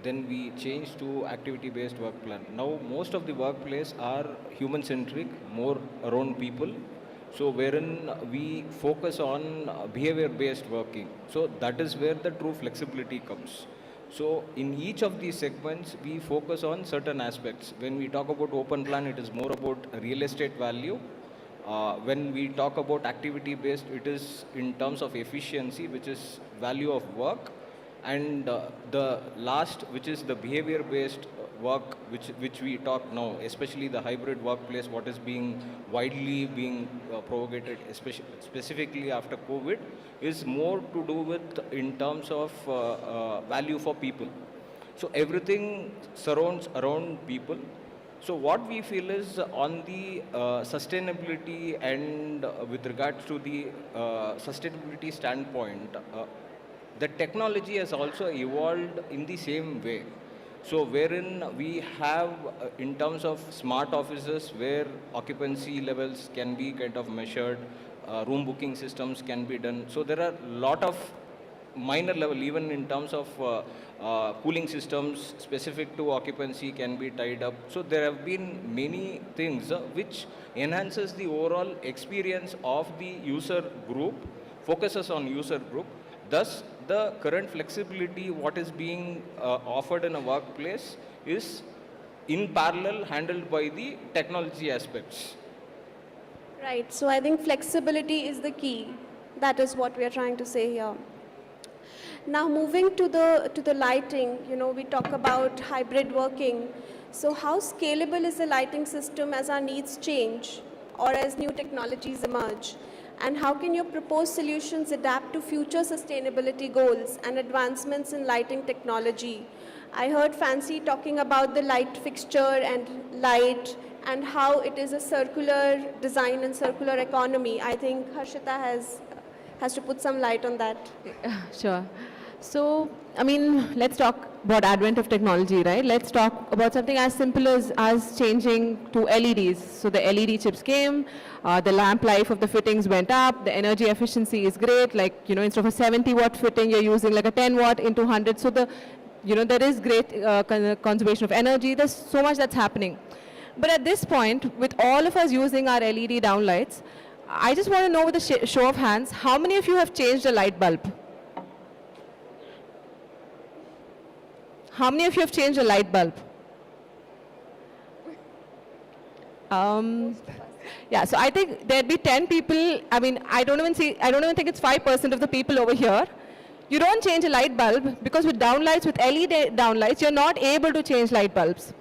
S2: then we changed to activity-based work plan. Now, most of the workplace are human-centric, more around people. So, wherein we focus on behavior-based working. So, that is where the true flexibility comes. So, in each of these segments, we focus on certain aspects. When we talk about open plan, it is more about real estate value. When we talk about activity based, it is in terms of efficiency, which is value of work, and the last, which is the behavior based work, which we talk now, especially the hybrid workplace, what is being widely being propagated, especially specifically after COVID, is more to do with in terms of value for people. So everything surrounds around people. So what we feel is on the sustainability and with regards to the sustainability standpoint, the technology has also evolved in the same way. So wherein we have in terms of smart offices where occupancy levels can be kind of measured, room booking systems can be done. So there are a lot of minor level, even in terms of cooling systems specific to occupancy can be tied up. So there have been many things which enhances the overall experience of the user group, focuses on user group. Thus, the current flexibility, what is being offered in a workplace, is in parallel handled by the technology aspects.
S18: Right, so I think flexibility is the key. That is what we are trying to say here. Now moving to the lighting, we talk about hybrid working. So how scalable is the lighting system as our needs change or as new technologies emerge? And how can your proposed solutions adapt to future sustainability goals and advancements in lighting technology? I heard Fancy talking about the light fixture and light and how it is a circular design and circular economy. I think Harshita has to put some light on that.
S20: Sure. So, let's talk about advent of technology, right? Let's talk about something as simple as changing to LEDs. So the LED chips came, the lamp life of the fittings went up, the energy efficiency is great, like, instead of a 70-watt fitting, you're using like a 10-watt into 100. So there is great conservation of energy. There's so much that's happening. But at this point, with all of us using our LED downlights, I just want to know with a show of hands, how many of you have changed a light bulb? How many of you have changed a light bulb? Yeah, so I think there'd be 10 people. I don't even think it's 5% of the people over here. You don't change a light bulb because with downlights, with LED downlights, you're not able to change light bulbs.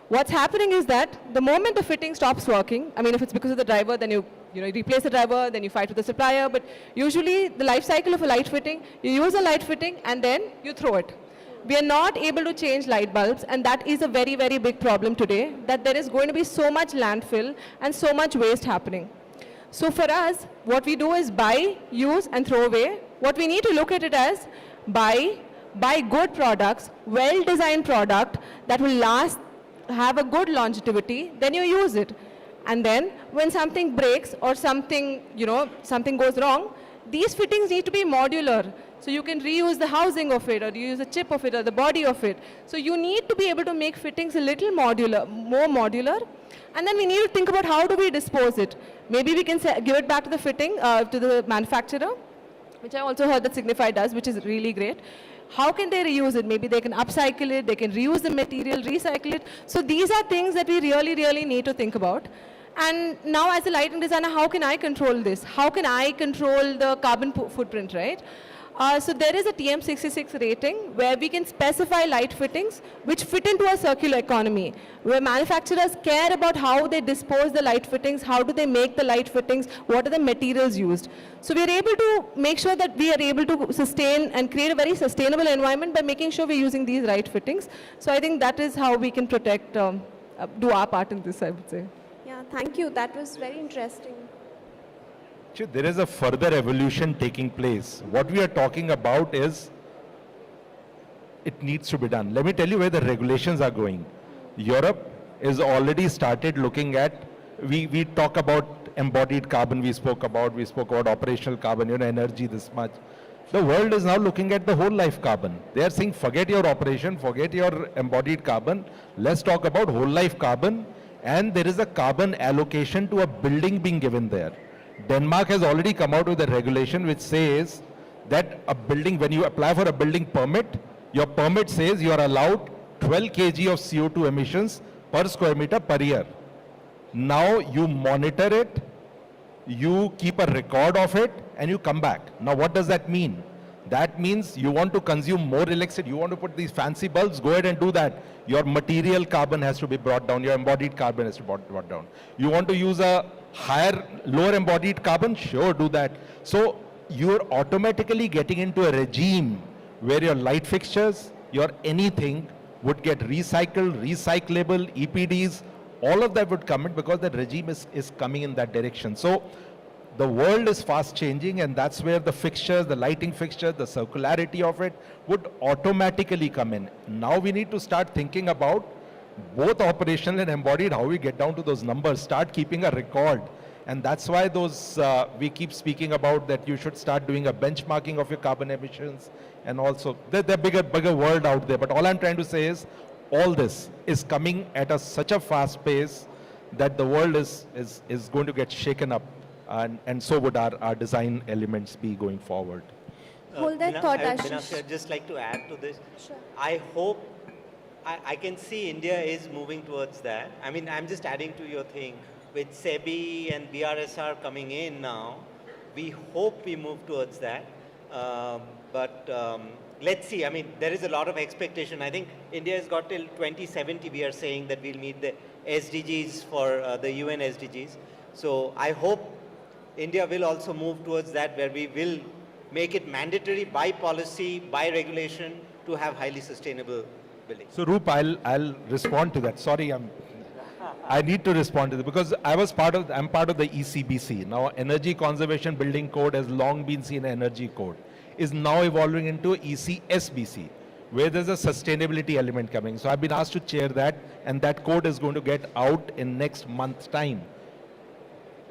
S20: What's happening is that the moment the fitting stops working, if it's because of the driver, then you replace the driver, then you fight with the supplier, but usually the life cycle of a light fitting, you use a light fitting and then you throw it. We are not able to change light bulbs, and that is a very, very big problem today, that there is going to be so much landfill and so much waste happening. So for us, what we do is buy, use, and throw away. What we need to look at it as buy good products, well-designed product that will last, have a good longevity, then you use it. And then when something breaks or something goes wrong, these fittings need to be modular. So you can reuse the housing of it, or use a chip of it, or the body of it. So you need to be able to make fittings a little more modular. And then we need to think about how do we dispose it. Maybe we can give it back to the fitting, to the manufacturer, which I also heard that Signify does, which is really great. How can they reuse it? Maybe they can upcycle it, they can reuse the material, recycle it. So these are things that we really, really need to think about. And now as a lighting designer, how can I control this? How can I control the carbon footprint, right? So there is a TM66 rating where we can specify light fittings which fit into a circular economy, where manufacturers care about how they dispose the light fittings, how do they make the light fittings, what are the materials used. So we are able to make sure that we are able to sustain and create a very sustainable environment by making sure we're using these right fittings. So I think that is how we can protect, do our part in this, I would say.
S18: Yeah, thank you. That was very interesting.
S13: There is a further evolution taking place. What we are talking about is it needs to be done. Let me tell you where the regulations are going. Europe is already started looking at, we talk about embodied carbon we spoke about operational carbon, energy this much. The world is now looking at the whole life carbon. They are saying, forget your operation, forget your embodied carbon, let's talk about whole life carbon, and there is a carbon allocation to a building being given there. Denmark has already come out with a regulation which says that a building, when you apply for a building permit, your permit says you are allowed 12 kg of CO2 emissions per square meter per year. Now you monitor it, you keep a record of it, and you come back. Now what does that mean? That means you want to consume more electricity, you want to put these fancy bulbs, go ahead and do that. Your material carbon has to be brought down, your embodied carbon has to be brought down. You want to use a lower embodied carbon, sure, do that. So you're automatically getting into a regime where your light fixtures, your anything would get recycled, recyclable, EPDs, all of that would come in because the regime is coming in that direction. So the world is fast changing, and that's where the fixtures, the lighting fixtures, the circularity of it would automatically come in. Now we need to start thinking about both operational and embodied, how we get down to those numbers, start keeping a record. And that's why those, we keep speaking about that you should start doing a benchmarking of your carbon emissions, and also, there's a bigger world out there. But all I'm trying to say is, all this is coming at such a fast pace that the world is going to get shaken up, and so would our design elements be going forward.
S18: Hold that thought, Ashish.
S19: Meenakshi, I'd just like to add to this.
S18: Sure.
S19: I hope, I can see India is moving towards that. I mean, I'm just adding to your thing. With SEBI and BRSR coming in now, we hope we move towards that. But let's see. I mean, there is a lot of expectation. I think India has got till 2070. We are saying that we'll meet the SDGs for the UN SDGs. So I hope India will also move towards that, where we will make it mandatory by policy, by regulation, to have highly sustainable buildings.
S13: So Roop, I'll respond to that. Sorry, I need to respond to that because I'm part of the ECBC. Now, Energy Conservation Building Code has long been seen as Energy Code, is now evolving into ECSBC, where there's a sustainability element coming. So I've been asked to chair that, and that code is going to get out in next month's time.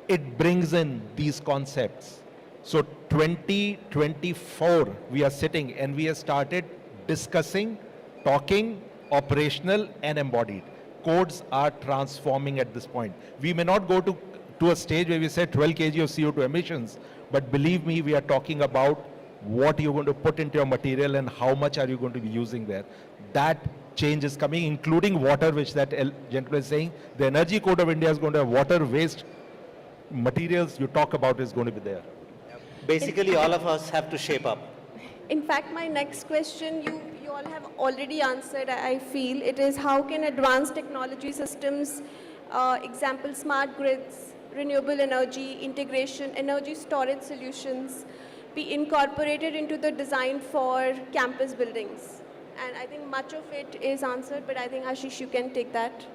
S13: It brings in these concepts. So 2024, we are sitting and we have started discussing, talking, operational and embodied. Codes are transforming at this point. We may not go to a stage where we say 12 kg of CO2 emissions, but believe me, we are talking about what you're going to put into your material and how much are you going to be using there. That change is coming, including water, which that gentleman is saying. The Energy Code of India is going to have water, waste, materials you talk about is going to be there.
S19: Basically, all of us have to shape up.
S18: In fact, my next question, you all have already answered, I feel. It is, how can advanced technology systems, example, smart grids, renewable energy, integration, energy storage solutions, be incorporated into the design for campus buildings? And I think much of it is answered, but I think, Ashish, you can take that.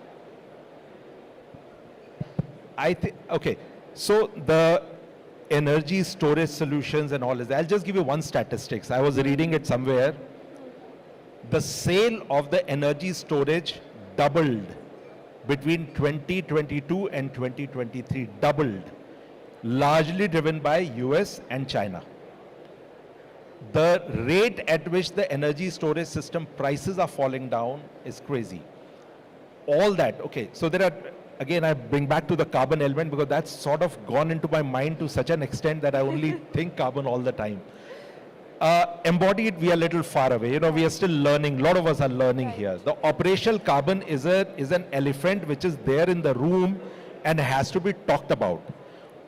S13: Okay, so the energy storage solutions and all this, I'll just give you one statistics. I was reading it somewhere. The sale of the energy storage doubled between 2022 and 2023, doubled, largely driven by US and China. The rate at which the energy storage system prices are falling down is crazy. All that, okay, so there are, again, I bring back to the carbon element because that's sort of gone into my mind to such an extent that I only think carbon all the time. Embodied, we are a little far away. We are still learning. A lot of us are learning here. The operational carbon is an elephant which is there in the room and has to be talked about.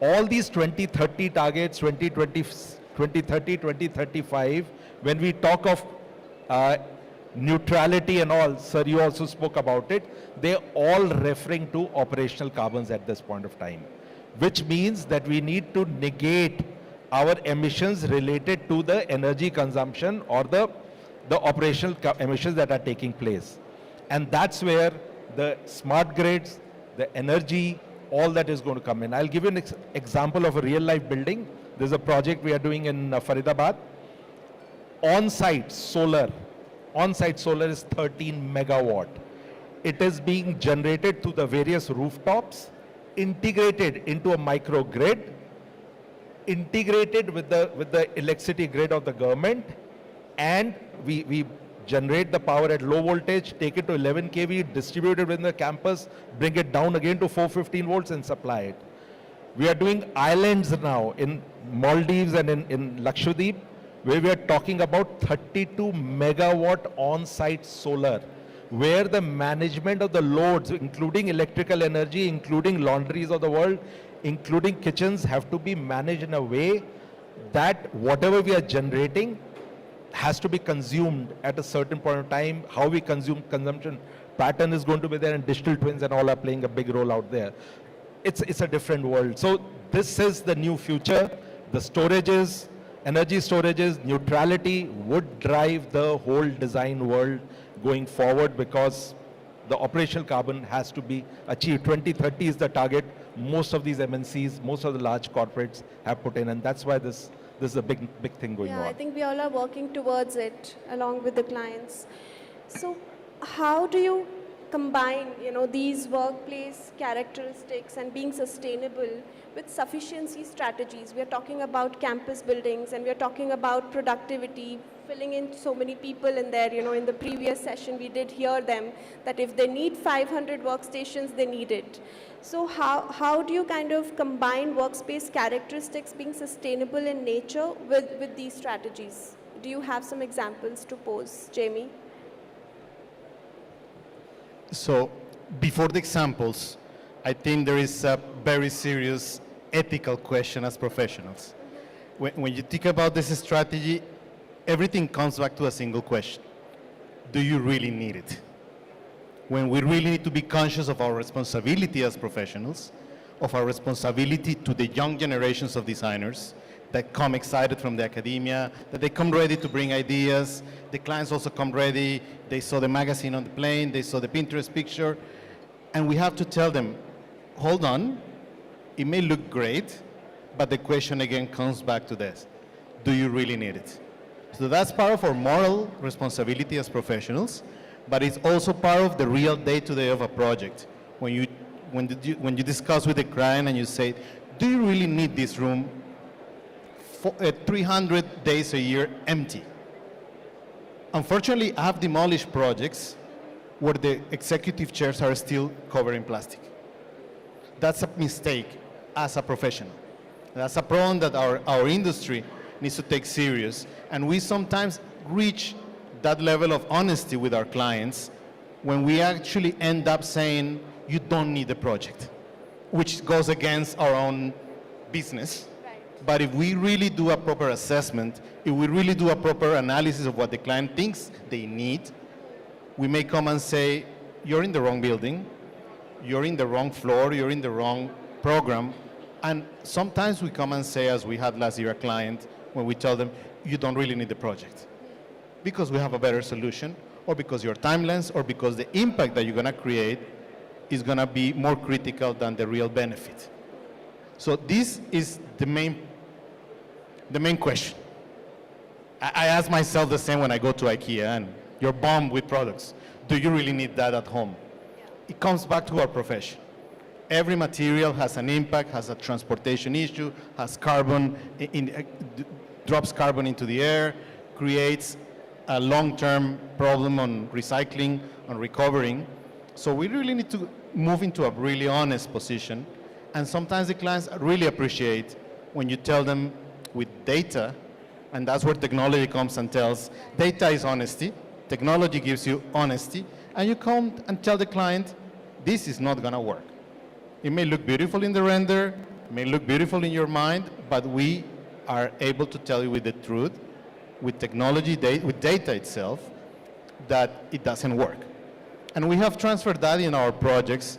S13: All these 2030 targets, 2030, 2035, when we talk of neutrality and all, sir, you also spoke about it, they're all referring to operational carbons at this point of time, which means that we need to negate our emissions related to the energy consumption or the operational emissions that are taking place. And that's where the smart grids, the energy, all that is going to come in. I'll give you an example of a real life building. There's a project we are doing in Faridabad. On-site solar is 13 megawatt. It is being generated to the various rooftops integrated into a microgrid, integrated with the electricity grid of the government, and we generate the power at low voltage, take it to 11 kV, distribute it within the campus, bring it down again to 415 volts and supply it. We are doing islands now in Maldives and in Lakshadweep, where we are talking about 32 megawatt on-site solar, where the management of the loads, including electrical energy, including laundries of the world, including kitchens, have to be managed in a way that whatever we are generating has to be consumed at a certain point of time. How we consumption pattern is going to be there, and digital twins and all are playing a big role out there. It's a different world. So this is the new future. The storages, energy storages, neutrality would drive the whole design world going forward, because the operational carbon has to be achieved. 2030 is the target most of these MNCs, most of the large corporates have put in, and that's why this is a big thing going on.
S18: I think we all are working towards it along with the clients. So how do you combine, these workplace characteristics and being sustainable with sufficiency strategies? We are talking about campus buildings, and we are talking about productivity, filling in so many people in there. In the previous session, we did hear them that if they need 500 workstations, they need it. So how do you kind of combine workspace characteristics being sustainable in nature with these strategies? Do you have some examples to pose, Jamie?
S9: So before the examples, I think there is a very serious ethical question as professionals. When you think about this strategy, everything comes back to a single question. Do you really need it? When we really need to be conscious of our responsibility as professionals, of our responsibility to the young generations of designers that come excited from the academia, that they come ready to bring ideas. The clients also come ready. They saw the magazine on the plane. They saw the Pinterest picture. And we have to tell them, hold on, it may look great, but the question again comes back to this. Do you really need it? So that's part of our moral responsibility as professionals, but it's also part of the real day-to-day of a project. When you discuss with the client and you say, do you really need this room 300 days a year empty? Unfortunately, I have demolished projects where the executive chairs are still covered in plastic. That's a mistake as a professional. That's a problem that our industry needs to take serious. And we sometimes reach that level of honesty with our clients when we actually end up saying, you don't need the project, which goes against our own business. But if we really do a proper assessment, if we really do a proper analysis of what the client thinks they need, we may come and say, you're in the wrong building, you're in the wrong floor, you're in the wrong program. And sometimes we come and say, as we had last year a client, when we tell them, you don't really need the project, because we have a better solution, or because your timelines, or because the impact that you're going to create is going to be more critical than the real benefit. So this is the main question. I ask myself the same when I go to IKEA and you're bombed with products. Do you really need that at home? It comes back to our profession. Every material has an impact, has a transportation issue, has carbon, drops carbon into the air, creates a long-term problem on recycling, on recovering. So we really need to move into a really honest position. And sometimes the clients really appreciate when you tell them with data, and that's where technology comes and tells. Data is honesty, technology gives you honesty, and you come and tell the client, this is not gonna work. It may look beautiful in the render, it may look beautiful in your mind, but we are able to tell you with the truth, with technology, with data itself, that it doesn't work. And we have transferred that in our projects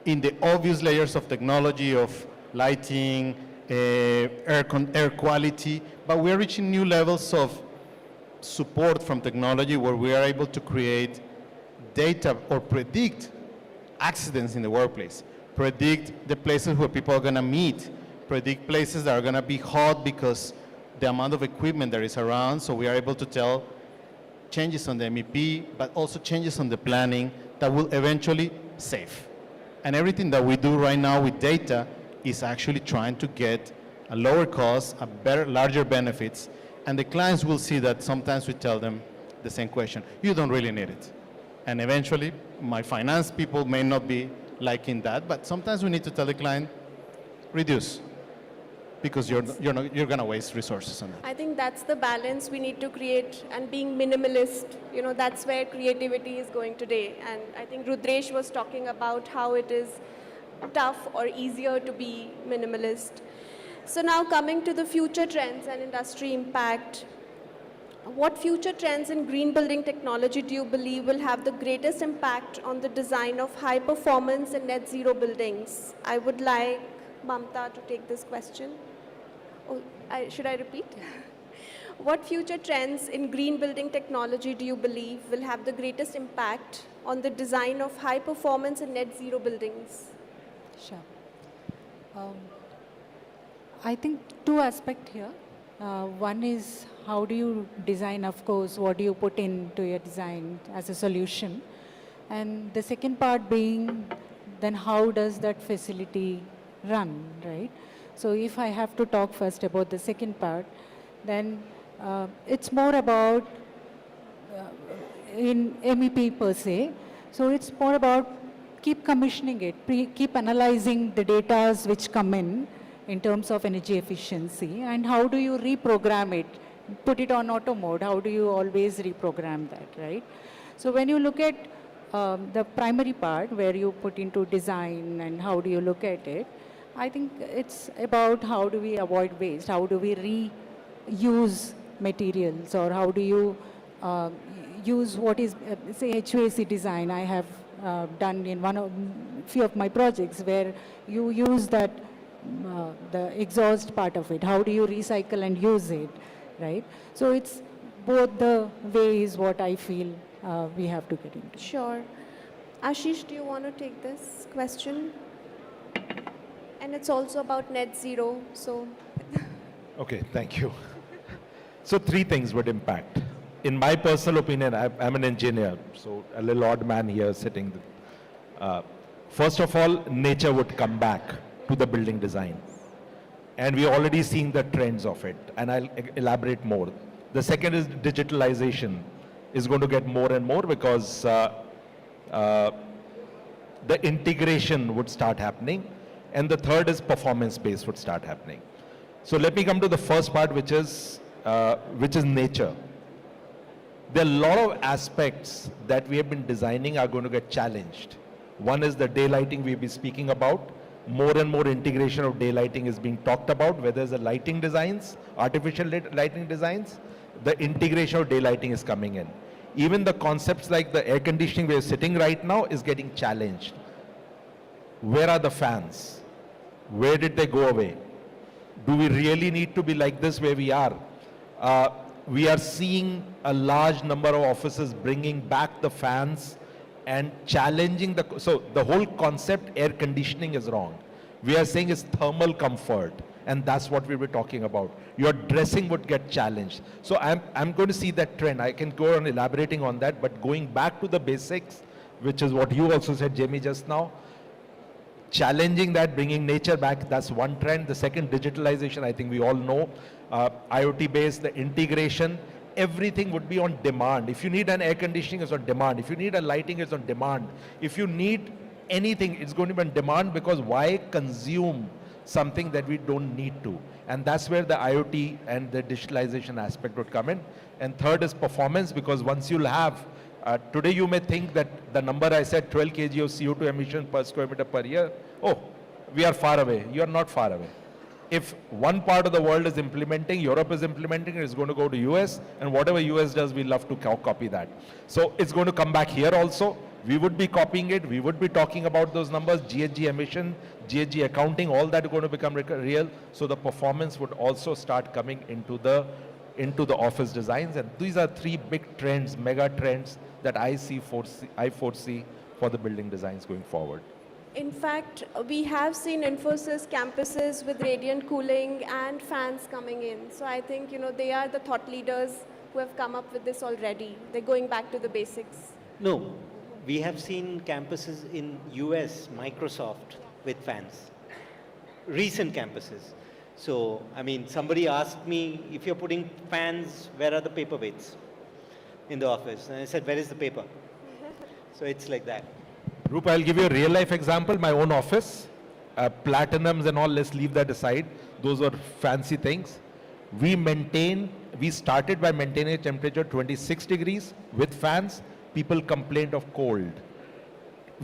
S9: in the obvious layers of technology, of lighting, air quality, but we're reaching new levels of support from technology where we are able to create data or predict accidents in the workplace, predict the places where people are going to meet, predict places that are going to be hot because the amount of equipment that is around, so we are able to tell changes on the MEP, but also changes on the planning that will eventually save. And everything that we do right now with data is actually trying to get a lower cost, a better, larger benefits. And the clients will see that sometimes we tell them the same question. You don't really need it. And eventually, my finance people may not be liking that, but sometimes we need to tell the client, reduce, because you're going to waste resources on that.
S18: I think that's the balance we need to create, and being minimalist, that's where creativity is going today. And I think Rudresh was talking about how it is tough or easier to be minimalist. So now coming to the future trends and industry impact, what future trends in green building technology do you believe will have the greatest impact on the design of high performance and net zero buildings? I would like Mamta to take this question. Oh, should I repeat? What future trends in green building technology do you believe will have the greatest impact on the design of high performance and net zero buildings?
S21: Sure. I think two aspects here. One is how do you design, of course, what do you put into your design as a solution? And the second part being, then how does that facility run, right? So if I have to talk first about the second part, then it's more about in MEP per se. So it's more about keep commissioning it, keep analyzing the data which come in terms of energy efficiency, and how do you reprogram it, put it on auto mode, how do you always reprogram that, right? So when you look at the primary part where you put into design and how do you look at it, I think it's about how do we avoid waste, how do we reuse materials, or how do you use what is, say, HVAC design I have done in few of my projects where you use that the exhaust part of it. How do you recycle and use it, right? So it's both the ways what I feel we have to get into.
S18: Sure. Ashish, do you want to take this question? And it's also about net zero, so.
S13: Okay, thank you. So 3 things would impact. In my personal opinion, I'm an engineer, so a little odd man here sitting. First of all, nature would come back to the building design. And we're already seeing the trends of it, and I'll elaborate more. The second is digitalization is going to get more and more because the integration would start happening. And the third is performance-based would start happening. So let me come to the first part, which is nature. There are a lot of aspects that we have been designing are going to get challenged. One is the daylighting we've been speaking about. More and more integration of daylighting is being talked about, whether it's the lighting designs, artificial lighting designs, the integration of daylighting is coming in. Even the concepts like the air conditioning we're sitting right now is getting challenged. Where are the fans? Where did they go away? Do we really need to be like this where we are? We are seeing a large number of offices bringing back the fans and challenging so the whole concept air conditioning is wrong. We are saying it's thermal comfort, and that's what we were talking about. Your dressing would get challenged. So I'm going to see that trend. I can go on elaborating on that, but going back to the basics, which is what you also said, Jamie, just now, challenging that, bringing nature back, that's one trend. The second, digitalization, I think we all know. IoT-based, the integration, everything would be on demand. If you need an air conditioning, it's on demand. If you need a lighting, it's on demand. If you need anything, it's going to be on demand, because why consume something that we don't need to? And that's where the IoT and the digitalization aspect would come in. And third is performance, because once you'll have, today you may think that the number I said, 12 kg of CO2 emission per square meter per year, oh, we are far away. You are not far away. If one part of the world is implementing, Europe is implementing, it's going to go to US, and whatever US does, we love to copy that. So it's going to come back here also. We would be copying it. We would be talking about those numbers, GHG emission, GHG accounting, all that is going to become real. So the performance would also start coming into the office designs. And these are 3 big trends, mega trends that I foresee for the building designs going forward.
S18: In fact, we have seen Infosys campuses with radiant cooling and fans coming in. So I think, they are the thought leaders who have come up with this already. They're going back to the basics.
S19: No, we have seen campuses in US, Microsoft, with fans. Recent campuses. So, I mean, somebody asked me, if you're putting fans, where are the paperweights in the office? And I said, where is the paper? So it's like that.
S13: Roop, I'll give you a real life example. My own office, platinums and all, let's leave that aside. Those are fancy things. We started by maintaining a temperature 26 degrees with fans. People complained of cold.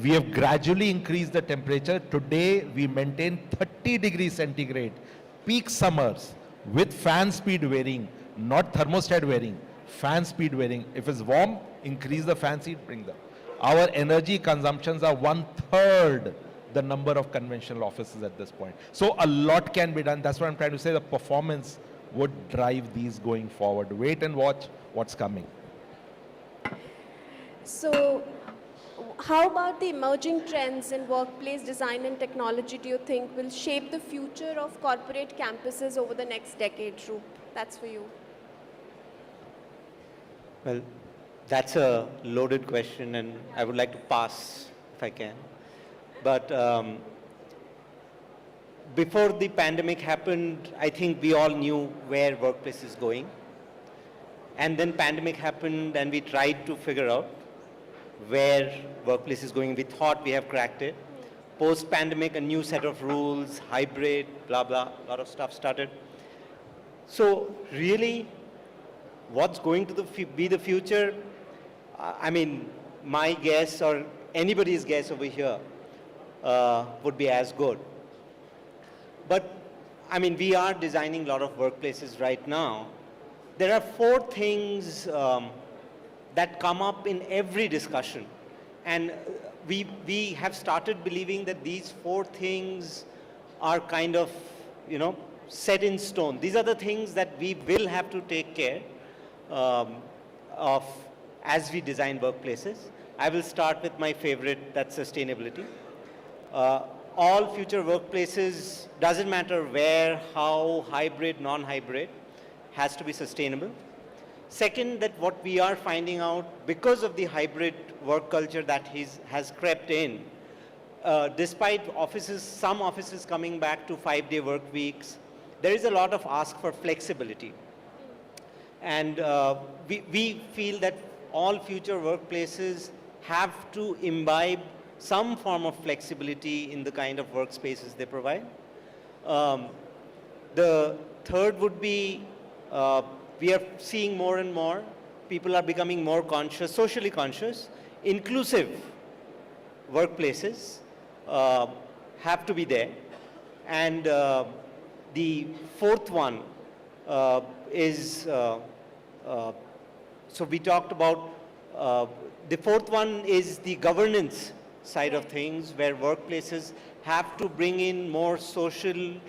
S13: We have gradually increased the temperature. Today, we maintain 30 degrees centigrade. Peak summers with fan speed varying, not thermostat varying, fan speed varying. If it's warm, increase the fan speed, bring them. Our energy consumptions are 1/3 the number of conventional offices at this point. So a lot can be done. That's what I'm trying to say. The performance would drive these going forward. Wait and watch what's coming.
S18: So, how about the emerging trends in workplace design and technology do you think will shape the future of corporate campuses over the next decade, Roop? That's for you.
S19: Well, that's a loaded question, and I would like to pass if I can. But before the pandemic happened, I think we all knew where workplace is going. And then pandemic happened, and we tried to figure out where workplace is going. We thought we have cracked it. Post-pandemic, a new set of rules, hybrid, blah, blah, a lot of stuff started. So really, what's going to be the future? I mean, my guess or anybody's guess over here would be as good. But, I mean, we are designing a lot of workplaces right now. There are 4 things that come up in every discussion. And we have started believing that these 4 things are kind of, set in stone. These are the things that we will have to take care of as we design workplaces. I will start with my favorite, that's sustainability. All future workplaces, doesn't matter where, how, hybrid, non-hybrid, has to be sustainable. Second, that what we are finding out, because of the hybrid work culture that has crept in, despite some offices coming back to 5-day work weeks, there is a lot of ask for flexibility. And we feel that all future workplaces have to imbibe some form of flexibility in the kind of workspaces they provide. The third would be, we are seeing more and more, people are becoming more conscious, socially conscious. Inclusive workplaces have to be there. And the fourth one is, so we talked about, the fourth one is the governance side of things, where workplaces have to bring in more socially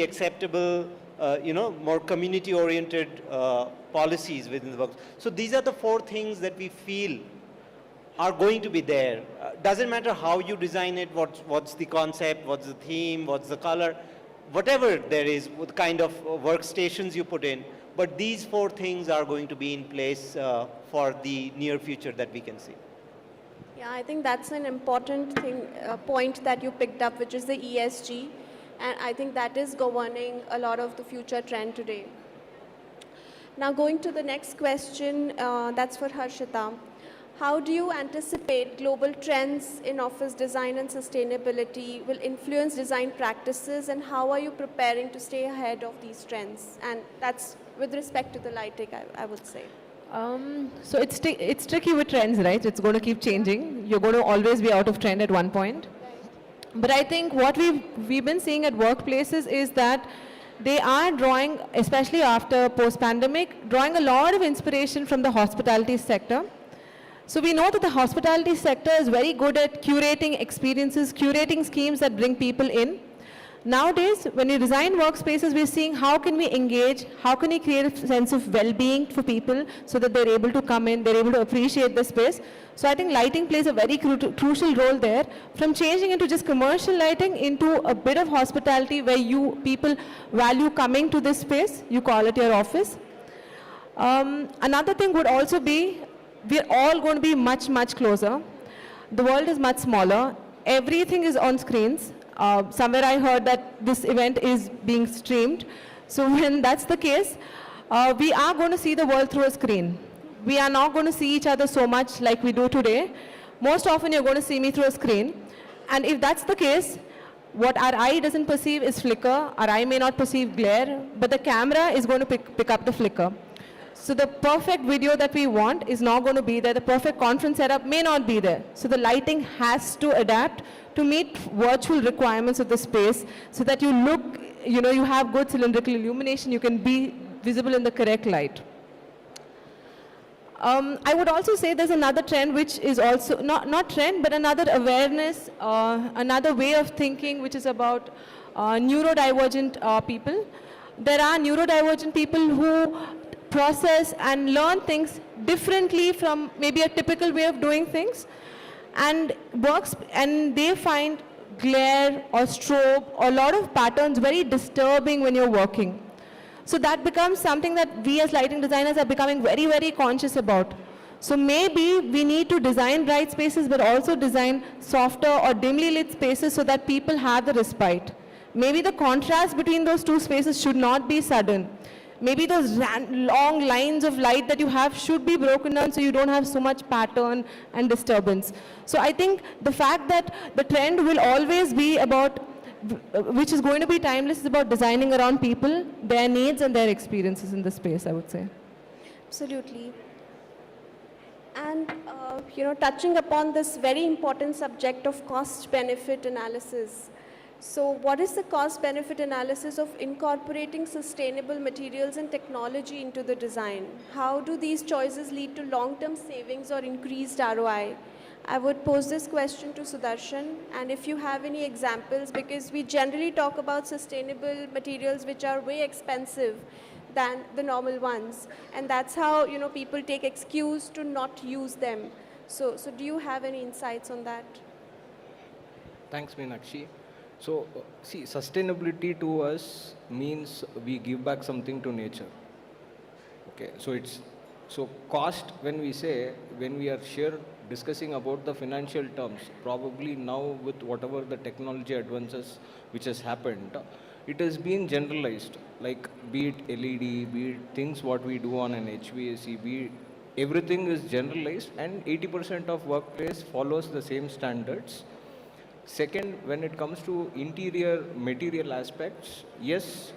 S19: acceptable, more community-oriented policies within the work. So these are the 4 things that we feel are going to be there. Doesn't matter how you design it, what's the concept, what's the theme, what's the color, whatever there is, what kind of workstations you put in, but these 4 things are going to be in place for the near future that we can see.
S18: Yeah, I think that's an important point that you picked up, which is the ESG. And I think that is governing a lot of the future trend today. Now going to the next question, that's for Harshita. How do you anticipate global trends in office design and sustainability will influence design practices, and how are you preparing to stay ahead of these trends? And that's with respect to the lighting, I would say.
S20: So it's tricky with trends, right? It's going to keep changing. You're going to always be out of trend at one point. But I think what we've been seeing at workplaces is that they are drawing, especially after post-pandemic, drawing a lot of inspiration from the hospitality sector. So we know that the hospitality sector is very good at curating experiences, curating schemes that bring people in. Nowadays, when you design workspaces, we're seeing how can we engage, how can we create a sense of well-being for people so that they're able to come in, they're able to appreciate the space. So I think lighting plays a very crucial role there, from changing into just commercial lighting into a bit of hospitality where people value coming to this space, you call it your office. Another thing would also be, we're all going to be much, much closer. The world is much smaller. Everything is on screens. Somewhere I heard that this event is being streamed. So when that's the case, we are going to see the world through a screen. We are not going to see each other so much like we do today. Most often you're going to see me through a screen. And if that's the case, what our eye doesn't perceive is flicker. Our eye may not perceive glare, but the camera is going to pick up the flicker. So the perfect video that we want is not going to be there. The perfect conference setup may not be there. So the lighting has to adapt to meet virtual requirements of the space so that you look, you have good cylindrical illumination, you can be visible in the correct light. I would also say there's another trend which is also, not trend, but another awareness, another way of thinking which is about neurodivergent people. There are neurodivergent people who process and learn things differently from maybe a typical way of doing things, and they find glare or strobe or a lot of patterns very disturbing when you're working. So that becomes something that we as lighting designers are becoming very, very conscious about. So maybe we need to design bright spaces but also design softer or dimly lit spaces so that people have the respite. Maybe the contrast between those two spaces should not be sudden. Maybe those long lines of light that you have should be broken down so you don't have so much pattern and disturbance. So I think the fact that the trend will always be about, which is going to be timeless, is about designing around people, their needs and their experiences in the space, I would say.
S18: Absolutely. And, touching upon this very important subject of cost-benefit analysis. So what is the cost-benefit analysis of incorporating sustainable materials and technology into the design? How do these choices lead to long-term savings or increased ROI? I would pose this question to Sudarshan, and if you have any examples, because we generally talk about sustainable materials which are way expensive than the normal ones, and that's how people take excuse to not use them. So do you have any insights on that?
S2: Thanks, Meenakshi. So, see, sustainability to us means we give back something to nature. Okay, so cost, when we are discussing about the financial terms, probably now with whatever the technology advances which has happened, it has been generalized, like be it LED, be it things what we do on an HVAC, everything is generalized, and 80% of workplace follows the same standards. Second, when it comes to interior material aspects, yes,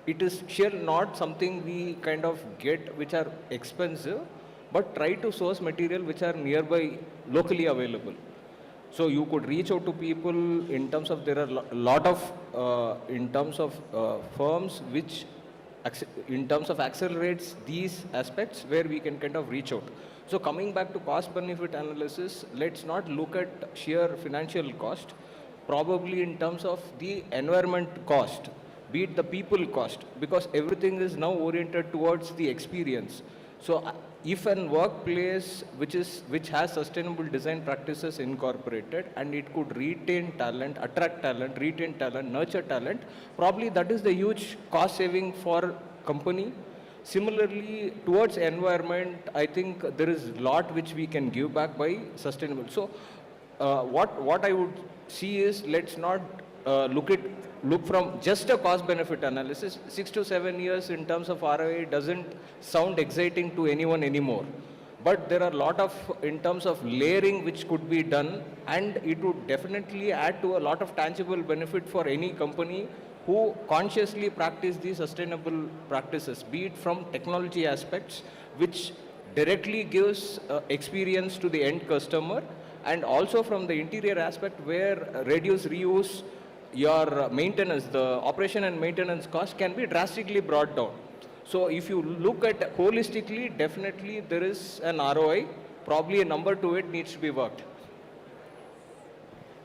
S2: it is sure not something we kind of get which are expensive, but try to source material which are nearby, locally available. So you could reach out to people in terms of, there are a lot of, in terms of firms which, in terms of accelerates these aspects where we can kind of reach out. So coming back to cost benefit analysis, let's not look at sheer financial cost, probably in terms of the environment cost, be it the people cost, because everything is now oriented towards the experience. So if an workplace which has sustainable design practices incorporated, and it could retain talent, attract talent, retain talent, nurture talent, probably that is the huge cost saving for company. Similarly, towards environment, I think there is a lot which we can give back by sustainable. So what I would see is, let's not look from just a cost benefit analysis. 6 to 7 years in terms of ROI doesn't sound exciting to anyone anymore. But there are a lot of, in terms of layering, which could be done, and it would definitely add to a lot of tangible benefit for any company who consciously practice these sustainable practices, be it from technology aspects, which directly gives experience to the end customer, and also from the interior aspect where reduce, reuse, your maintenance, the operation and maintenance cost can be drastically brought down. So if you look at holistically, definitely there is an ROI, probably a number to it needs to be worked.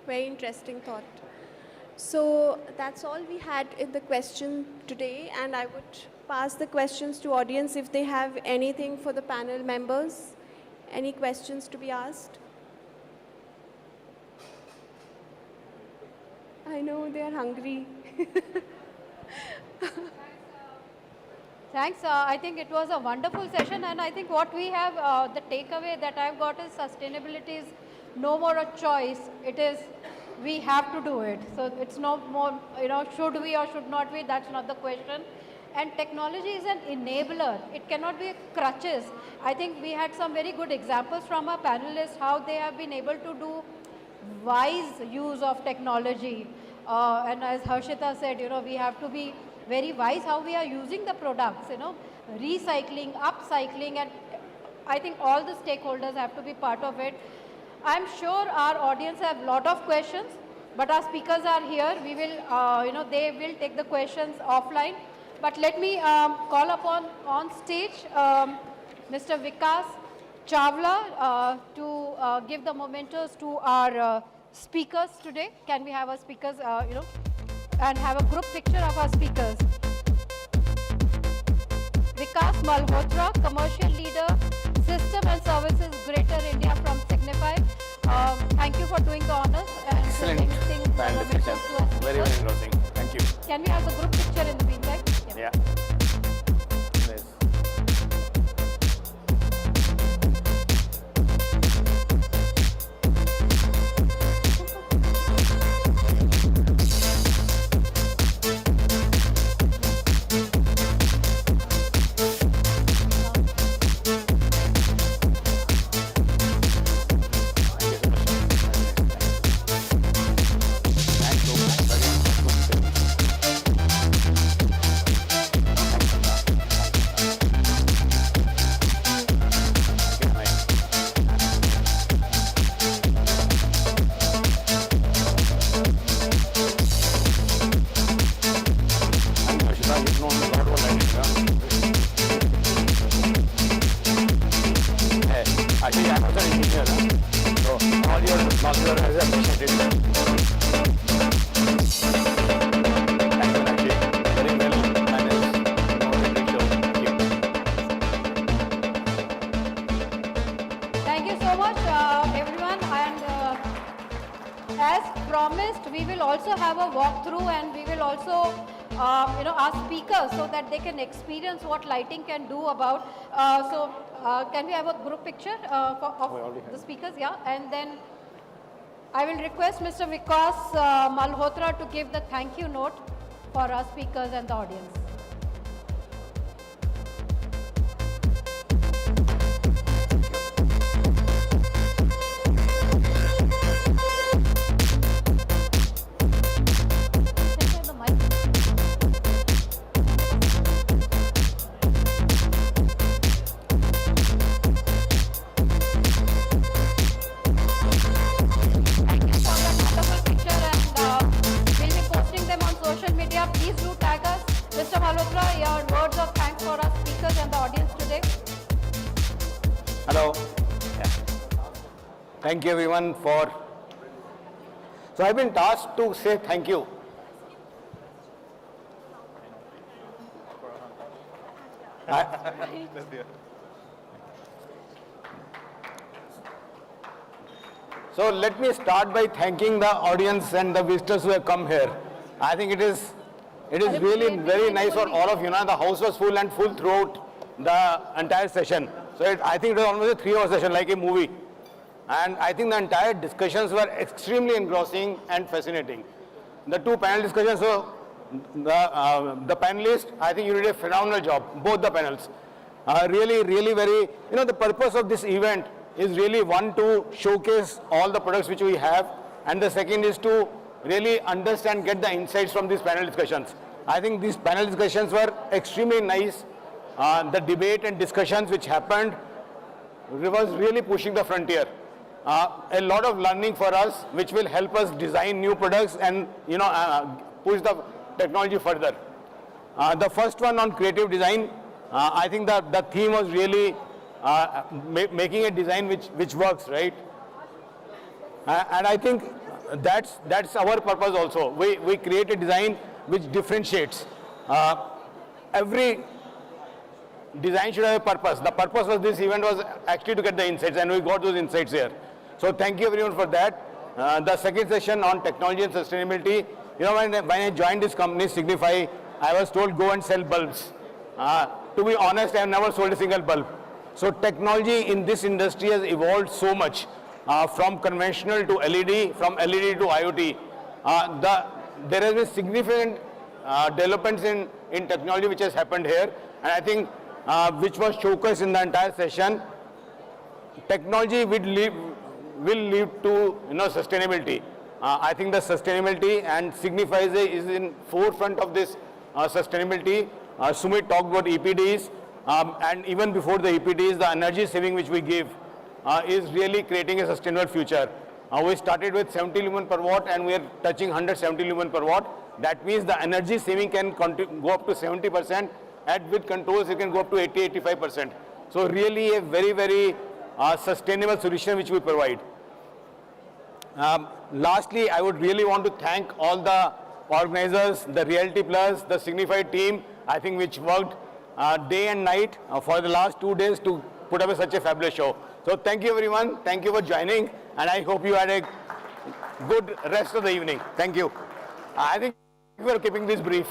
S18: Very interesting thought. So that's all we had in the question today, and I would pass the questions to audience if they have anything for the panel members. Any questions to be asked? I know they are hungry.
S1: Thanks. I think it was a wonderful session, and I think what we have, the takeaway that I've got is sustainability is no more a choice. It is we have to do it. So it's no more, should we or should not we? That's not the question. And technology is an enabler. It cannot be crutches. I think we had some very good examples from our panelists how they have been able to do wise use of technology. And as Harshita said, we have to be very wise how we are using the products, recycling, upcycling, and I think all the stakeholders have to be part of it. I'm sure our audience have a lot of questions, but our speakers are here. We will, they will take the questions offline. But let me call upon on stage Mr. Vikas Chawla to give the mementos to our speakers today. Can we have our speakers, and have a group picture of our speakers. Vikas Malhotra, Commercial Leader, System and Services Greater India from Signify. Thank you for doing the honors. And
S7: excellent. Very, very engrossing. Thank you.
S1: Can we have the group picture in the meantime?
S7: Yeah. Nice. Actually, I'm also an engineer, so all your knowledge has appreciated. Thank you, Nakshi. Very well managed.
S1: Thank you so much, everyone. And as promised, we will also have a walkthrough, and we will also, ask speakers so that they can experience what lighting can do about. Can we have a group picture of the speakers? Yeah, and then I will request Mr. Vikas Malhotra to give the thank you note for our speakers and the audience.
S7: Hello. Yeah. Thank you everyone for. So I've been tasked to say thank you. So let me start by thanking the audience and the visitors who have come here. I think it is really very nice for all of you. The house was full and full throughout the entire session. So I think it was almost a 3-hour session, like a movie. And I think the entire discussions were extremely engrossing and fascinating. The two panel discussions, so the panelists, I think you did a phenomenal job, both the panels. Really very, the purpose of this event is really one to showcase all the products which we have, and the second is to really understand, get the insights from these panel discussions. I think these panel discussions were extremely nice. The debate and discussions which happened was really pushing the frontier. A lot of learning for us, which will help us design new products and push the technology further. The first one on creative design, I think that the theme was really making a design which works, right? And I think that's our purpose also. We create a design which differentiates. Every design should have a purpose. The purpose of this event was actually to get the insights, and we got those insights here. So thank you everyone for that. The second session on technology and sustainability, when I joined this company, Signify, I was told go and sell bulbs. To be honest, I have never sold a single bulb. So technology in this industry has evolved so much, from conventional to LED, from LED to IoT. There has been significant developments in technology which has happened here, and I think which was showcased in the entire session. Technology will lead to sustainability. I think the sustainability and Signify is in forefront of this sustainability. Sumit talked about EPDs, and even before the EPDs, the energy saving which we give is really creating a sustainable future. We started with 70 lumen per watt and we are touching 170 lumen per watt. That means the energy saving can go up to 70%, and with controls it can go up to 80-85%. So really a very, very sustainable solution which we provide. Lastly, I would really want to thank all the organizers, the Realty Plus, the Signify team, I think which worked day and night for the last 2 days to put up such a fabulous show. So thank you everyone, thank you for joining, and I hope you had a good rest of the evening. Thank you. I think we are keeping this brief.